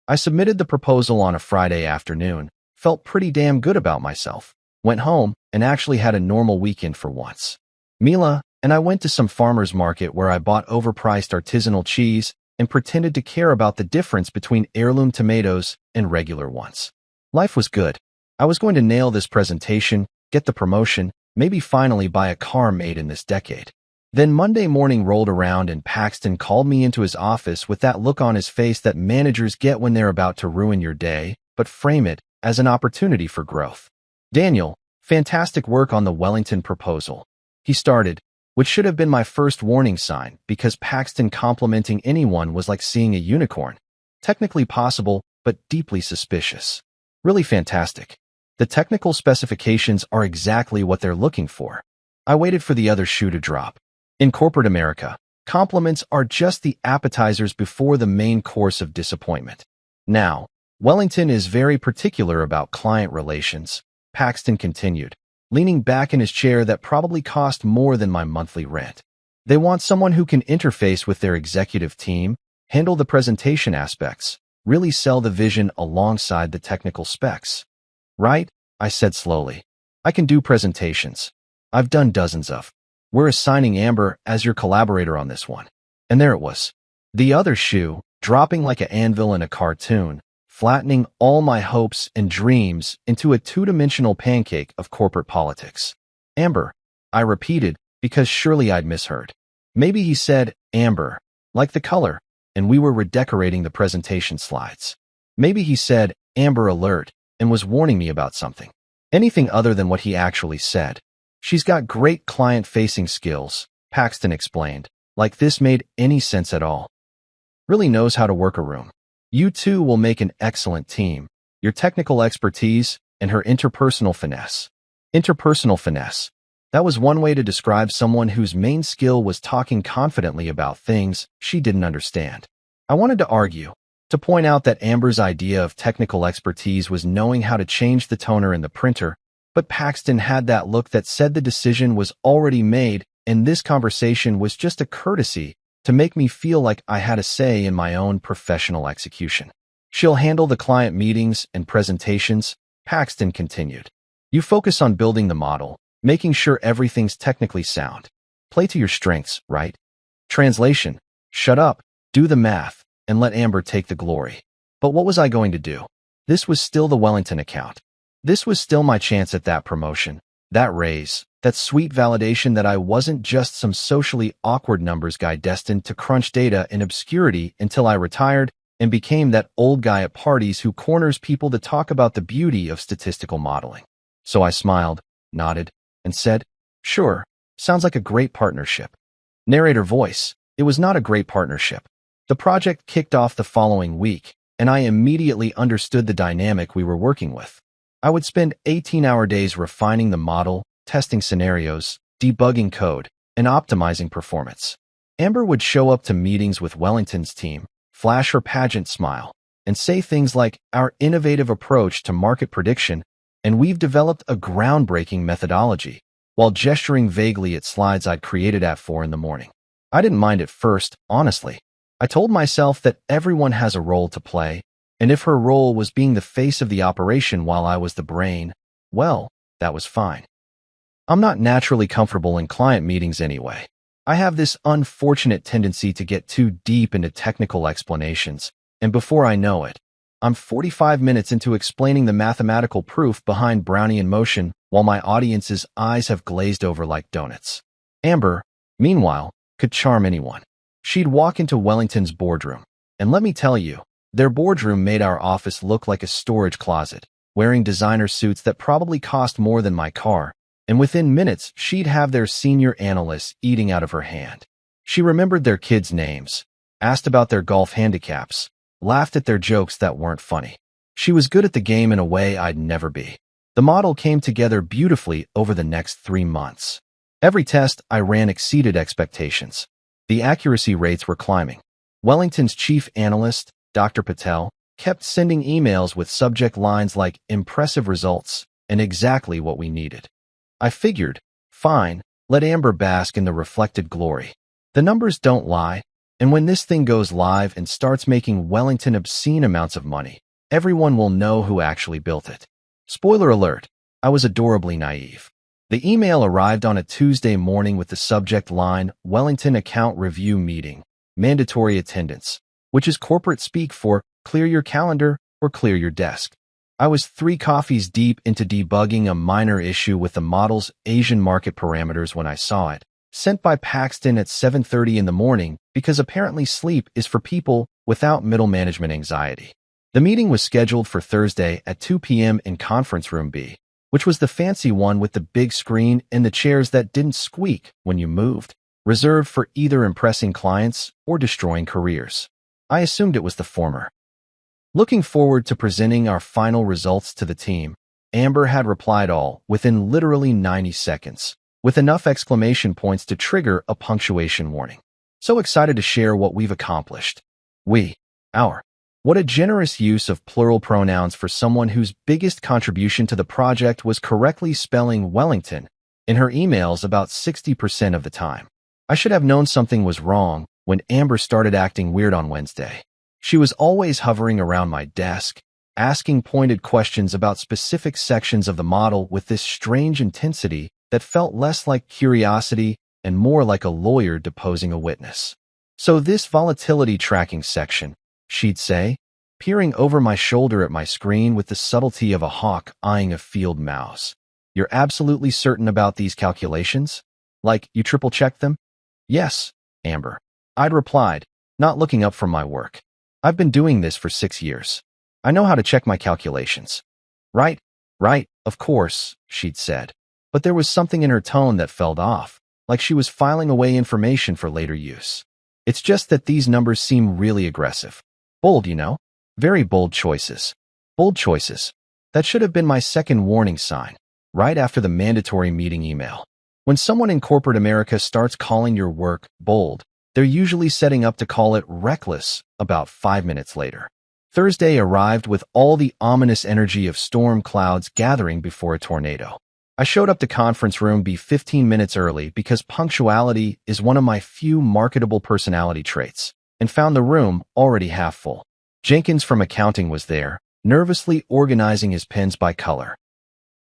I submitted the proposal on a Friday afternoon, felt pretty damn good about myself, went home, and actually had a normal weekend for once. Mila and I went to some farmer's market where I bought overpriced artisanal cheese and pretended to care about the difference between heirloom tomatoes and regular ones. Life was good. I was going to nail this presentation, get the promotion, maybe finally buy a car made in this decade. Then Monday morning rolled around and Paxton called me into his office with that look on his face that managers get when they're about to ruin your day, but frame it as an opportunity for growth. "Daniel, fantastic work on the Wellington proposal," he started, which should have been my first warning sign because Paxton complimenting anyone was like seeing a unicorn. Technically possible, but deeply suspicious. Really fantastic. The technical specifications are exactly what they're looking for. I waited for the other shoe to drop. In corporate America, compliments are just the appetizers before the main course of disappointment. Now, Wellington is very particular about client relations, Paxton continued, leaning back in his chair that probably cost more than my monthly rent. They want someone who can interface with their executive team, handle the presentation aspects, really sell the vision alongside the technical specs. Right? I said slowly. I can do presentations. I've done dozens of. We're assigning Amber as your collaborator on this one. And there it was. The other shoe, dropping like an anvil in a cartoon, flattening all my hopes and dreams into a two-dimensional pancake of corporate politics. Amber, I repeated, because surely I'd misheard. Maybe he said amber, like the color, and we were redecorating the presentation slides. Maybe he said Amber Alert and was warning me about something. Anything other than what he actually said. "She's got great client-facing skills," Paxton explained, like this made any sense at all. "Really knows how to work a room. You two will make an excellent team. Your technical expertise and her interpersonal finesse." Interpersonal finesse. That was one way to describe someone whose main skill was talking confidently about things she didn't understand. I wanted to argue, to point out that Amber's idea of technical expertise was knowing how to change the toner in the printer, but Paxton had that look that said the decision was already made and this conversation was just a courtesy to make me feel like I had a say in my own professional execution. "She'll handle the client meetings and presentations," Paxton continued. "You focus on building the model, making sure everything's technically sound. Play to your strengths, right?" Translation: shut up, do the math, and let Amber take the glory. But what was I going to do? This was still the Wellington account. This was still my chance at that promotion, that raise, that sweet validation that I wasn't just some socially awkward numbers guy destined to crunch data in obscurity until I retired and became that old guy at parties who corners people to talk about the beauty of statistical modeling. So I smiled, nodded, and said, "Sure, sounds like a great partnership." Narrator voice: "It was not a great partnership. The project kicked off the following week, and I immediately understood the dynamic we were working with. I would spend 18-hour days refining the model, testing scenarios, debugging code, and optimizing performance. Amber would show up to meetings with Wellington's team, flash her pageant smile, and say things like, "Our innovative approach to market prediction, and we've developed a groundbreaking methodology," while gesturing vaguely at slides I'd created at 4 in the morning. I didn't mind at first, honestly. I told myself that everyone has a role to play, and if her role was being the face of the operation while I was the brain, well, that was fine. I'm not naturally comfortable in client meetings anyway. I have this unfortunate tendency to get too deep into technical explanations, and before I know it, I'm 45 minutes into explaining the mathematical proof behind Brownian motion while my audience's eyes have glazed over like donuts. Amber, meanwhile, could charm anyone. She'd walk into Wellington's boardroom, and let me tell you, their boardroom made our office look like a storage closet, wearing designer suits that probably cost more than my car, and within minutes, she'd have their senior analysts eating out of her hand. She remembered their kids' names, asked about their golf handicaps, laughed at their jokes that weren't funny. She was good at the game in a way I'd never be. The model came together beautifully over the next 3 months. Every test I ran exceeded expectations. The accuracy rates were climbing. Wellington's chief analyst, Dr. Patel, kept sending emails with subject lines like impressive results and exactly what we needed. I figured, fine, let Amber bask in the reflected glory. The numbers don't lie, and when this thing goes live and starts making Wellington obscene amounts of money, everyone will know who actually built it. Spoiler alert, I was adorably naive. The email arrived on a Tuesday morning with the subject line, Wellington Account Review Meeting, Mandatory Attendance, which is corporate speak for clear your calendar or clear your desk. I was 3 coffees deep into debugging a minor issue with the model's Asian market parameters when I saw it, sent by Paxton at 7:30 in the morning because apparently sleep is for people without middle management anxiety. The meeting was scheduled for Thursday at 2 p.m. in Conference Room B, which was the fancy one with the big screen and the chairs that didn't squeak when you moved, reserved for either impressing clients or destroying careers. I assumed it was the former. Looking forward to presenting our final results to the team, Amber had replied all within literally 90 seconds, with enough exclamation points to trigger a punctuation warning. So excited to share what we've accomplished. We, our. What a generous use of plural pronouns for someone whose biggest contribution to the project was correctly spelling Wellington in her emails about 60% of the time. I should have known something was wrong when Amber started acting weird on Wednesday. She was always hovering around my desk, asking pointed questions about specific sections of the model with this strange intensity that felt less like curiosity and more like a lawyer deposing a witness. So this volatility tracking section, she'd say, peering over my shoulder at my screen with the subtlety of a hawk eyeing a field mouse. You're absolutely certain about these calculations? Like, you triple-checked them? Yes, Amber. I'd replied, not looking up from my work. I've been doing this for 6 years. I know how to check my calculations. Right, of course, she'd said. But there was something in her tone that felt off, like she was filing away information for later use. It's just that these numbers seem really aggressive. Bold, you know? Very bold choices. Bold choices. That should have been my second warning sign, right after the mandatory meeting email. When someone in corporate America starts calling your work bold, they're usually setting up to call it reckless about 5 minutes later. Thursday arrived with all the ominous energy of storm clouds gathering before a tornado. I showed up to Conference Room B 15 minutes early because punctuality is one of my few marketable personality traits, and found the room already half full. Jenkins from accounting was there, nervously organizing his pens by color.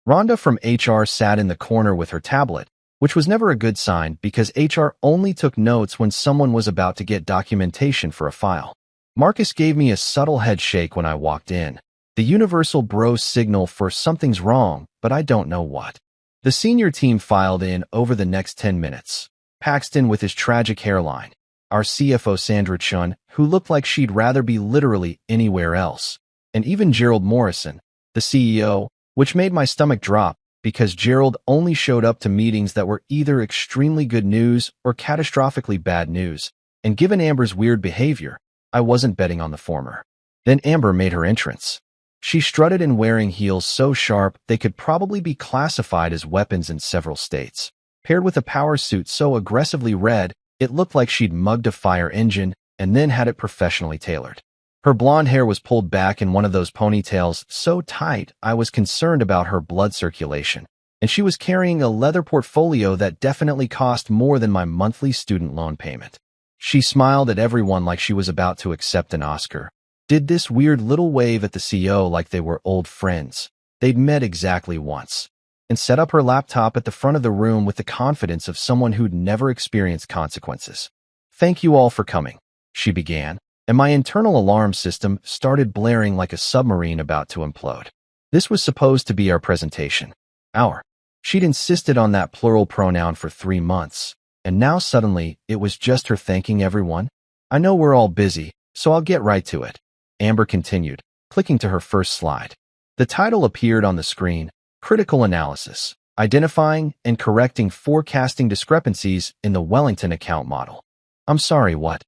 Rhonda from HR sat in the corner with her tablet, which was never a good sign because HR only took notes when someone was about to get documentation for a file. Marcus gave me a subtle head shake when I walked in, the universal bro signal for something's wrong, but I don't know what. The senior team filed in over the next 10 minutes. Paxton with his tragic hairline, our CFO Sandra Chun, who looked like she'd rather be literally anywhere else, and even Gerald Morrison, the CEO, which made my stomach drop because Gerald only showed up to meetings that were either extremely good news or catastrophically bad news, and given Amber's weird behavior, I wasn't betting on the former. Then Amber made her entrance. She strutted in wearing heels so sharp they could probably be classified as weapons in several states. Paired with a power suit so aggressively red, it looked like she'd mugged a fire engine and then had it professionally tailored. Her blonde hair was pulled back in one of those ponytails so tight I was concerned about her blood circulation, and she was carrying a leather portfolio that definitely cost more than my monthly student loan payment. She smiled at everyone like she was about to accept an Oscar, did this weird little wave at the CEO like they were old friends they'd met exactly once, and set up her laptop at the front of the room with the confidence of someone who'd never experienced consequences. Thank you all for coming, she began, and my internal alarm system started blaring like a submarine about to implode. This was supposed to be our presentation. Our. She'd insisted on that plural pronoun for 3 months, and now suddenly it was just her thanking everyone? I know we're all busy, so I'll get right to it. Amber continued, clicking to her first slide. The title appeared on the screen, Critical Analysis, Identifying and Correcting Forecasting Discrepancies in the Wellington Account Model. I'm sorry, what?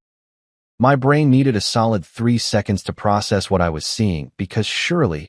My brain needed a solid 3 seconds to process what I was seeing because surely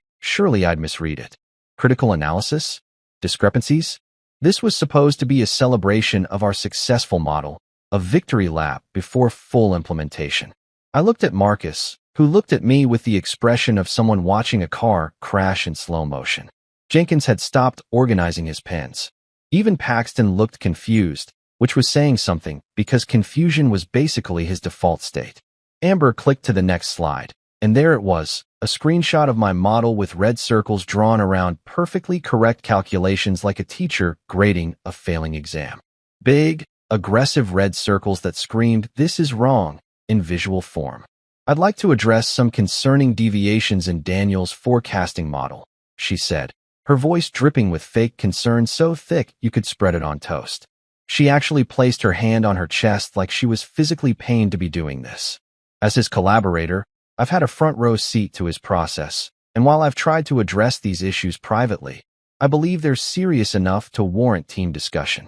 I'd misread it. Critical analysis? Discrepancies? This was supposed to be a celebration of our successful model, a victory lap before full implementation. I looked at Marcus, who looked at me with the expression of someone watching a car crash in slow motion. Jenkins had stopped organizing his pens. Even Paxton looked confused, which was saying something because confusion was basically his default state. Amber clicked to the next slide, and there it was, a screenshot of my model with red circles drawn around perfectly correct calculations like a teacher grading a failing exam. Big, aggressive red circles that screamed, "This is wrong," in visual form. I'd like to address some concerning deviations in Daniel's forecasting model, she said, her voice dripping with fake concern so thick you could spread it on toast. She actually placed her hand on her chest like she was physically pained to be doing this. As his collaborator, I've had a front row seat to his process, and while I've tried to address these issues privately, I believe they're serious enough to warrant team discussion.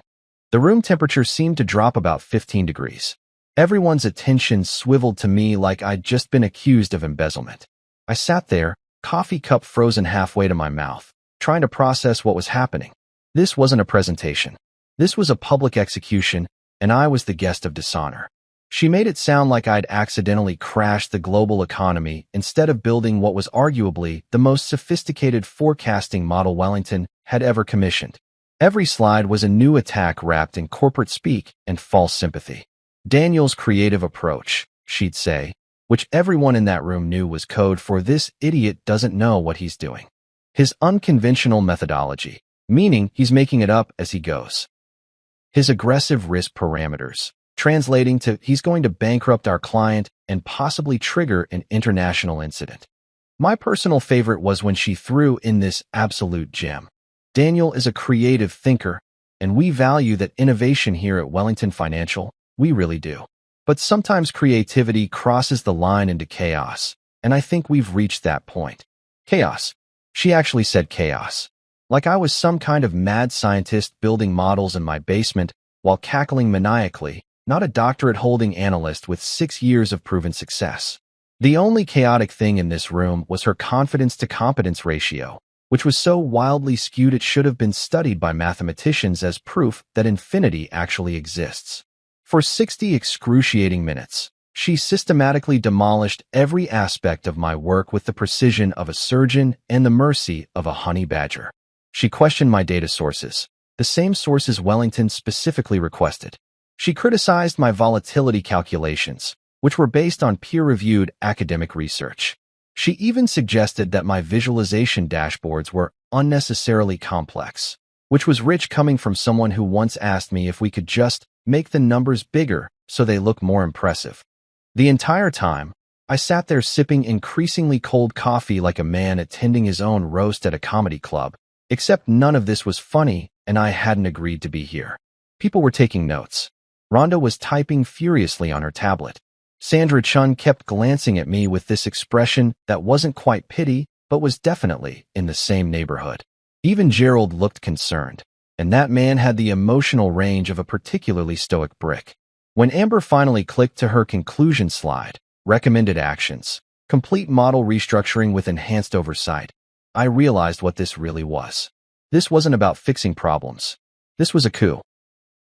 The room temperature seemed to drop about 15 degrees. Everyone's attention swiveled to me like I'd just been accused of embezzlement. I sat there, coffee cup frozen halfway to my mouth, trying to process what was happening. This wasn't a presentation. This was a public execution, and I was the guest of dishonor. She made it sound like I'd accidentally crashed the global economy instead of building what was arguably the most sophisticated forecasting model Wellington had ever commissioned. Every slide was a new attack wrapped in corporate speak and false sympathy. Daniel's creative approach, she'd say, which everyone in that room knew was code for "this idiot doesn't know what he's doing." His unconventional methodology, meaning he's making it up as he goes. His aggressive risk parameters, translating to he's going to bankrupt our client and possibly trigger an international incident. My personal favorite was when she threw in this absolute gem. Daniel is a creative thinker, and we value that innovation here at Wellington Financial. We really do. But sometimes creativity crosses the line into chaos, and I think we've reached that point. Chaos. She actually said chaos. Like I was some kind of mad scientist building models in my basement while cackling maniacally, not a doctorate-holding analyst with 6 years of proven success. The only chaotic thing in this room was her confidence-to-competence ratio, which was so wildly skewed it should have been studied by mathematicians as proof that infinity actually exists. For 60 excruciating minutes, she systematically demolished every aspect of my work with the precision of a surgeon and the mercy of a honey badger. She questioned my data sources, the same sources Wellington specifically requested. She criticized my volatility calculations, which were based on peer-reviewed academic research. She even suggested that my visualization dashboards were unnecessarily complex, which was rich coming from someone who once asked me if we could just make the numbers bigger so they look more impressive. The entire time, I sat there sipping increasingly cold coffee like a man attending his own roast at a comedy club, except none of this was funny and I hadn't agreed to be here. People were taking notes. Rhonda was typing furiously on her tablet. Sandra Chun kept glancing at me with this expression that wasn't quite pity, but was definitely in the same neighborhood. Even Gerald looked concerned, and that man had the emotional range of a particularly stoic brick. When Amber finally clicked to her conclusion slide, recommended actions, complete model restructuring with enhanced oversight, I realized what this really was. This wasn't about fixing problems. This was a coup.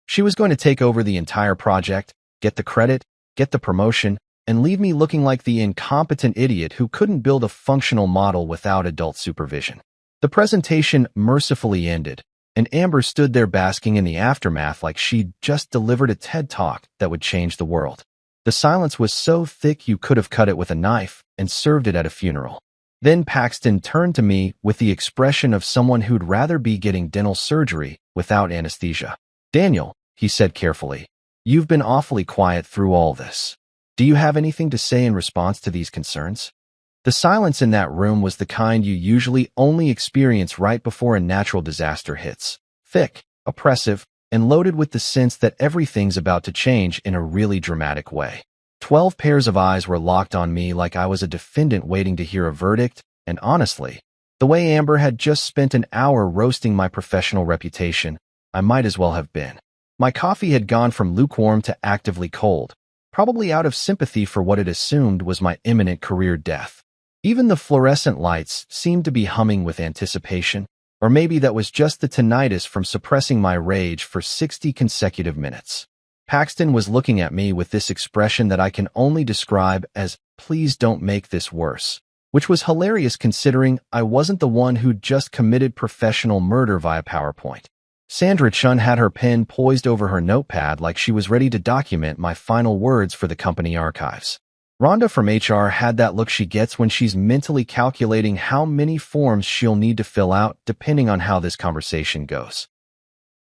She was going to take over the entire project, get the credit, get the promotion, and leave me looking like the incompetent idiot who couldn't build a functional model without adult supervision. The presentation mercifully ended, and Amber stood there basking in the aftermath like she'd just delivered a TED Talk that would change the world. The silence was so thick you could have cut it with a knife and served it at a funeral. Then Paxton turned to me with the expression of someone who'd rather be getting dental surgery without anesthesia. "Daniel," he said carefully, "you've been awfully quiet through all this. Do you have anything to say in response to these concerns?" The silence in that room was the kind you usually only experience right before a natural disaster hits. Thick, oppressive, and loaded with the sense that everything's about to change in a really dramatic way. 12 pairs of eyes were locked on me like I was a defendant waiting to hear a verdict, and honestly, the way Amber had just spent an hour roasting my professional reputation, I might as well have been. My coffee had gone from lukewarm to actively cold, probably out of sympathy for what it assumed was my imminent career death. Even the fluorescent lights seemed to be humming with anticipation, or maybe that was just the tinnitus from suppressing my rage for 60 consecutive minutes. Paxton was looking at me with this expression that I can only describe as, "Please don't make this worse," which was hilarious considering I wasn't the one who'd just committed professional murder via PowerPoint. Sandra Chun had her pen poised over her notepad like she was ready to document my final words for the company archives. Rhonda from HR had that look she gets when she's mentally calculating how many forms she'll need to fill out depending on how this conversation goes.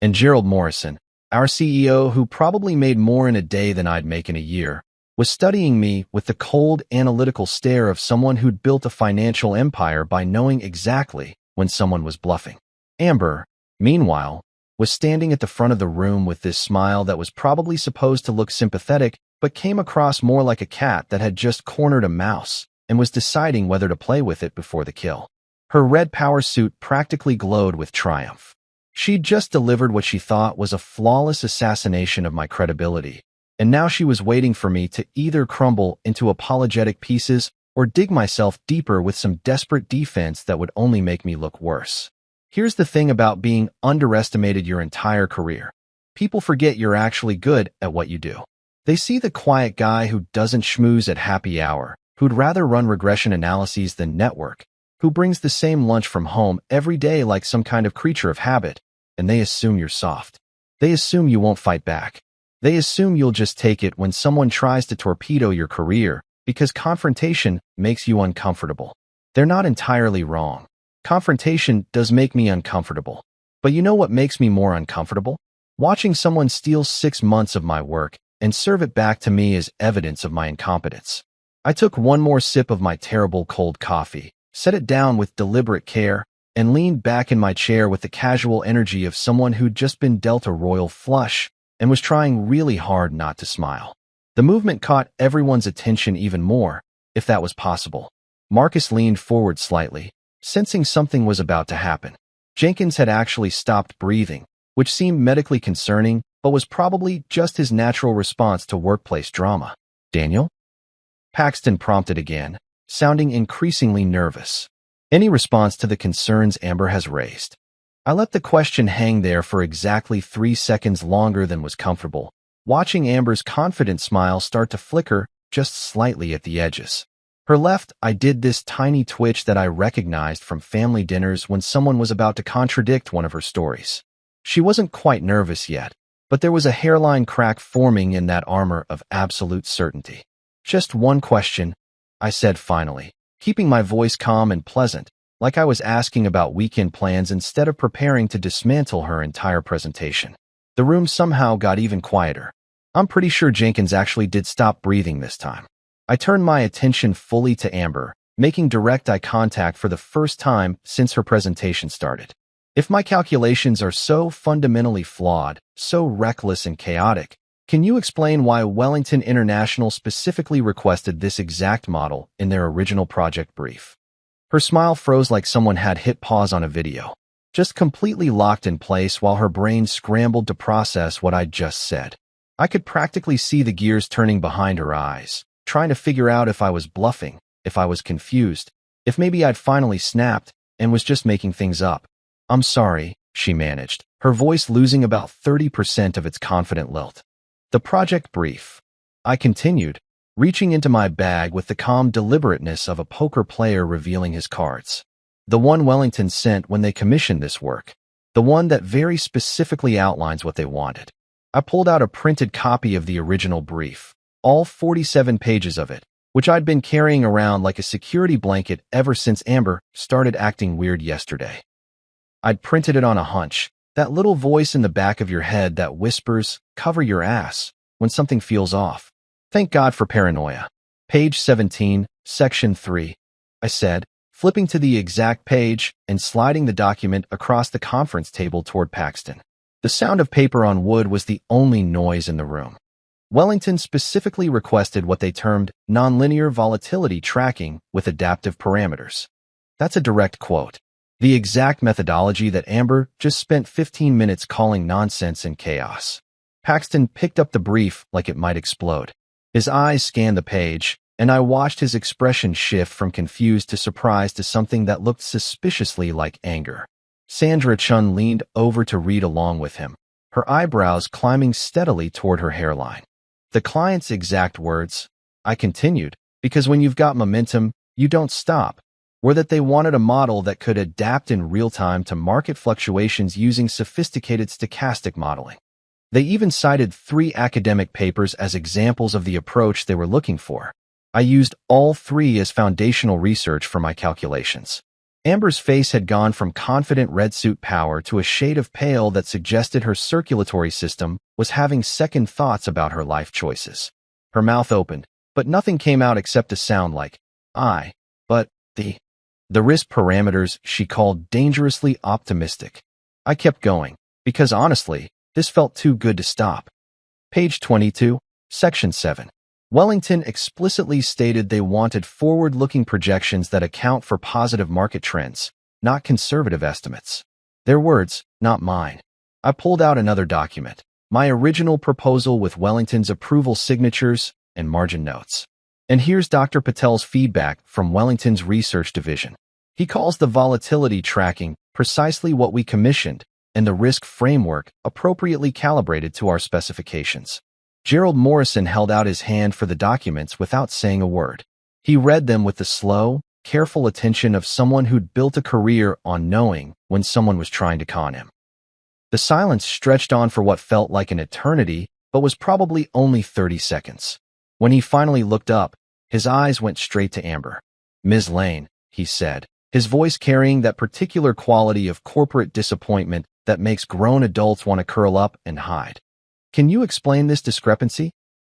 And Gerald Morrison, our CEO, who probably made more in a day than I'd make in a year, was studying me with the cold, analytical stare of someone who'd built a financial empire by knowing exactly when someone was bluffing. Amber, meanwhile, was standing at the front of the room with this smile that was probably supposed to look sympathetic but came across more like a cat that had just cornered a mouse and was deciding whether to play with it before the kill. Her red power suit practically glowed with triumph. She'd just delivered what she thought was a flawless assassination of my credibility, and now she was waiting for me to either crumble into apologetic pieces or dig myself deeper with some desperate defense that would only make me look worse. Here's the thing about being underestimated your entire career. People forget you're actually good at what you do. They see the quiet guy who doesn't schmooze at happy hour, who'd rather run regression analyses than network, who brings the same lunch from home every day like some kind of creature of habit, and they assume you're soft. They assume you won't fight back. They assume you'll just take it when someone tries to torpedo your career because confrontation makes you uncomfortable. They're not entirely wrong. Confrontation does make me uncomfortable. But you know what makes me more uncomfortable? Watching someone steal 6 months of my work and serve it back to me as evidence of my incompetence. I took one more sip of my terrible cold coffee, set it down with deliberate care, and leaned back in my chair with the casual energy of someone who'd just been dealt a royal flush and was trying really hard not to smile. The movement caught everyone's attention even more, if that was possible. Marcus leaned forward slightly, sensing something was about to happen. Jenkins had actually stopped breathing, which seemed medically concerning, but was probably just his natural response to workplace drama. "Daniel?" Paxton prompted again, sounding increasingly nervous. "Any response to the concerns Amber has raised?" I let the question hang there for exactly 3 seconds longer than was comfortable, watching Amber's confident smile start to flicker just slightly at the edges. Her left eye did this tiny twitch that I recognized from family dinners when someone was about to contradict one of her stories. She wasn't quite nervous yet, but there was a hairline crack forming in that armor of absolute certainty. "Just one question," I said finally, keeping my voice calm and pleasant, like I was asking about weekend plans instead of preparing to dismantle her entire presentation. The room somehow got even quieter. I'm pretty sure Jenkins actually did stop breathing this time. I turned my attention fully to Amber, making direct eye contact for the first time since her presentation started. If my calculations are so fundamentally flawed, so reckless and chaotic, can you explain why Wellington International specifically requested this exact model in their original project brief? Her smile froze like someone had hit pause on a video, just completely locked in place while her brain scrambled to process what I'd just said. I could practically see the gears turning behind her eyes, trying to figure out if I was bluffing, if I was confused, if maybe I'd finally snapped and was just making things up. "I'm sorry," she managed, her voice losing about 30% of its confident lilt. "The project brief," I continued, reaching into my bag with the calm deliberateness of a poker player revealing his cards. "The one Wellington sent when they commissioned this work. The one that very specifically outlines what they wanted." I pulled out a printed copy of the original brief, all 47 pages of it, which I'd been carrying around like a security blanket ever since Amber started acting weird yesterday. I'd printed it on a hunch, that little voice in the back of your head that whispers, "Cover your ass," when something feels off. Thank God for paranoia. "Page 17, Section 3, I said, flipping to the exact page and sliding the document across the conference table toward Paxton. The sound of paper on wood was the only noise in the room. Wellington specifically requested what they termed nonlinear volatility tracking with adaptive parameters. That's a direct quote. The exact methodology that Amber just spent 15 minutes calling nonsense and chaos. Paxton picked up the brief like it might explode. His eyes scanned the page, and I watched his expression shift from confused to surprised to something that looked suspiciously like anger. Sandra Chun leaned over to read along with him, her eyebrows climbing steadily toward her hairline. The client's exact words, I continued, because when you've got momentum, you don't stop, were that they wanted a model that could adapt in real time to market fluctuations using sophisticated stochastic modeling. They even cited 3 academic papers as examples of the approach they were looking for. I used all 3 as foundational research for my calculations. Amber's face had gone from confident red suit power to a shade of pale that suggested her circulatory system was having second thoughts about her life choices. Her mouth opened, but nothing came out except a sound like, but the risk parameters she called dangerously optimistic. I kept going, because honestly, this felt too good to stop. Page 22, Section 7. Wellington explicitly stated they wanted forward-looking projections that account for positive market trends, not conservative estimates. Their words, not mine. I pulled out another document, my original proposal with Wellington's approval signatures and margin notes. And here's Dr. Patel's feedback from Wellington's research division. He calls the volatility tracking precisely what we commissioned, and the risk framework appropriately calibrated to our specifications. Gerald Morrison held out his hand for the documents without saying a word. He read them with the slow, careful attention of someone who'd built a career on knowing when someone was trying to con him. The silence stretched on for what felt like an eternity, but was probably only 30 seconds. When he finally looked up, his eyes went straight to Amber. Ms. Lane, he said, his voice carrying that particular quality of corporate disappointment that makes grown adults want to curl up and hide. Can you explain this discrepancy?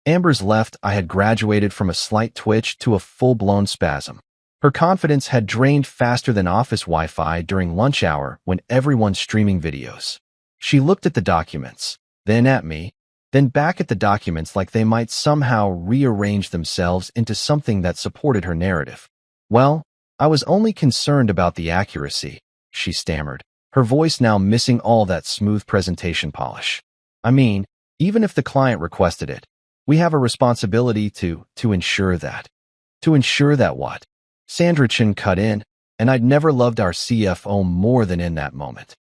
Amber's left eye had graduated from a slight twitch to a full-blown spasm. Her confidence had drained faster than office Wi-Fi during lunch hour when everyone's streaming videos. She looked at the documents, then at me, then back at the documents like they might somehow rearrange themselves into something that supported her narrative. Well, I was only concerned about the accuracy, she stammered, her voice now missing all that smooth presentation polish. I mean, even if the client requested it, we have a responsibility to ensure that. To ensure that what? Sandra Chin cut in, and I'd never loved our CFO more than in that moment.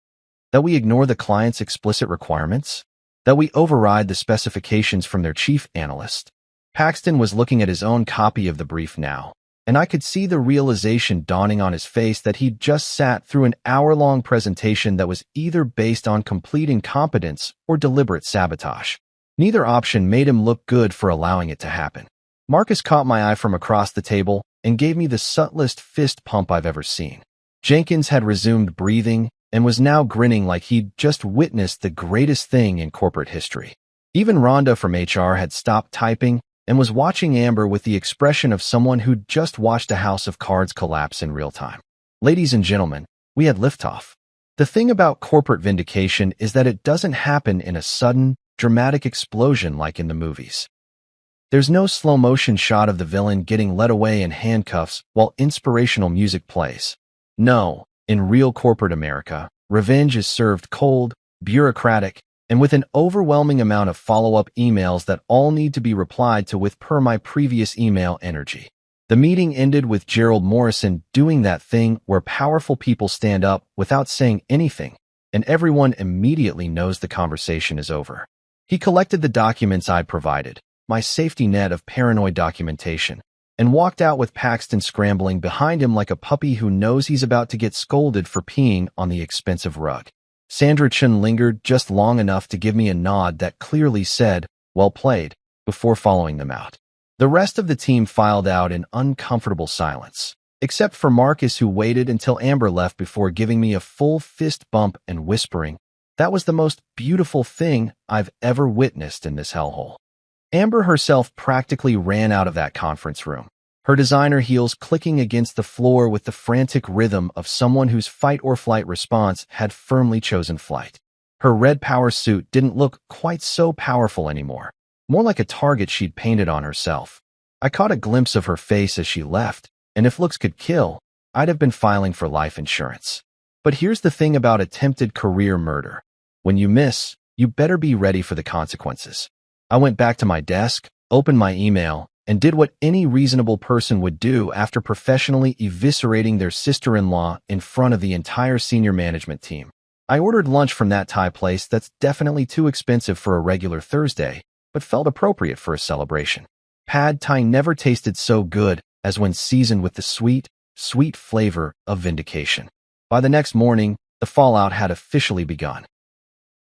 That we ignore the client's explicit requirements? That we override the specifications from their chief analyst? Paxton was looking at his own copy of the brief now, and I could see the realization dawning on his face that he'd just sat through an hour-long presentation that was either based on complete incompetence or deliberate sabotage. Neither option made him look good for allowing it to happen. Marcus caught my eye from across the table and gave me the subtlest fist pump I've ever seen. Jenkins had resumed breathing and was now grinning like he'd just witnessed the greatest thing in corporate history. Even Rhonda from HR had stopped typing and was watching Amber with the expression of someone who'd just watched a house of cards collapse in real time. Ladies and gentlemen, we had liftoff. The thing about corporate vindication is that it doesn't happen in a sudden, dramatic explosion like in the movies. There's no slow-motion shot of the villain getting led away in handcuffs while inspirational music plays. No, in real corporate America, revenge is served cold, bureaucratic, and with an overwhelming amount of follow-up emails that all need to be replied to with per my previous email energy. The meeting ended with Gerald Morrison doing that thing where powerful people stand up without saying anything, and everyone immediately knows the conversation is over. He collected the documents I'd provided, my safety net of paranoid documentation, and walked out with Paxton scrambling behind him like a puppy who knows he's about to get scolded for peeing on the expensive rug. Sandra Chun lingered just long enough to give me a nod that clearly said, "Well played," before following them out. The rest of the team filed out in uncomfortable silence, except for Marcus, who waited until Amber left before giving me a full fist bump and whispering, "That was the most beautiful thing I've ever witnessed in this hellhole." Amber herself practically ran out of that conference room, her designer heels clicking against the floor with the frantic rhythm of someone whose fight-or-flight response had firmly chosen flight. Her red power suit didn't look quite so powerful anymore, more like a target she'd painted on herself. I caught a glimpse of her face as she left, and if looks could kill, I'd have been filing for life insurance. But here's the thing about attempted career murder. When you miss, you better be ready for the consequences. I went back to my desk, opened my email, and did what any reasonable person would do after professionally eviscerating their sister-in-law in front of the entire senior management team. I ordered lunch from that Thai place that's definitely too expensive for a regular Thursday, but felt appropriate for a celebration. Pad Thai never tasted so good as when seasoned with the sweet, sweet flavor of vindication. By the next morning, the fallout had officially begun.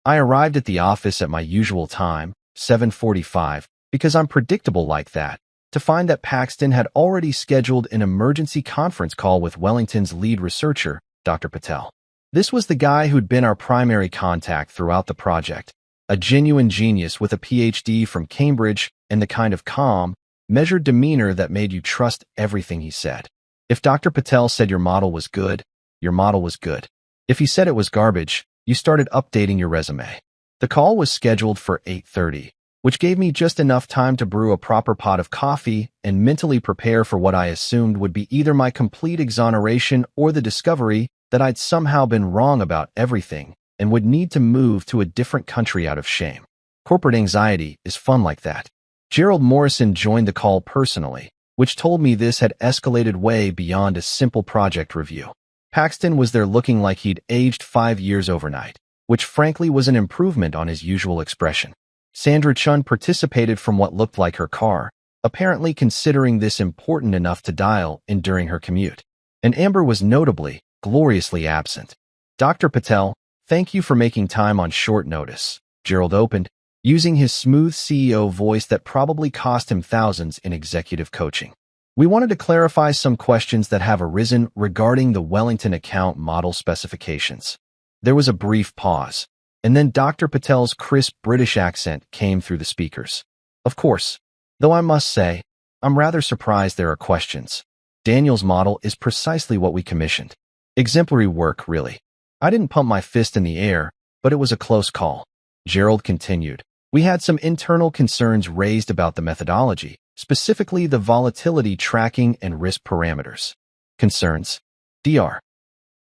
I arrived at the office at my usual time, 7:45, because I'm predictable like that, to find that Paxton had already scheduled an emergency conference call with Wellington's lead researcher, Dr. Patel. This was the guy who'd been our primary contact throughout the project, a genuine genius with a PhD from Cambridge and the kind of calm, measured demeanor that made you trust everything he said. If Dr. Patel said your model was good, your model was good. If he said it was garbage, you started updating your resume. The call was scheduled for 8:30, which gave me just enough time to brew a proper pot of coffee and mentally prepare for what I assumed would be either my complete exoneration or the discovery that I'd somehow been wrong about everything and would need to move to a different country out of shame. Corporate anxiety is fun like that. Gerald Morrison joined the call personally, which told me this had escalated way beyond a simple project review. Paxton was there looking like he'd aged 5 years overnight, which frankly was an improvement on his usual expression. Sandra Chun participated from what looked like her car, apparently considering this important enough to dial in during her commute. And Amber was notably, gloriously absent. Dr. Patel, thank you for making time on short notice, Gerald opened, using his smooth CEO voice that probably cost him thousands in executive coaching. We wanted to clarify some questions that have arisen regarding the Wellington account model specifications. There was a brief pause, and then Dr. Patel's crisp British accent came through the speakers. Of course, though I must say, I'm rather surprised there are questions. Daniel's model is precisely what we commissioned. Exemplary work, really. I didn't pump my fist in the air, but it was a close call. Gerald continued. We had some internal concerns raised about the methodology, specifically the volatility tracking and risk parameters. Concerns? Dr.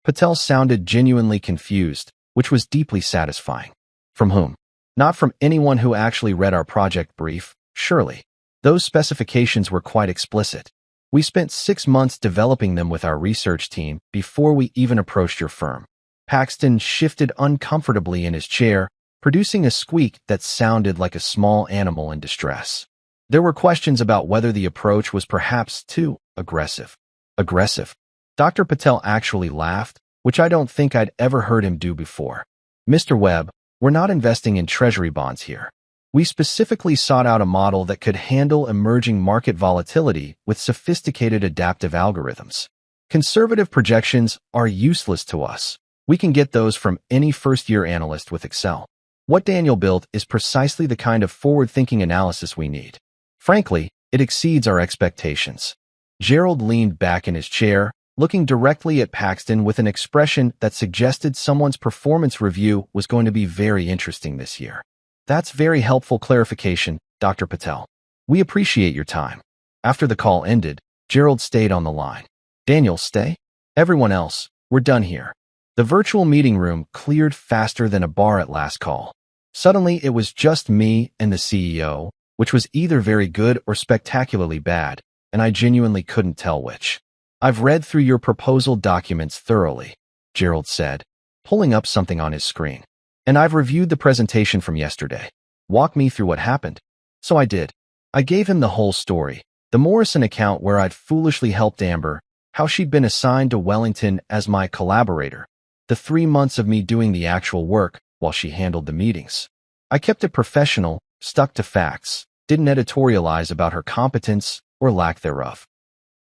Patel sounded genuinely confused, which was deeply satisfying. From whom? Not from anyone who actually read our project brief, surely. Those specifications were quite explicit. We spent 6 months developing them with our research team before we even approached your firm. Paxton shifted uncomfortably in his chair, producing a squeak that sounded like a small animal in distress. There were questions about whether the approach was perhaps too aggressive. Aggressive? Dr. Patel actually laughed, which I don't think I'd ever heard him do before. Mr. Webb, we're not investing in treasury bonds here. We specifically sought out a model that could handle emerging market volatility with sophisticated adaptive algorithms. Conservative projections are useless to us. We can get those from any first-year analyst with Excel. What Daniel built is precisely the kind of forward-thinking analysis we need. Frankly, it exceeds our expectations. Gerald leaned back in his chair, looking directly at Paxton with an expression that suggested someone's performance review was going to be very interesting this year. That's very helpful clarification, Dr. Patel. We appreciate your time. After the call ended, Gerald stayed on the line. Daniel, stay? Everyone else, we're done here. The virtual meeting room cleared faster than a bar at last call. Suddenly, it was just me and the CEO, which was either very good or spectacularly bad, and I genuinely couldn't tell which. I've read through your proposal documents thoroughly, Gerald said, pulling up something on his screen. And I've reviewed the presentation from yesterday. Walk me through what happened. So I did. I gave him the whole story. The Morrison account where I'd foolishly helped Amber, how she'd been assigned to Wellington as my collaborator, the 3 months of me doing the actual work while she handled the meetings. I kept it professional, stuck to facts, didn't editorialize about her competence or lack thereof.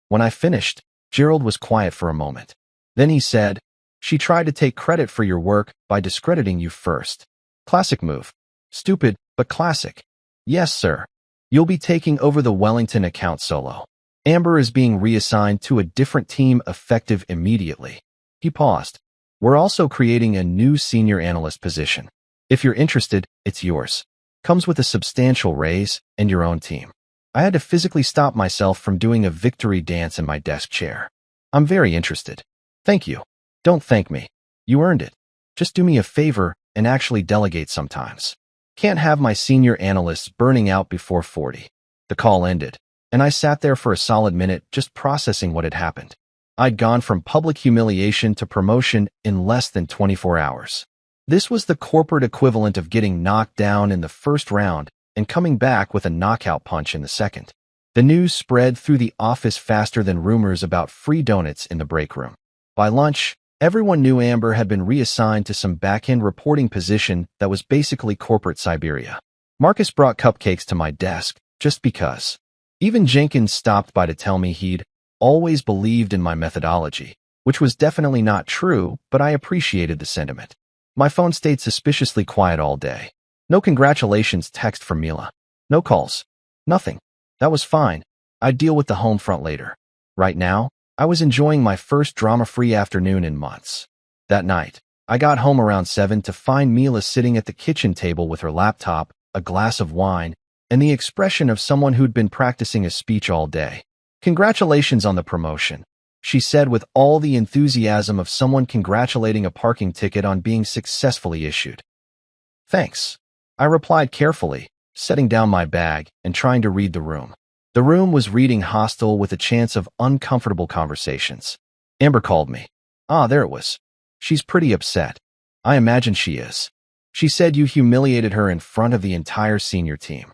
When I finished, Gerald was quiet for a moment. Then he said, she tried to take credit for your work by discrediting you first. Classic move. Stupid, but classic. Yes, sir. You'll be taking over the Wellington account solo. Amber is being reassigned to a different team effective immediately. He paused. We're also creating a new senior analyst position. If you're interested, it's yours. Comes with a substantial raise and your own team. I had to physically stop myself from doing a victory dance in my desk chair. I'm very interested. Thank you. Don't thank me. You earned it. Just do me a favor and actually delegate sometimes. Can't have my senior analysts burning out before 40. The call ended, and I sat there for a solid minute just processing what had happened. I'd gone from public humiliation to promotion in less than 24 hours. This was the corporate equivalent of getting knocked down in the first round and coming back with a knockout punch in the second. The news spread through the office faster than rumors about free donuts in the break room. By lunch, everyone knew Amber had been reassigned to some back-end reporting position that was basically corporate Siberia. Marcus brought cupcakes to my desk, just because. Even Jenkins stopped by to tell me he'd always believed in my methodology, which was definitely not true, but I appreciated the sentiment. My phone stayed suspiciously quiet all day. No congratulations text from Mila. No calls. Nothing. That was fine. I'd deal with the home front later. Right now, I was enjoying my first drama-free afternoon in months. That night, I got home around 7 to find Mila sitting at the kitchen table with her laptop, a glass of wine, and the expression of someone who'd been practicing a speech all day. Congratulations on the promotion, she said with all the enthusiasm of someone congratulating a parking ticket on being successfully issued. Thanks. I replied carefully, setting down my bag and trying to read the room. The room was reading hostile with a chance of uncomfortable conversations. Amber called me. There it was. She's pretty upset. I imagine she is. She said you humiliated her in front of the entire senior team.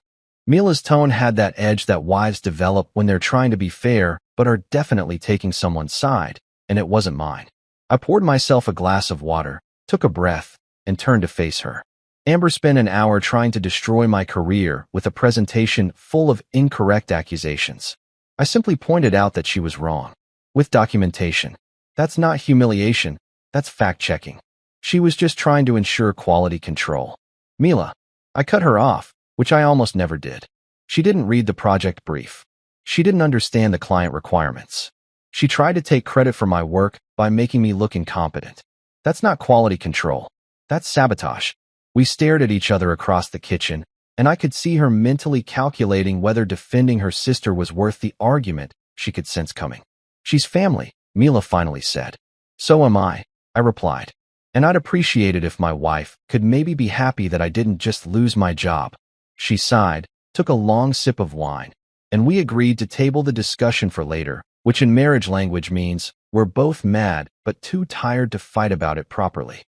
Mila's tone had that edge that wives develop when they're trying to be fair but are definitely taking someone's side, and it wasn't mine. I poured myself a glass of water, took a breath, and turned to face her. Amber spent an hour trying to destroy my career with a presentation full of incorrect accusations. I simply pointed out that she was wrong. With documentation. That's not humiliation, that's fact-checking. She was just trying to ensure quality control. Mila. I cut her off, which I almost never did. She didn't read the project brief. She didn't understand the client requirements. She tried to take credit for my work by making me look incompetent. That's not quality control. That's sabotage. We stared at each other across the kitchen, and I could see her mentally calculating whether defending her sister was worth the argument she could sense coming. She's family, Mila finally said. So am I replied. And I'd appreciate it if my wife could maybe be happy that I didn't just lose my job. She sighed, took a long sip of wine, and we agreed to table the discussion for later, which in marriage language means we're both mad but too tired to fight about it properly.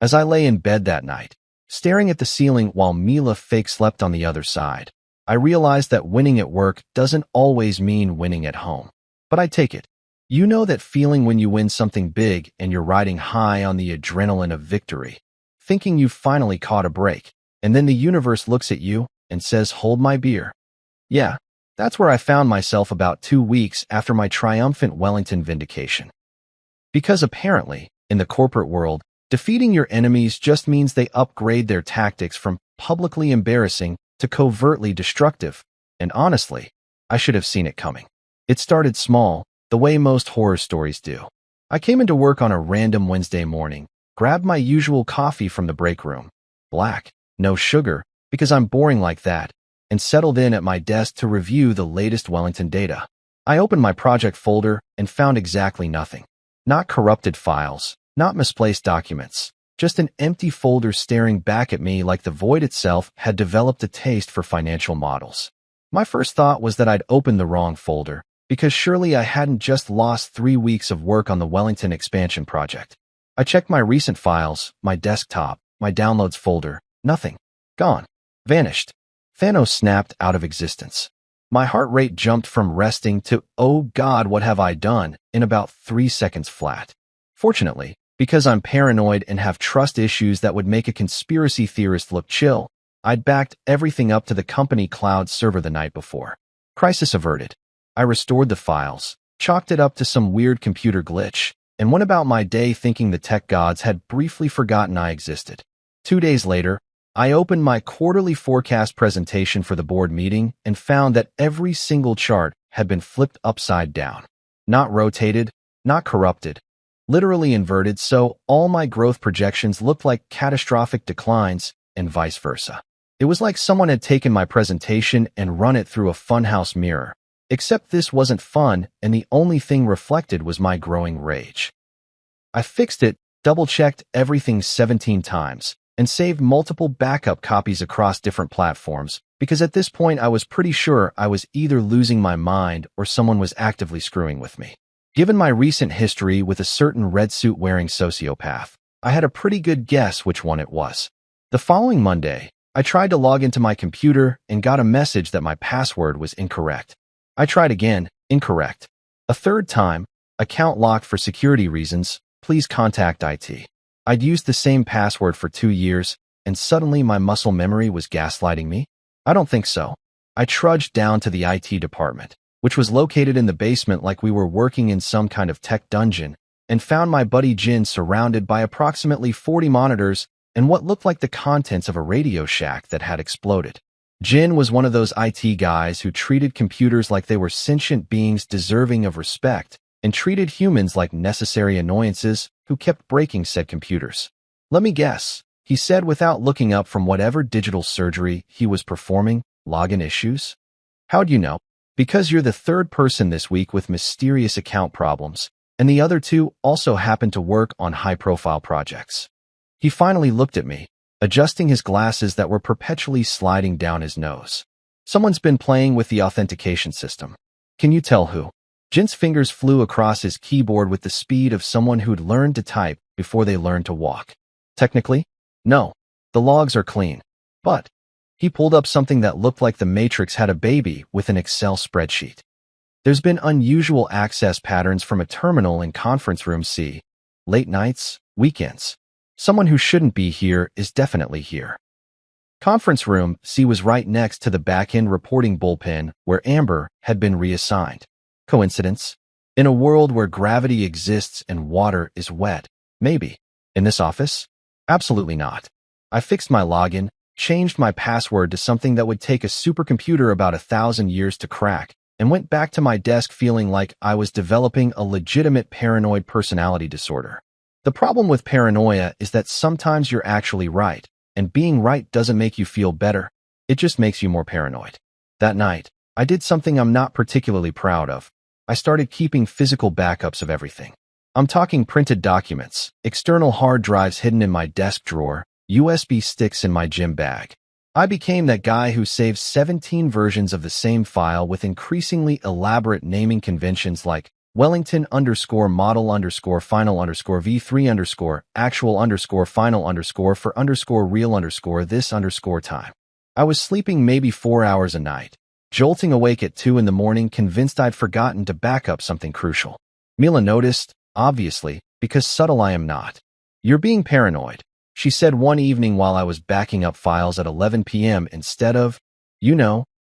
As I lay in bed that night, staring at the ceiling while Mila fake slept on the other side, I realized that winning at work doesn't always mean winning at home. But I take it. You know that feeling when you win something big and you're riding high on the adrenaline of victory, thinking you've finally caught a break, and then the universe looks at you and says, "Hold my beer." Yeah, that's where I found myself about 2 weeks after my triumphant Wellington vindication. Because apparently, in the corporate world, defeating your enemies just means they upgrade their tactics from publicly embarrassing to covertly destructive, and honestly, I should have seen it coming. It started small, the way most horror stories do. I came into work on a random Wednesday morning, grabbed my usual coffee from the break room, black, no sugar, because I'm boring like that, and settled in at my desk to review the latest Wellington data. I opened my project folder and found exactly nothing. Not corrupted files, not misplaced documents, just an empty folder staring back at me like the void itself had developed a taste for financial models. My first thought was that I'd opened the wrong folder, because surely I hadn't just lost 3 weeks of work on the Wellington expansion project. I checked my recent files, my desktop, my downloads folder, nothing. Gone. Vanished. Thanos snapped out of existence. My heart rate jumped from resting to, oh God, what have I done, in about 3 seconds flat. Fortunately, because I'm paranoid and have trust issues that would make a conspiracy theorist look chill, I'd backed everything up to the company cloud server the night before. Crisis averted. I restored the files, chalked it up to some weird computer glitch, and went about my day thinking the tech gods had briefly forgotten I existed. 2 days later, I opened my quarterly forecast presentation for the board meeting and found that every single chart had been flipped upside down. Not rotated, not corrupted, literally inverted, so all my growth projections looked like catastrophic declines and vice versa. It was like someone had taken my presentation and run it through a funhouse mirror, except this wasn't fun and the only thing reflected was my growing rage. I fixed it, double-checked everything 17 times, and saved multiple backup copies across different platforms, because at this point I was pretty sure I was either losing my mind or someone was actively screwing with me. Given my recent history with a certain red suit-wearing sociopath, I had a pretty good guess which one it was. The following Monday, I tried to log into my computer and got a message that my password was incorrect. I tried again, incorrect. A third time, account locked for security reasons, please contact IT. I'd used the same password for 2 years, and suddenly my muscle memory was gaslighting me? I don't think so. I trudged down to the IT department, which was located in the basement like we were working in some kind of tech dungeon, and found my buddy Jin surrounded by approximately 40 monitors and what looked like the contents of a Radio Shack that had exploded. Jin was one of those IT guys who treated computers like they were sentient beings deserving of respect, and treated humans like necessary annoyances who kept breaking said computers. Let me guess, he said without looking up from whatever digital surgery he was performing, login issues? How'd you know? Because you're the third person this week with mysterious account problems, and the other two also happen to work on high-profile projects. He finally looked at me, adjusting his glasses that were perpetually sliding down his nose. Someone's been playing with the authentication system. Can you tell who? Jin's fingers flew across his keyboard with the speed of someone who'd learned to type before they learned to walk. Technically, no. The logs are clean. But he pulled up something that looked like the Matrix had a baby with an Excel spreadsheet. There's been unusual access patterns from a terminal in conference room C. Late nights, weekends. Someone who shouldn't be here is definitely here. Conference room C was right next to the back-end reporting bullpen where Amber had been reassigned. Coincidence? In a world where gravity exists and water is wet, maybe. In this office? Absolutely not. I fixed my login, changed my password to something that would take a supercomputer about 1,000 years to crack, and went back to my desk feeling like I was developing a legitimate paranoid personality disorder. The problem with paranoia is that sometimes you're actually right, and being right doesn't make you feel better. It just makes you more paranoid. That night, I did something I'm not particularly proud of. I started keeping physical backups of everything. I'm talking printed documents, external hard drives hidden in my desk drawer, USB sticks in my gym bag. I became that guy who saves 17 versions of the same file with increasingly elaborate naming conventions like Wellington _model _final _V3 actual _final for real this time. I was sleeping maybe 4 hours a night, jolting awake at 2 in the morning convinced I'd forgotten to back up something crucial. Mila noticed, obviously, because subtle I am not. You're being paranoid, she said one evening while I was backing up files at 11 p.m. instead of,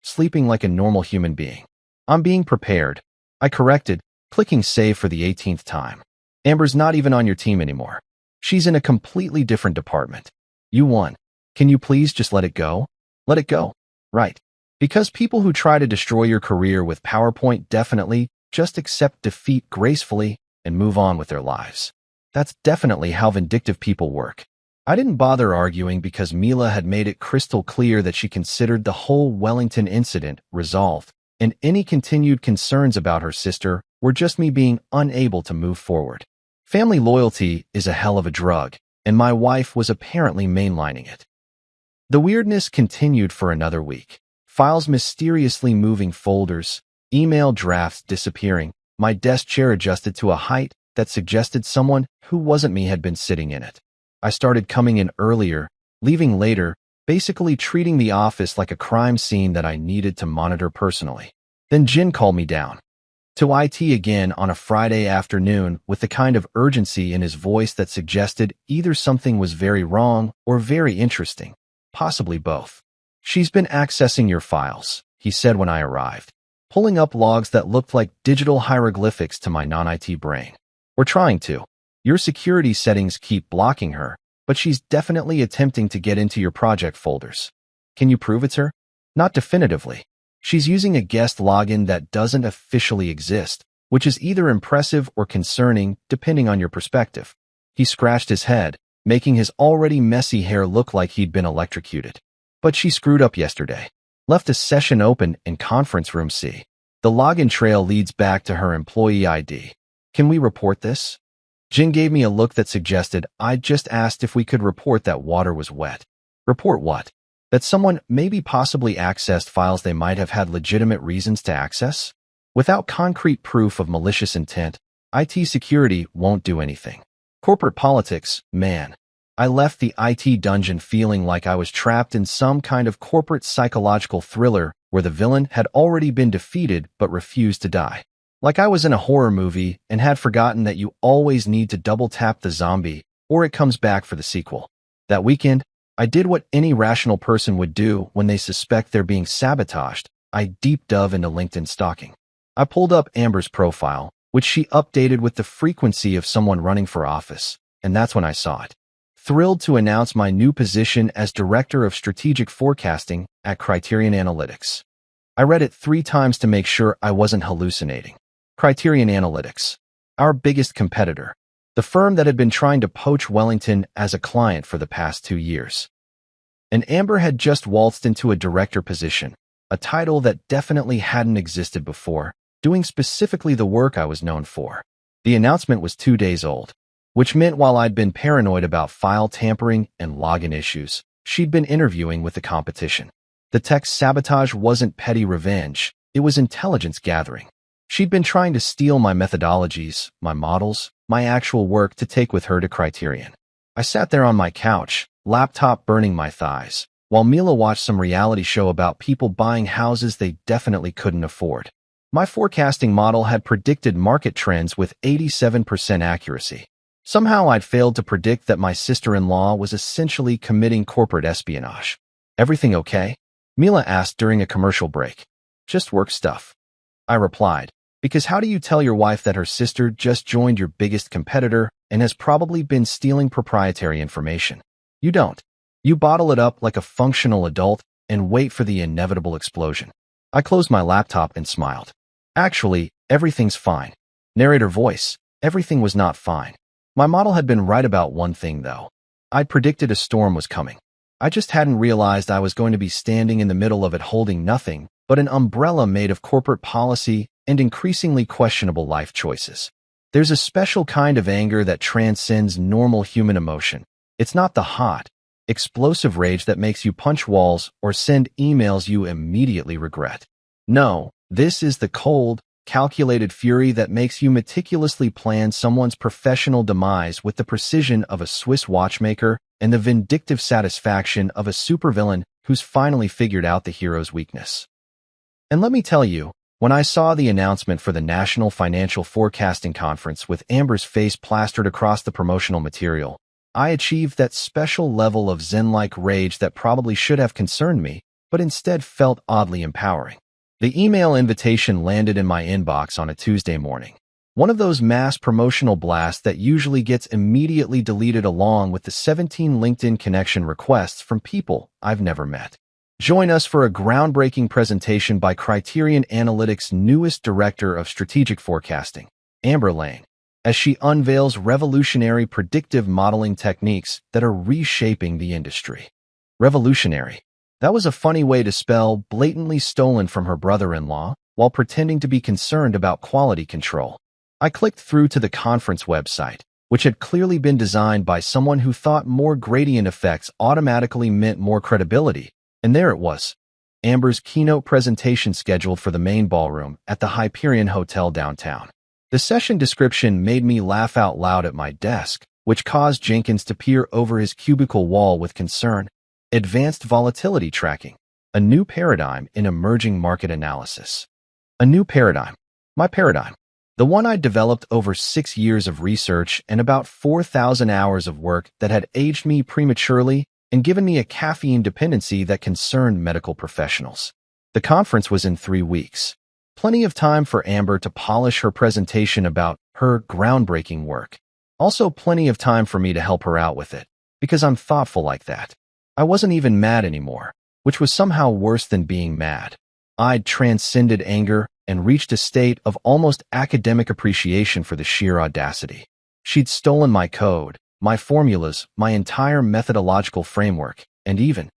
sleeping like a normal human being. I'm being prepared, I corrected, clicking save for the 18th time. Amber's not even on your team anymore. She's in a completely different department. You won. Can you please just let it go? Let it go. Right. Because people who try to destroy your career with PowerPoint definitely just accept defeat gracefully and move on with their lives. That's definitely how vindictive people work. I didn't bother arguing because Mila had made it crystal clear that she considered the whole Wellington incident resolved, and any continued concerns about her sister were just me being unable to move forward. Family loyalty is a hell of a drug, and my wife was apparently mainlining it. The weirdness continued for another week. Files mysteriously moving folders, email drafts disappearing, my desk chair adjusted to a height that suggested someone who wasn't me had been sitting in it. I started coming in earlier, leaving later, basically treating the office like a crime scene that I needed to monitor personally. Then Jin called me down to IT again on a Friday afternoon with the kind of urgency in his voice that suggested either something was very wrong or very interesting, possibly both. She's been accessing your files, he said when I arrived, pulling up logs that looked like digital hieroglyphics to my non-IT brain. We're trying to. Your security settings keep blocking her, but she's definitely attempting to get into your project folders. Can you prove it's her? Not definitively. She's using a guest login that doesn't officially exist, which is either impressive or concerning depending on your perspective. He scratched his head, making his already messy hair look like he'd been electrocuted. But she screwed up yesterday. Left a session open in conference room C. The login trail leads back to her employee ID. Can we report this? Jin gave me a look that suggested I'd just asked if we could report that water was wet. Report what? That someone maybe possibly accessed files they might have had legitimate reasons to access? Without concrete proof of malicious intent, IT security won't do anything. Corporate politics, man. I left the IT dungeon feeling like I was trapped in some kind of corporate psychological thriller where the villain had already been defeated but refused to die. Like I was in a horror movie and had forgotten that you always need to double-tap the zombie or it comes back for the sequel. That weekend, I did what any rational person would do when they suspect they're being sabotaged. I deep dove into LinkedIn stalking. I pulled up Amber's profile, which she updated with the frequency of someone running for office, and that's when I saw it. Thrilled to announce my new position as Director of Strategic Forecasting at Criterion Analytics. I read it 3 times to make sure I wasn't hallucinating. Criterion Analytics, our biggest competitor, the firm that had been trying to poach Wellington as a client for the past 2 years. And Amber had just waltzed into a director position, a title that definitely hadn't existed before, doing specifically the work I was known for. The announcement was 2 days old, which meant while I'd been paranoid about file tampering and login issues, she'd been interviewing with the competition. The tech sabotage wasn't petty revenge, it was intelligence gathering. She'd been trying to steal my methodologies, my models, my actual work to take with her to Criterion. I sat there on my couch, laptop burning my thighs, while Mila watched some reality show about people buying houses they definitely couldn't afford. My forecasting model had predicted market trends with 87% accuracy. Somehow I'd failed to predict that my sister-in-law was essentially committing corporate espionage. Everything okay? Mila asked during a commercial break. Just work stuff. I replied, because how do you tell your wife that her sister just joined your biggest competitor and has probably been stealing proprietary information? You don't. You bottle it up like a functional adult and wait for the inevitable explosion. I closed my laptop and smiled. Actually, everything's fine. Narrator voice, everything was not fine. My model had been right about one thing, though. I'd predicted a storm was coming. I just hadn't realized I was going to be standing in the middle of it holding nothing but an umbrella made of corporate policy and increasingly questionable life choices. There's a special kind of anger that transcends normal human emotion. It's not the hot, explosive rage that makes you punch walls or send emails you immediately regret. No, this is the cold, calculated fury that makes you meticulously plan someone's professional demise with the precision of a Swiss watchmaker and the vindictive satisfaction of a supervillain who's finally figured out the hero's weakness. And let me tell you, when I saw the announcement for the National Financial Forecasting Conference with Amber's face plastered across the promotional material, I achieved that special level of zen-like rage that probably should have concerned me, but instead felt oddly empowering. The email invitation landed in my inbox on a Tuesday morning. One of those mass promotional blasts that usually gets immediately deleted along with the 17 LinkedIn connection requests from people I've never met. Join us for a groundbreaking presentation by Criterion Analytics' newest Director of Strategic Forecasting, Amber Lane, as she unveils revolutionary predictive modeling techniques that are reshaping the industry. Revolutionary. That was a funny way to spell blatantly stolen from her brother-in-law while pretending to be concerned about quality control. I clicked through to the conference website, which had clearly been designed by someone who thought more gradient effects automatically meant more credibility. And there it was, Amber's keynote presentation scheduled for the main ballroom at the Hyperion Hotel downtown. The session description made me laugh out loud at my desk, which caused Jenkins to peer over his cubicle wall with concern. Advanced volatility tracking, a new paradigm in emerging market analysis. A new paradigm. My paradigm. The one I'd developed over 6 years of research and about 4,000 hours of work that had aged me prematurely and given me a caffeine dependency that concerned medical professionals. The conference was in 3 weeks. Plenty of time for Amber to polish her presentation about her groundbreaking work. Also plenty of time for me to help her out with it, because I'm thoughtful like that. I wasn't even mad anymore, which was somehow worse than being mad. I'd transcended anger and reached a state of almost academic appreciation for the sheer audacity. She'd stolen my code, my formulas, my entire methodological framework, and even,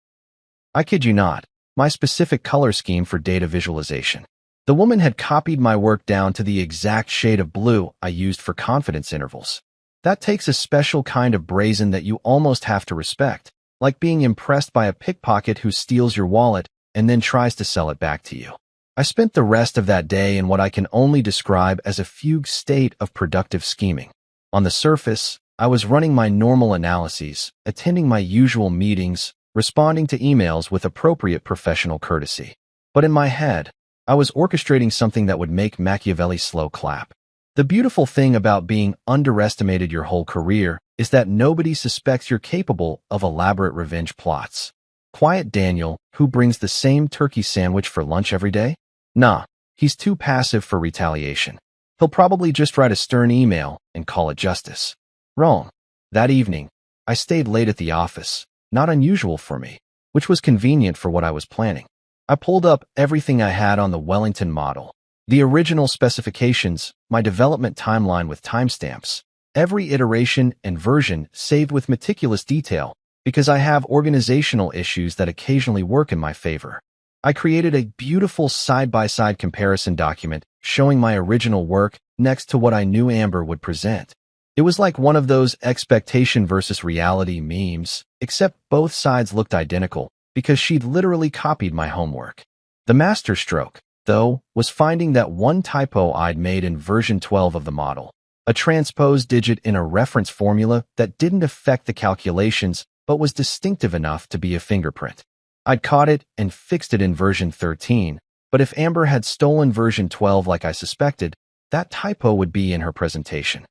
I kid you not, my specific color scheme for data visualization. The woman had copied my work down to the exact shade of blue I used for confidence intervals. That takes a special kind of brazen that you almost have to respect, like being impressed by a pickpocket who steals your wallet and then tries to sell it back to you. I spent the rest of that day in what I can only describe as a fugue state of productive scheming. On the surface, I was running my normal analyses, attending my usual meetings, responding to emails with appropriate professional courtesy. But in my head, I was orchestrating something that would make Machiavelli slow clap. The beautiful thing about being underestimated your whole career is that nobody suspects you're capable of elaborate revenge plots. Quiet Daniel, who brings the same turkey sandwich for lunch every day? Nah, he's too passive for retaliation. He'll probably just write a stern email and call it justice. Wrong. That evening, I stayed late at the office, not unusual for me, which was convenient for what I was planning. I pulled up everything I had on the Wellington model, the original specifications, my development timeline with timestamps, every iteration and version saved with meticulous detail, because I have organizational issues that occasionally work in my favor. I created a beautiful side-by-side comparison document showing my original work next to what I knew Amber would present. It was like one of those expectation versus reality memes, except both sides looked identical because she'd literally copied my homework. The masterstroke, though, was finding that one typo I'd made in version 12 of the model, a transposed digit in a reference formula that didn't affect the calculations but was distinctive enough to be a fingerprint. I'd caught it and fixed it in version 13, but if Amber had stolen version 12 like I suspected, that typo would be in her presentation.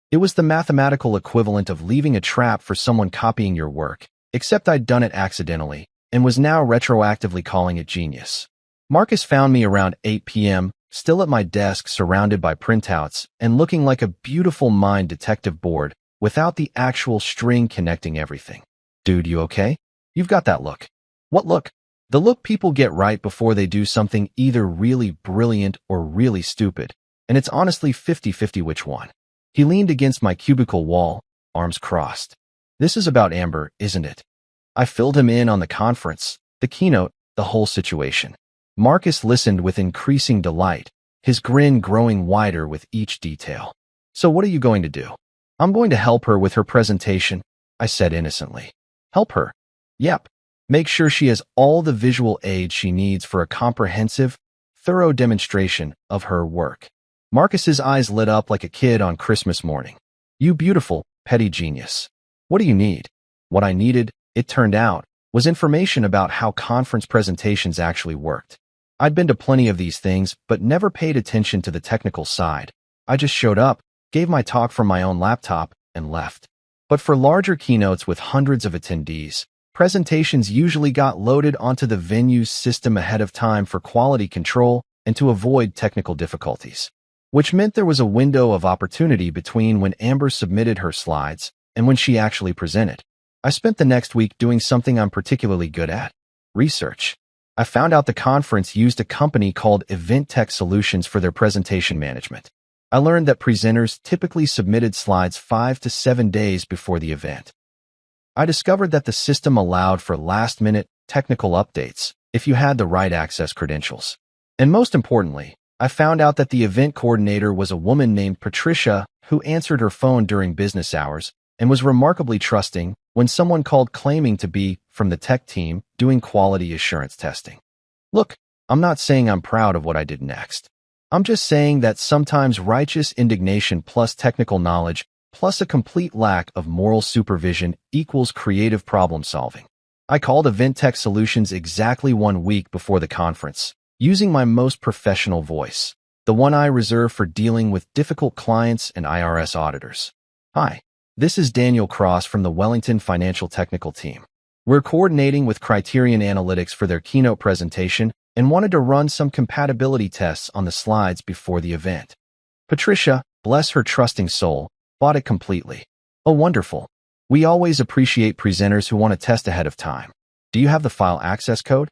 It was the mathematical equivalent of leaving a trap for someone copying your work, except I'd done it accidentally and was now retroactively calling it genius. Marcus found me around 8 p.m., still at my desk surrounded by printouts and looking like a beautiful mind detective board without the actual string connecting everything. Dude, you okay? You've got that look. What look? The look people get right before they do something either really brilliant or really stupid, and it's honestly 50-50 which one. He leaned against my cubicle wall, arms crossed. This is about Amber, isn't it? I filled him in on the conference, the keynote, the whole situation. Marcus listened with increasing delight, his grin growing wider with each detail. So what are you going to do? I'm going to help her with her presentation, I said innocently. Help her? Yep. Make sure she has all the visual aids she needs for a comprehensive, thorough demonstration of her work. Marcus's eyes lit up like a kid on Christmas morning. You beautiful, petty genius. What do you need? What I needed, it turned out, was information about how conference presentations actually worked. I'd been to plenty of these things, but never paid attention to the technical side. I just showed up, gave my talk from my own laptop, and left. But for larger keynotes with hundreds of attendees, presentations usually got loaded onto the venue's system ahead of time for quality control and to avoid technical difficulties, which meant there was a window of opportunity between when Amber submitted her slides and when she actually presented. I spent the next week doing something I'm particularly good at: research. I found out the conference used a company called Event Tech Solutions for their presentation management. I learned that presenters typically submitted slides 5 to 7 days before the event. I discovered that the system allowed for last-minute technical updates if you had the right access credentials. And most importantly, I found out that the event coordinator was a woman named Patricia who answered her phone during business hours and was remarkably trusting when someone called claiming to be from the tech team doing quality assurance testing. Look, I'm not saying I'm proud of what I did next. I'm just saying that sometimes righteous indignation plus technical knowledge plus a complete lack of moral supervision equals creative problem solving. I called Event Tech Solutions exactly 1 week before the conference, using my most professional voice, the one I reserve for dealing with difficult clients and IRS auditors. Hi, this is Daniel Cross from the Wellington Financial Technical Team. We're coordinating with Criterion Analytics for their keynote presentation and wanted to run some compatibility tests on the slides before the event. Patricia, bless her trusting soul, bought it completely. Oh, wonderful. We always appreciate presenters who want to test ahead of time. Do you have the file access code?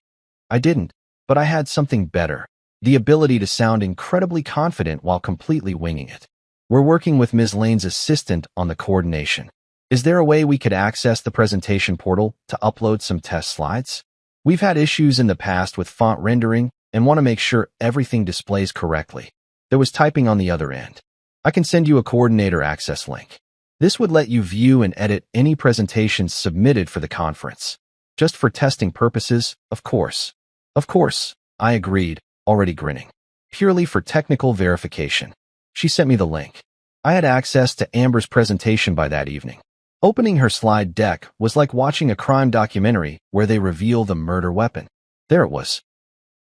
I didn't, but I had something better. the ability to sound incredibly confident while completely winging it. We're working with Ms. Lane's assistant on the coordination. Is there a way we could access the presentation portal to upload some test slides? We've had issues in the past with font rendering and want to make sure everything displays correctly. There was typing on the other end. I can send you a coordinator access link. This would let you view and edit any presentations submitted for the conference. Just for testing purposes, of course. Of course, I agreed, already grinning. Purely for technical verification. She sent me the link. I had access to Amber's presentation by that evening. Opening her slide deck was like watching a crime documentary where they reveal the murder weapon. There it was.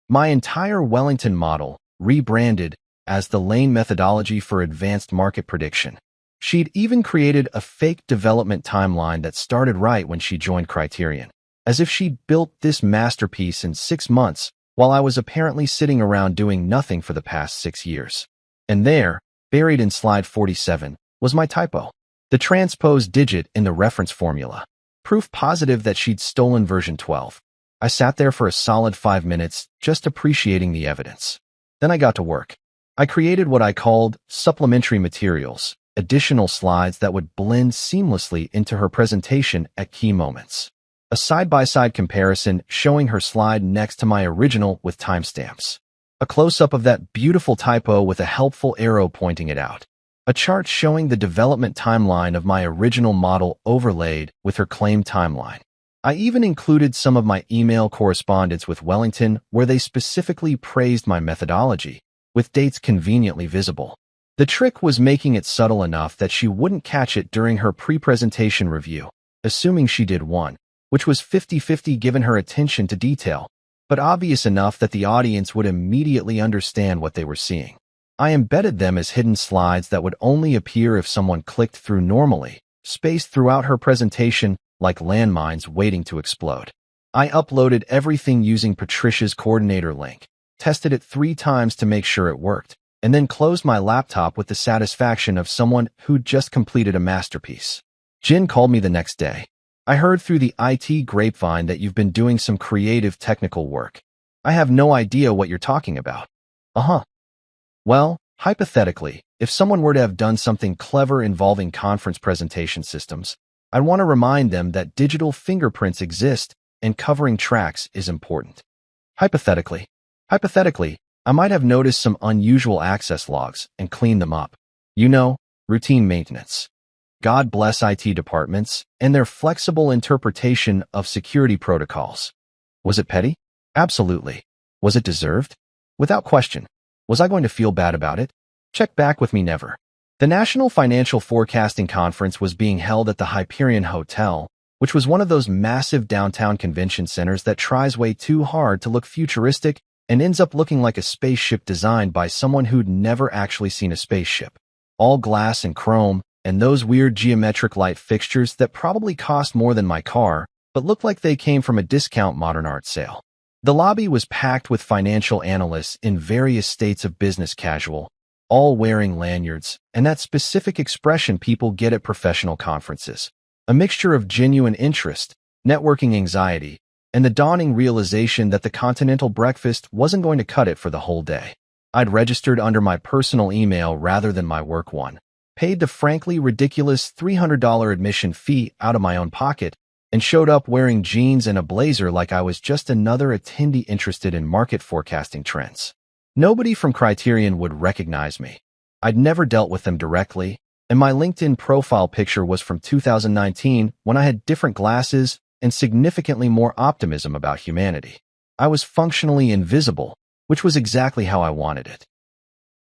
My entire Wellington model, rebranded as the Lane methodology for advanced market prediction. She'd even created a fake development timeline that started right when she joined Criterion, as if she'd built this masterpiece in 6 months while I was apparently sitting around doing nothing for the past 6 years. And there, buried in slide 47, was my typo. The transposed digit in the reference formula. Proof positive that she'd stolen version 12. I sat there for a solid 5 minutes, just appreciating the evidence. Then I got to work. I created what I called supplementary materials, additional slides that would blend seamlessly into her presentation at key moments. A side-by-side comparison showing her slide next to my original with timestamps. A close-up of that beautiful typo with a helpful arrow pointing it out. A chart showing the development timeline of my original model overlaid with her claimed timeline. I even included some of my email correspondence with Wellington where they specifically praised my methodology, with dates conveniently visible. The trick was making it subtle enough that she wouldn't catch it during her pre-presentation review, assuming she did one, which was 50-50 given her attention to detail, but obvious enough that the audience would immediately understand what they were seeing. I embedded them as hidden slides that would only appear if someone clicked through normally, spaced throughout her presentation like landmines waiting to explode. I uploaded everything using Patricia's coordinator link, tested it 3 times to make sure it worked, and then closed my laptop with the satisfaction of someone who'd just completed a masterpiece. Jin called me the next day. I heard through the IT grapevine that you've been doing some creative technical work. I have no idea what you're talking about. Well, hypothetically, if someone were to have done something clever involving conference presentation systems, I'd want to remind them that digital fingerprints exist and covering tracks is important. Hypothetically, I might have noticed some unusual access logs and cleaned them up. You know, routine maintenance. God bless IT departments and their flexible interpretation of security protocols. Was it petty? Absolutely. Was it deserved? Without question. Was I going to feel bad about it? Check back with me never. The National Financial Forecasting Conference was being held at the Hyperion Hotel, which was one of those massive downtown convention centers that tries way too hard to look futuristic and ends up looking like a spaceship designed by someone who'd never actually seen a spaceship. All glass and chrome, and those weird geometric light fixtures that probably cost more than my car, but looked like they came from a discount modern art sale. The lobby was packed with financial analysts in various states of business casual, all wearing lanyards, and that specific expression people get at professional conferences. A mixture of genuine interest, networking anxiety, and the dawning realization that the continental breakfast wasn't going to cut it for the whole day. I'd registered under my personal email rather than my work one, paid the frankly ridiculous $300 admission fee out of my own pocket, and showed up wearing jeans and a blazer like I was just another attendee interested in market forecasting trends. Nobody from Criterion would recognize me. I'd never dealt with them directly, and my LinkedIn profile picture was from 2019 when I had different glasses and significantly more optimism about humanity. I was functionally invisible, which was exactly how I wanted it.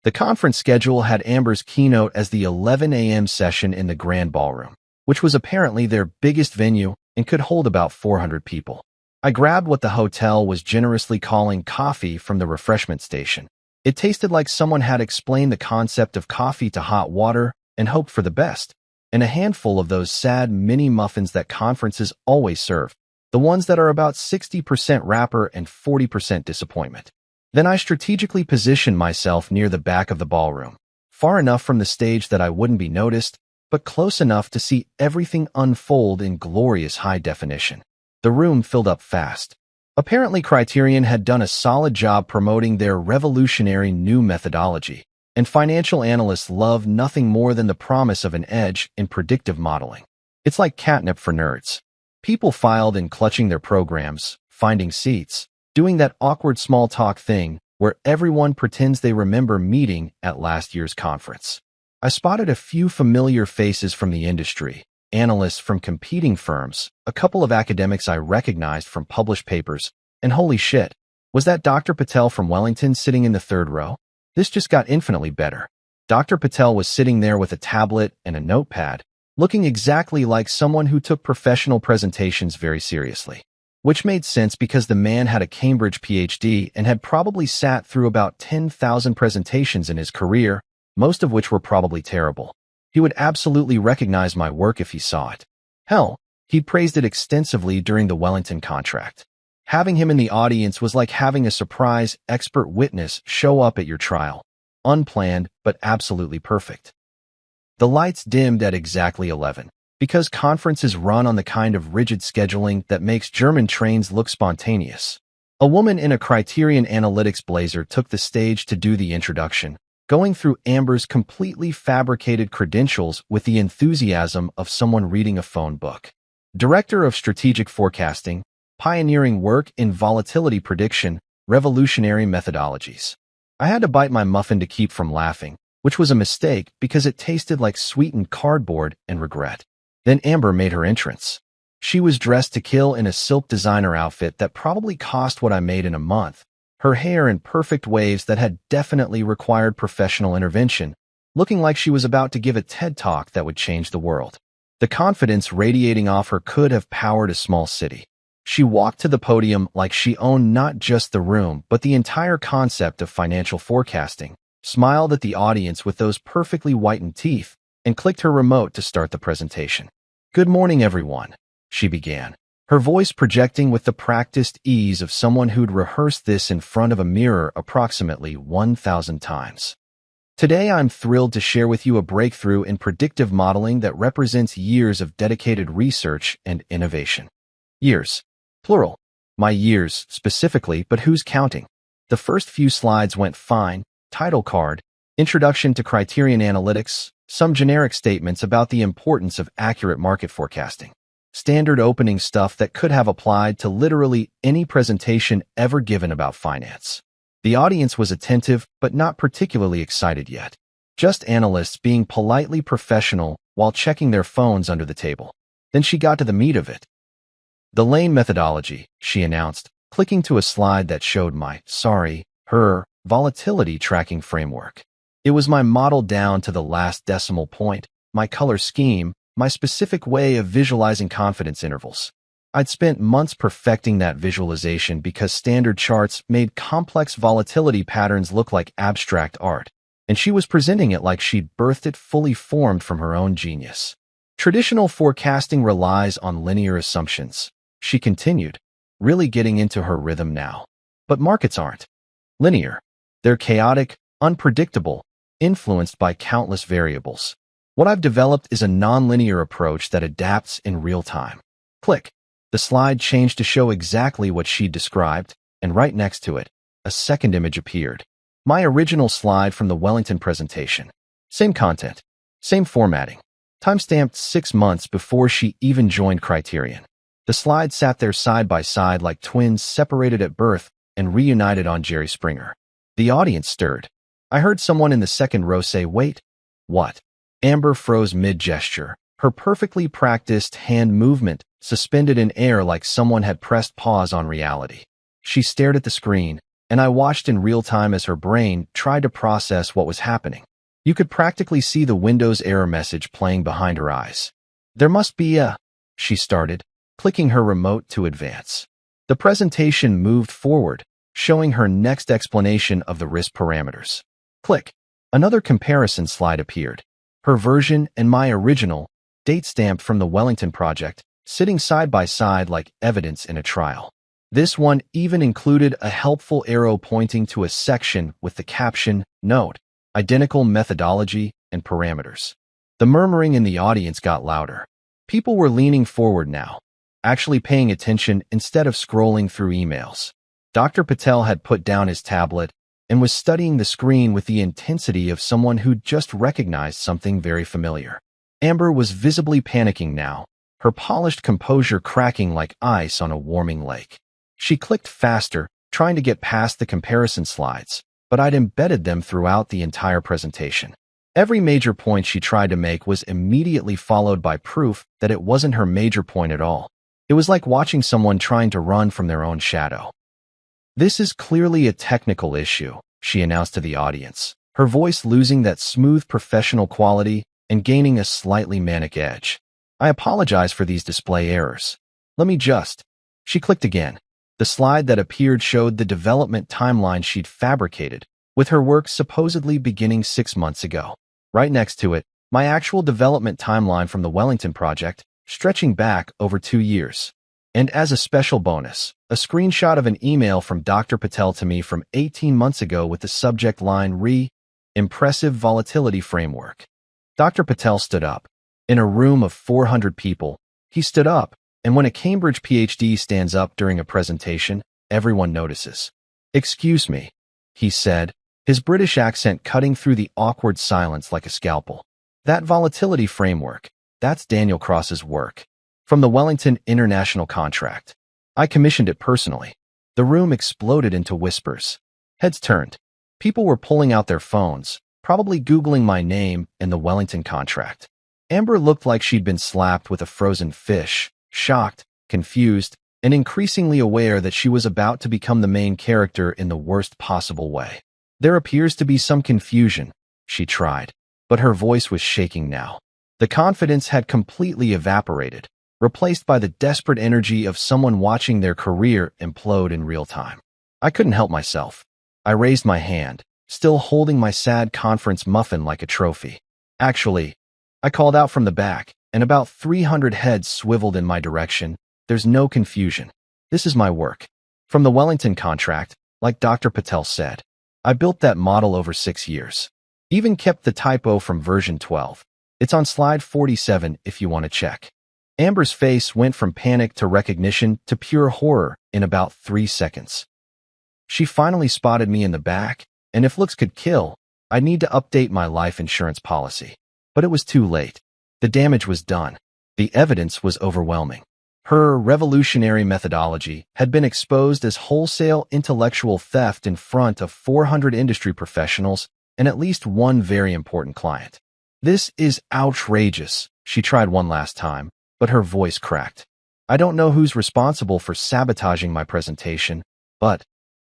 The conference schedule had Amber's keynote as the 11 a.m. session in the Grand Ballroom, which was apparently their biggest venue and could hold about 400 people. I grabbed what the hotel was generously calling coffee from the refreshment station. It tasted like someone had explained the concept of coffee to hot water and hoped for the best, and a handful of those sad mini muffins that conferences always serve, the ones that are about 60% wrapper and 40% disappointment. Then I strategically positioned myself near the back of the ballroom, far enough from the stage that I wouldn't be noticed, but close enough to see everything unfold in glorious high definition. The room filled up fast. Apparently, Criterion had done a solid job promoting their revolutionary new methodology, and financial analysts love nothing more than the promise of an edge in predictive modeling. It's like catnip for nerds. People filed in clutching their programs, finding seats, doing that awkward small talk thing where everyone pretends they remember meeting at last year's conference. I spotted a few familiar faces from the industry, analysts from competing firms, a couple of academics I recognized from published papers, and holy shit, was that Dr. Patel from Wellington sitting in the third row? This just got infinitely better. Dr. Patel was sitting there with a tablet and a notepad, looking exactly like someone who took professional presentations very seriously. Which made sense because the man had a Cambridge PhD and had probably sat through about 10,000 presentations in his career, most of which were probably terrible. He would absolutely recognize my work if he saw it. Hell, he praised it extensively during the Wellington contract. Having him in the audience was like having a surprise expert witness show up at your trial. Unplanned, but absolutely perfect. The lights dimmed at exactly 11. Because conferences run on the kind of rigid scheduling that makes German trains look spontaneous. A woman in a Criterion Analytics blazer took the stage to do the introduction, going through Amber's completely fabricated credentials with the enthusiasm of someone reading a phone book. Director of Strategic Forecasting, pioneering work in volatility prediction, revolutionary methodologies. I had to bite my muffin to keep from laughing, which was a mistake because it tasted like sweetened cardboard and regret. Then Amber made her entrance. She was dressed to kill in a silk designer outfit that probably cost what I made in a month, her hair in perfect waves that had definitely required professional intervention, looking like she was about to give a TED Talk that would change the world. The confidence radiating off her could have powered a small city. She walked to the podium like she owned not just the room but the entire concept of financial forecasting, smiled at the audience with those perfectly whitened teeth, and clicked her remote to start the presentation. "Good morning, everyone," she began, her voice projecting with the practiced ease of someone who'd rehearsed this in front of a mirror approximately 1,000 times. Today, I'm thrilled to share with you a breakthrough in predictive modeling that represents years of dedicated research and innovation. Years. Plural. My years, specifically, but who's counting? The first few slides went fine. Title card, Introduction to Criterion Analytics, some generic statements about the importance of accurate market forecasting. Standard opening stuff that could have applied to literally any presentation ever given about finance. The audience was attentive, but not particularly excited yet. Just analysts being politely professional while checking their phones under the table. Then she got to the meat of it. The Lane methodology, she announced, clicking to a slide that showed her volatility tracking framework. It was my model down to the last decimal point, my color scheme, my specific way of visualizing confidence intervals. I'd spent months perfecting that visualization because standard charts made complex volatility patterns look like abstract art, and she was presenting it like she'd birthed it fully formed from her own genius. Traditional forecasting relies on linear assumptions, she continued, really getting into her rhythm now. But markets aren't linear. They're chaotic, unpredictable, influenced by countless variables. What I've developed is a nonlinear approach that adapts in real time. Click. The slide changed to show exactly what she'd described, and right next to it, a second image appeared. My original slide from the Wellington presentation. Same content, same formatting. Timestamped 6 months before she even joined Criterion. The slides sat there side by side like twins separated at birth and reunited on Jerry Springer. The audience stirred. I heard someone in the second row say, "Wait, what?" Amber froze mid-gesture, her perfectly practiced hand movement suspended in air like someone had pressed pause on reality. She stared at the screen, and I watched in real time as her brain tried to process what was happening. You could practically see the Windows error message playing behind her eyes. "There must be a," she started, clicking her remote to advance. The presentation moved forward, showing her next explanation of the risk parameters. Click. Another comparison slide appeared. Her version and my original, date stamped from the Wellington project, sitting side by side like evidence in a trial. This one even included a helpful arrow pointing to a section with the caption, "Note, identical methodology and parameters." The murmuring in the audience got louder. People were leaning forward now. actually paying attention instead of scrolling through emails. Dr. Patel had put down his tablet and was studying the screen with the intensity of someone who'd just recognized something very familiar. Amber was visibly panicking now, her polished composure cracking like ice on a warming lake. She clicked faster, trying to get past the comparison slides, but I'd embedded them throughout the entire presentation. Every major point she tried to make was immediately followed by proof that it wasn't her major point at all. It was like watching someone trying to run from their own shadow. "This is clearly a technical issue," she announced to the audience, her voice losing that smooth professional quality and gaining a slightly manic edge. "I apologize for these display errors. Let me just—" She clicked again. The slide that appeared showed the development timeline she'd fabricated, with her work supposedly beginning 6 months ago. Right next to it, my actual development timeline from the Wellington project, stretching back over 2 years. And as a special bonus, a screenshot of an email from Dr. Patel to me from 18 months ago with the subject line Impressive Volatility Framework. Dr. Patel stood up. In a room of 400 people, he stood up, and when a Cambridge PhD stands up during a presentation, everyone notices. "Excuse me," he said, his British accent cutting through the awkward silence like a scalpel. "That volatility framework, that's Daniel Cross's work. From the Wellington International Contract. I commissioned it personally." The room exploded into whispers. Heads turned. People were pulling out their phones, probably Googling my name and the Wellington contract. Amber looked like she'd been slapped with a frozen fish, shocked, confused, and increasingly aware that she was about to become the main character in the worst possible way. "There appears to be some confusion," she tried, but her voice was shaking now. The confidence had completely evaporated, replaced by the desperate energy of someone watching their career implode in real time. I couldn't help myself. I raised my hand, still holding my sad conference muffin like a trophy. "Actually," I called out from the back, and about 300 heads swiveled in my direction. "There's no confusion. This is my work. From the Wellington contract, like Dr. Patel said. I built that model over 6 years. Even kept the typo from version 12. It's on slide 47 if you want to check." Amber's face went from panic to recognition to pure horror in about 3 seconds. She finally spotted me in the back, and if looks could kill, I'd need to update my life insurance policy. But it was too late. The damage was done. The evidence was overwhelming. Her revolutionary methodology had been exposed as wholesale intellectual theft in front of 400 industry professionals and at least one very important client. "This is outrageous," she tried one last time, but her voice cracked. "I don't know who's responsible for sabotaging my presentation, but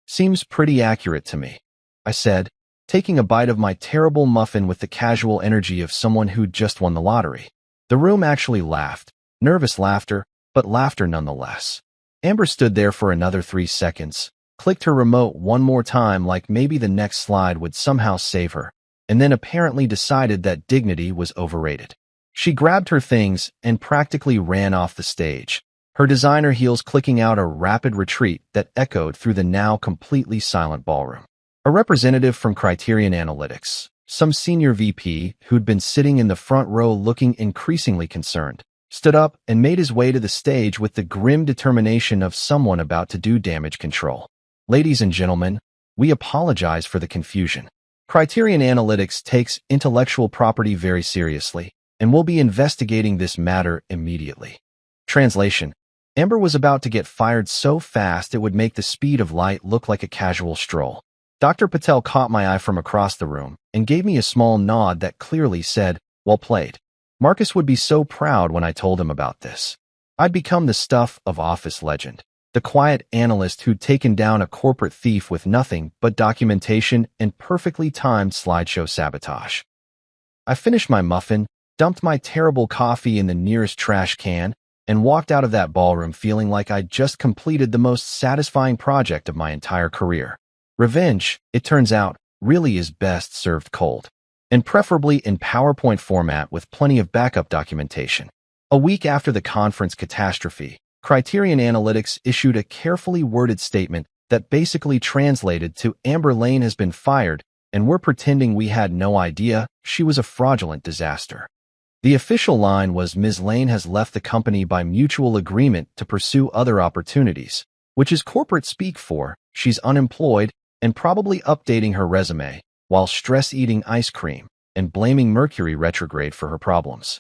seems pretty accurate to me," I said, taking a bite of my terrible muffin with the casual energy of someone who'd just won the lottery. The room actually laughed, nervous laughter, but laughter nonetheless. Amber stood there for another 3 seconds, clicked her remote one more time like maybe the next slide would somehow save her, and then apparently decided that dignity was overrated. She grabbed her things and practically ran off the stage, her designer heels clicking out a rapid retreat that echoed through the now completely silent ballroom. A representative from Criterion Analytics, some senior VP who'd been sitting in the front row looking increasingly concerned, stood up and made his way to the stage with the grim determination of someone about to do damage control. "Ladies and gentlemen, we apologize for the confusion. Criterion Analytics takes intellectual property very seriously, and we'll be investigating this matter immediately." Translation: Amber was about to get fired so fast it would make the speed of light look like a casual stroll. Dr. Patel caught my eye from across the room and gave me a small nod that clearly said, "Well played." Marcus would be so proud when I told him about this. I'd become the stuff of office legend, the quiet analyst who'd taken down a corporate thief with nothing but documentation and perfectly timed slideshow sabotage. I finished my muffin, dumped my terrible coffee in the nearest trash can, and walked out of that ballroom feeling like I'd just completed the most satisfying project of my entire career. Revenge, it turns out, really is best served cold, and preferably in PowerPoint format with plenty of backup documentation. A week after the conference catastrophe, Criterion Analytics issued a carefully worded statement that basically translated to "Amber Lane has been fired, and we're pretending we had no idea she was a fraudulent disaster." The official line was, Ms. Lane has left the company by mutual agreement to pursue other opportunities, which is corporate speak for she's unemployed and probably updating her resume while stress-eating ice cream and blaming Mercury retrograde for her problems.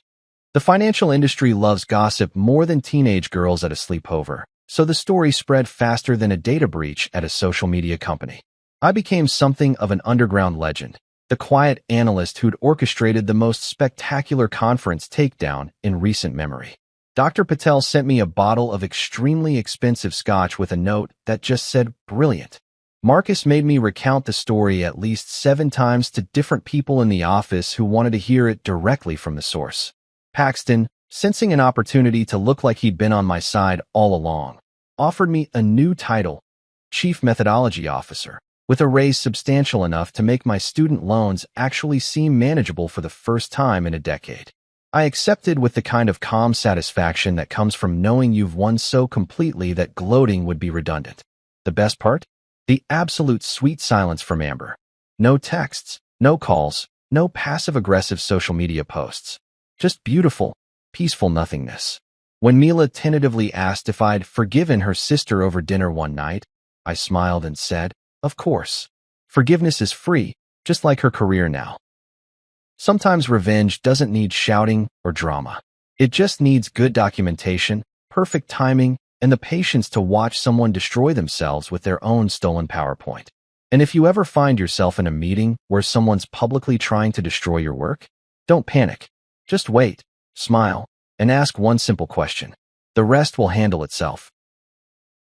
The financial industry loves gossip more than teenage girls at a sleepover, so the story spread faster than a data breach at a social media company. I became something of an underground legend, the quiet analyst who'd orchestrated the most spectacular conference takedown in recent memory. Dr. Patel sent me a bottle of extremely expensive scotch with a note that just said, "Brilliant." Marcus made me recount the story at least 7 times to different people in the office who wanted to hear it directly from the source. Paxton, sensing an opportunity to look like he'd been on my side all along, offered me a new title, Chief Methodology Officer, with a raise substantial enough to make my student loans actually seem manageable for the first time in a decade. I accepted with the kind of calm satisfaction that comes from knowing you've won so completely that gloating would be redundant. The best part? The absolute sweet silence from Amber. No texts, no calls, no passive-aggressive social media posts. Just beautiful, peaceful nothingness. When Mila tentatively asked if I'd forgiven her sister over dinner one night, I smiled and said, "Of course. Forgiveness is free, just like her career now." Sometimes revenge doesn't need shouting or drama. It just needs good documentation, perfect timing, and the patience to watch someone destroy themselves with their own stolen PowerPoint. And if you ever find yourself in a meeting where someone's publicly trying to destroy your work, don't panic. Just wait, smile, and ask one simple question. The rest will handle itself.